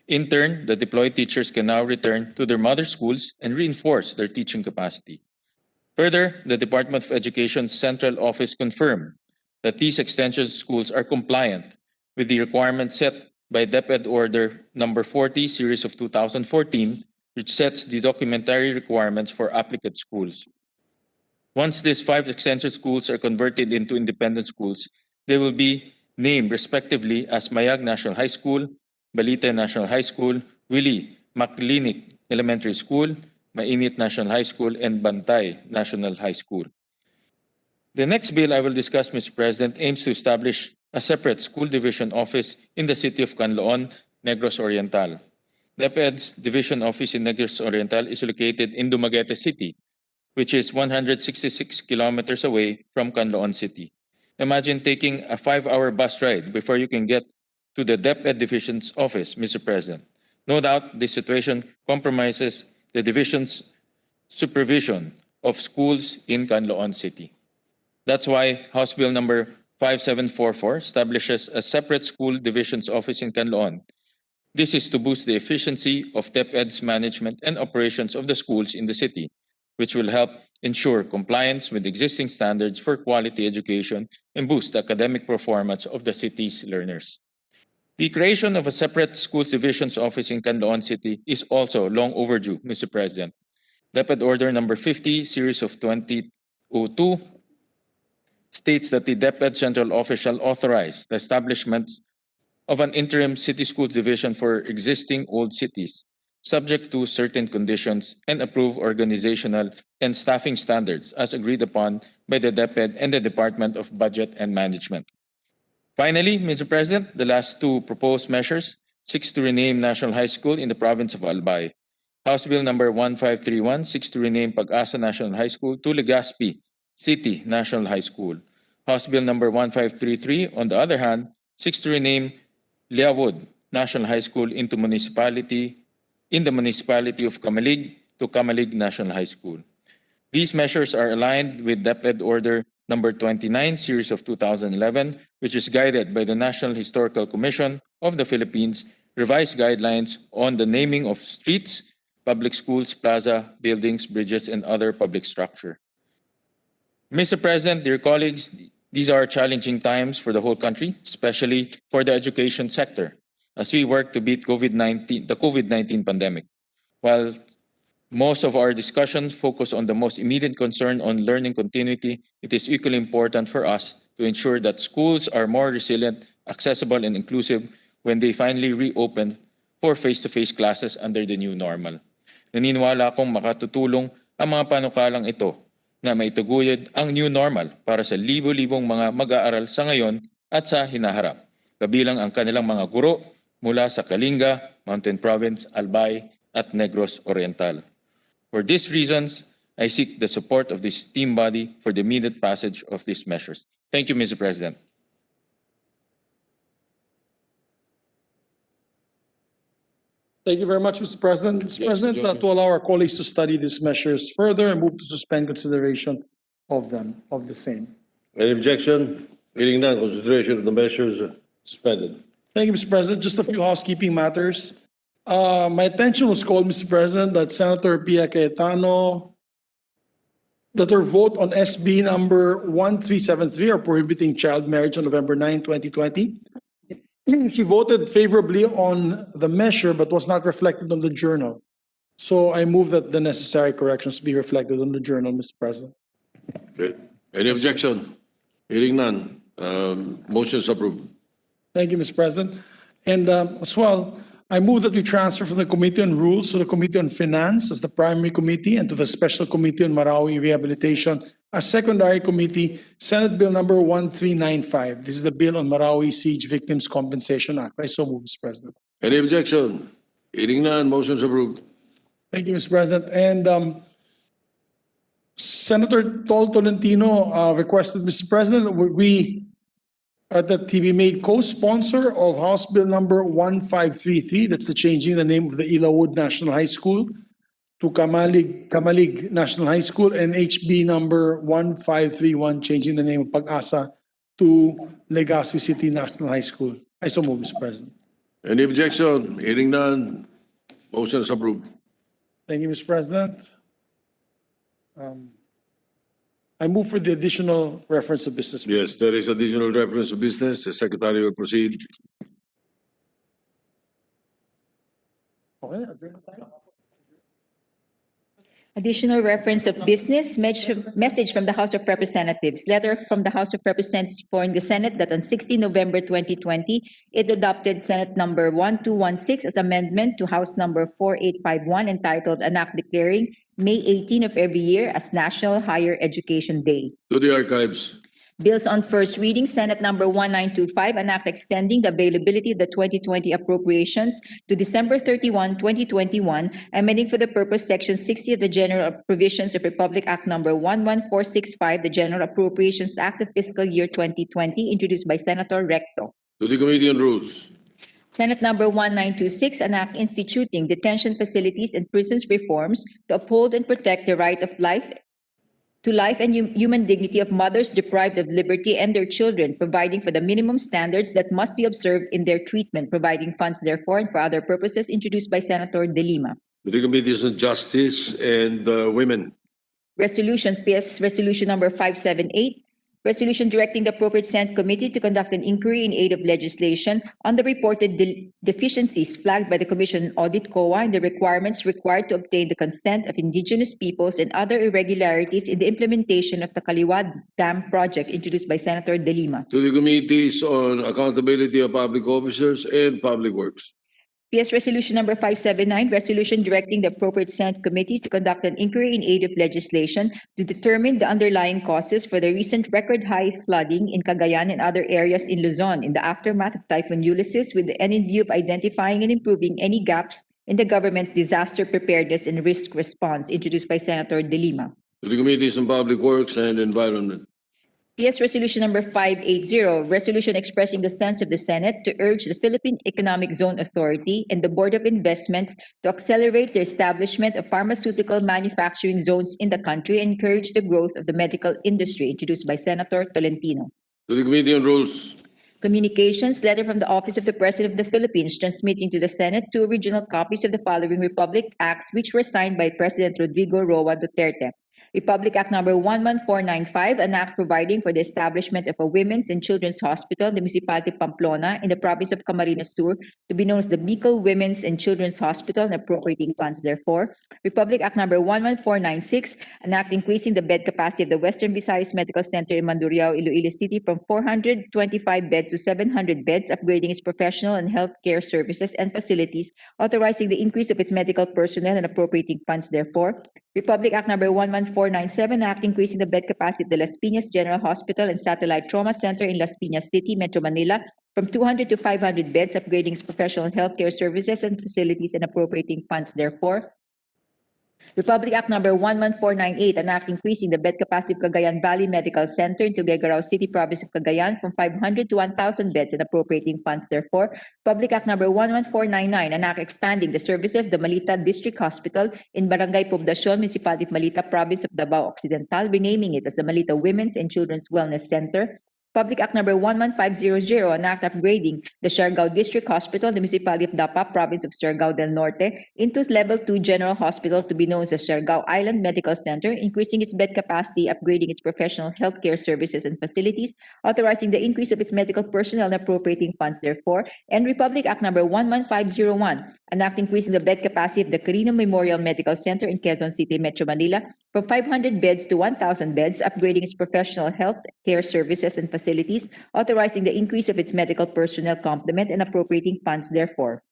In turn, the deployed teachers can now return to their mother schools and reinforce their teaching capacity. Further, the Department of Education's central office confirmed that these extension schools are compliant with the requirements set by DepEd Order number 40, series of 2014, which sets the documentary requirements for applicant schools. Once these 5 extension schools are converted into independent schools, they will be named respectively as Mayag National High School, Balite National High School, Willie Maclinic Elementary School, Mainit National High School, and Bantay National High School. The next bill I will discuss, Mr. President, aims to establish a separate school division office in the city of Canlaon, Negros Oriental. DepEd's division office in Negros Oriental is located in Dumaguete City, which is 166 kilometers away from Canlaon City. Imagine taking a 5-hour bus ride before you can get to the DepEd division's office, Mr. President. No doubt this situation compromises the division's supervision of schools in Canloan City. That's why House Bill number 5744 establishes a separate school divisions office in Canloan. This is to boost the efficiency of DepEd's management and operations of the schools in the city, which will help ensure compliance with existing standards for quality education and boost the academic performance of the city's learners. The creation of a separate schools divisions office in Canloan City is also long overdue, Mr. President. DepEd Order number 50, series of 2002, states that the DepEd Central Office shall authorize the establishment of an interim city schools division for existing old cities, subject to certain conditions, and approve organizational and staffing standards as agreed upon by the DepEd and the Department of Budget and Management. Finally, Mr. President, the last two proposed measures seeks to rename National High School in the province of Albay. House Bill number 1531 seeks to rename Pag-asa National High School to Legazpi City National High School. House Bill number 1533, on the other hand, seeks to rename Liawood National High School in the municipality of Camalig to Camalig National High School. These measures are aligned with DepEd Order number 29, series of 2011, which is guided by the National Historical Commission of the Philippines, revised guidelines on the naming of streets, public schools, plaza, buildings, bridges, and other public structure. Mr. President, dear colleagues, these are challenging times for the whole country, especially for the education sector, as we work to beat the COVID-19 pandemic. While most of our discussions focus on the most immediate concern on learning continuity, it is equally important for us to ensure that schools are more resilient, accessible, and inclusive when they finally reopen for face-to-face classes under the new normal. Naniniwala akong makatutulong ang mga panukalang ito na maitaguyod ang new normal para sa libo-libong mga mag-aaral sa ngayon at sa hinaharap, kabilang ang kanilang mga guro mula sa Kalinga, Mountain Province, Albay, at Negros Oriental. For these reasons, I seek the support of this team body for the immediate passage of these measures. Thank you, Mr. President. Thank you very much, Mr. President. Mr. President, to allow our colleagues to study these measures further and move to suspend consideration of the same. Any objection? Hearing none, consideration of the measures suspended. Thank you, Mr. President. Just a few housekeeping matters. My attention was called, Mr. President, that Senator Pia Cayetano, that her vote on SB number 1373, or prohibiting child marriage, on November 9, 2020. She voted favorably on the measure but was not reflected on the journal. So I move that the necessary corrections be reflected on the journal, Mr. President. Okay. Any objection? Hearing none, motion is approved. Thank you, Mr. President. And as well, I move that we transfer from the Committee on Rules to the Committee on Finance as the primary committee and to the Special Committee on Marawi Rehabilitation as secondary committee, Senate Bill number 1395. This is the bill on Marawi Siege Victims Compensation Act. I so move, Mr. President. Any objection? Hearing none, motion is approved. Thank you, Mr. President. And Senator Tol Tolentino requested, Mr. President, that he be made co-sponsor of House Bill number 1533. That's the changing the name of the Ilawood National High School to Camalig National High School, and HB number 1531, changing the name of Pag-asa to Legazpi City National High School. I so move, Mr. President. Any objection? Hearing none, motion is approved. Thank you, Mr. President. I move for the additional reference of business. Yes, there is additional reference to business. The Secretary will proceed. Okay. Additional reference of business, message from the House of Representatives. Letter from the House of Representatives informing the Senate that on 16 November 2020, it adopted Senate number 1216 as amendment to House number 4851 entitled An Act Declaring May 18 of every year as National Higher Education Day. To the archives. Bills on first reading, Senate number 1925, an act extending the availability of the 2020 appropriations to December 31, 2021, amending for the purpose Section 60 of the General Provisions of Republic Act number 11465, the General Appropriations Act of Fiscal Year 2020, introduced by Senator Recto. To the Committee on Rules. Senate Number 1926, an act instituting detention facilities and prisons reforms to uphold and protect the right of life and human dignity of mothers deprived of liberty and their children, providing for the minimum standards that must be observed in their treatment, providing funds therefore and for other purposes, introduced by Senator De Lima. To the Committees on Justice and Women. Resolutions, PS Resolution Number 578, resolution directing the appropriate Senate committee to conduct an inquiry in aid of legislation on the reported deficiencies flagged by the Commission on Audit COA and the requirements required to obtain the consent of indigenous peoples and other irregularities in the implementation of the Kaliwad Dam project, introduced by Senator De Lima. To the Committees on Accountability of Public Officers and Public Works. PS Resolution Number 579, resolution directing the appropriate Senate committee to conduct an inquiry in aid of legislation to determine the underlying causes for the recent record-high flooding in Cagayan and other areas in Luzon in the aftermath of Typhoon Ulysses, with the end in view of identifying and improving any gaps in the government's disaster preparedness and risk response, introduced by Senator De Lima. To the Committees on Public Works and Environment. PS Resolution Number 580, resolution expressing the sense of the Senate to urge the Philippine Economic Zone Authority and the Board of Investments to accelerate the establishment of pharmaceutical manufacturing zones in the country and encourage the growth of the medical industry, introduced by Senator Tolentino. To the Committee on Rules. Communications, letter from the Office of the President of the Philippines transmitting to the Senate two original copies of the following Republic Acts which were signed by President Rodrigo Roa Duterte. Republic Act Number 11495, an act providing for the establishment of a women's and children's hospital in the municipality of Pamplona in the province of Camarines Sur to be known as the Bicol Women's and Children's Hospital and appropriating funds therefore. Republic Act Number 11496, an act increasing the bed capacity of the Western Visayas Medical Center in Mandurriao, Iloilo City from 425 beds to 700 beds, upgrading its professional and healthcare services and facilities, authorizing the increase of its medical personnel and appropriating funds therefore. Republic Act Number 11497, Act increasing the bed capacity of the Las Piñas General Hospital and Satellite Trauma Center in Las Piñas City, Metro Manila, from 200 to 500 beds, upgrading its professional healthcare services and facilities and appropriating funds therefore. Republic Act Number 11498, an act increasing the bed capacity of Cagayan Valley Medical Center in Tuguegarao City, Province of Cagayan from 500 to 1,000 beds and appropriating funds therefore. Republic Act Number 11499, an act expanding the services of the Malita District Hospital in Barangay Poblacion, Municipality of Malita, Province of Davao Occidental, renaming it as the Malita Women's and Children's Wellness Center. Public Act Number 11500, an act upgrading the Siargao District Hospital, the Municipality of Dapa, Province of Siargao del Norte, into Level 2 General Hospital to be known as the Siargao Island Medical Center, increasing its bed capacity, upgrading its professional healthcare services and facilities, authorizing the increase of its medical personnel and appropriating funds therefore. And Republic Act Number 11501, an act increasing the bed capacity of the Carino Memorial Medical Center in Quezon City, Metro Manila, from 500 beds to 1,000 beds, upgrading its professional health care services and facilities, authorizing the increase of its medical personnel complement and appropriating funds therefore.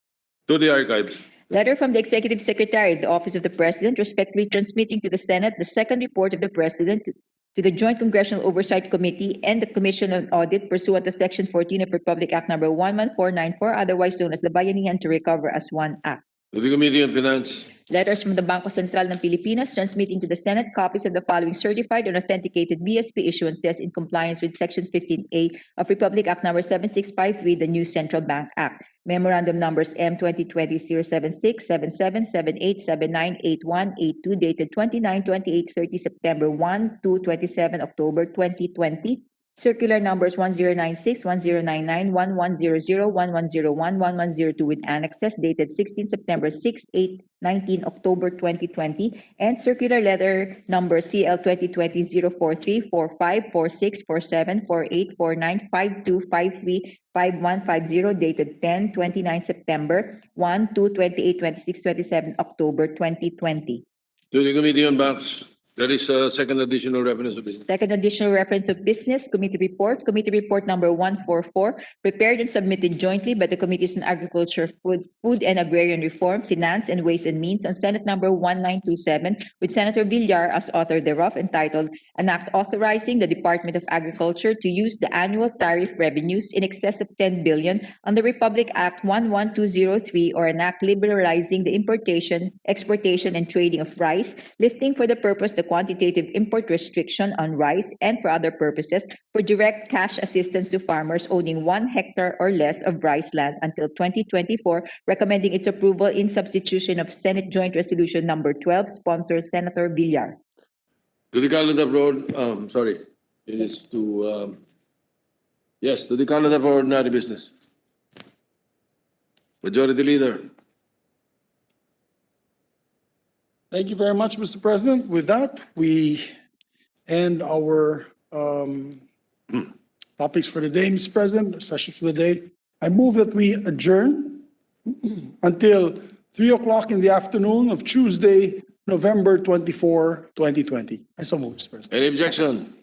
To the Archives. Letter from the Executive Secretary of the Office of the President, respectfully transmitting to the Senate the second report of the President to the Joint Congressional Oversight Committee and the Commission on Audit pursuant to Section 14 of Republic Act Number 11494, otherwise known as the Bayanihan to Recover as One Act. To the Committee on Finance. Letters from the Bangko Sentral ng Pilipinas transmitting to the Senate copies of the following certified and authenticated BSP issuances in compliance with Section 15A of Republic Act Number 7653, the New Central Bank Act. Memorandum numbers M 2020-076, 77, 78, 79, 81, 82, dated 29, 28, 30 September 1 to 27 October 2020. Circular numbers 1096, 1099, 1100, 1101, 1102 with annexes dated 16 September 6, 8, 19 October 2020, and circular letter number CL 2020-043, 45, 46, 47, 48, 49, 52, 53, 51, 50 dated 10, 29 September 1, 2, 28, 26, 27 October 2020. To the Committee on Banks. There is a second additional reference of business. Second additional reference of business, committee report number 144, prepared and submitted jointly by the Committees on Agriculture, Food and Agrarian Reform, Finance, and Ways and Means on Senate number 1927, with Senator Villar as author thereof, entitled An Act Authorizing the Department of Agriculture to use the annual tariff revenues in excess of 10 billion on the Republic Act 11203, or an act liberalizing the importation, exportation, and trading of rice, lifting for the purpose the the quantitative import restriction on rice and for other purposes for direct cash assistance to farmers owning 1 hectare or less of rice land until 2024, recommending its approval in substitution of Senate Joint Resolution number 12, sponsor Senator Villar. To the calendar for, sorry, it is to, yes, to the calendar for ordinary business. Majority Leader. Thank you very much, Mr. President. With that, we end our topics for the day, Mr. President, our session for the day. I move that we adjourn until 3 o'clock in the afternoon of Tuesday, November 24, 2020. I so move, Mr. President. Any objection?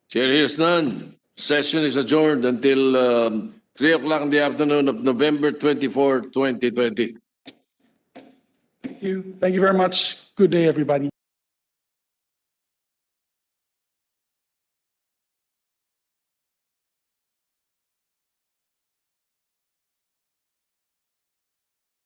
Chair hears none. Session is adjourned until 3 o'clock in the afternoon of November 24, 2020. Thank you. Thank you very much. Good day, everybody.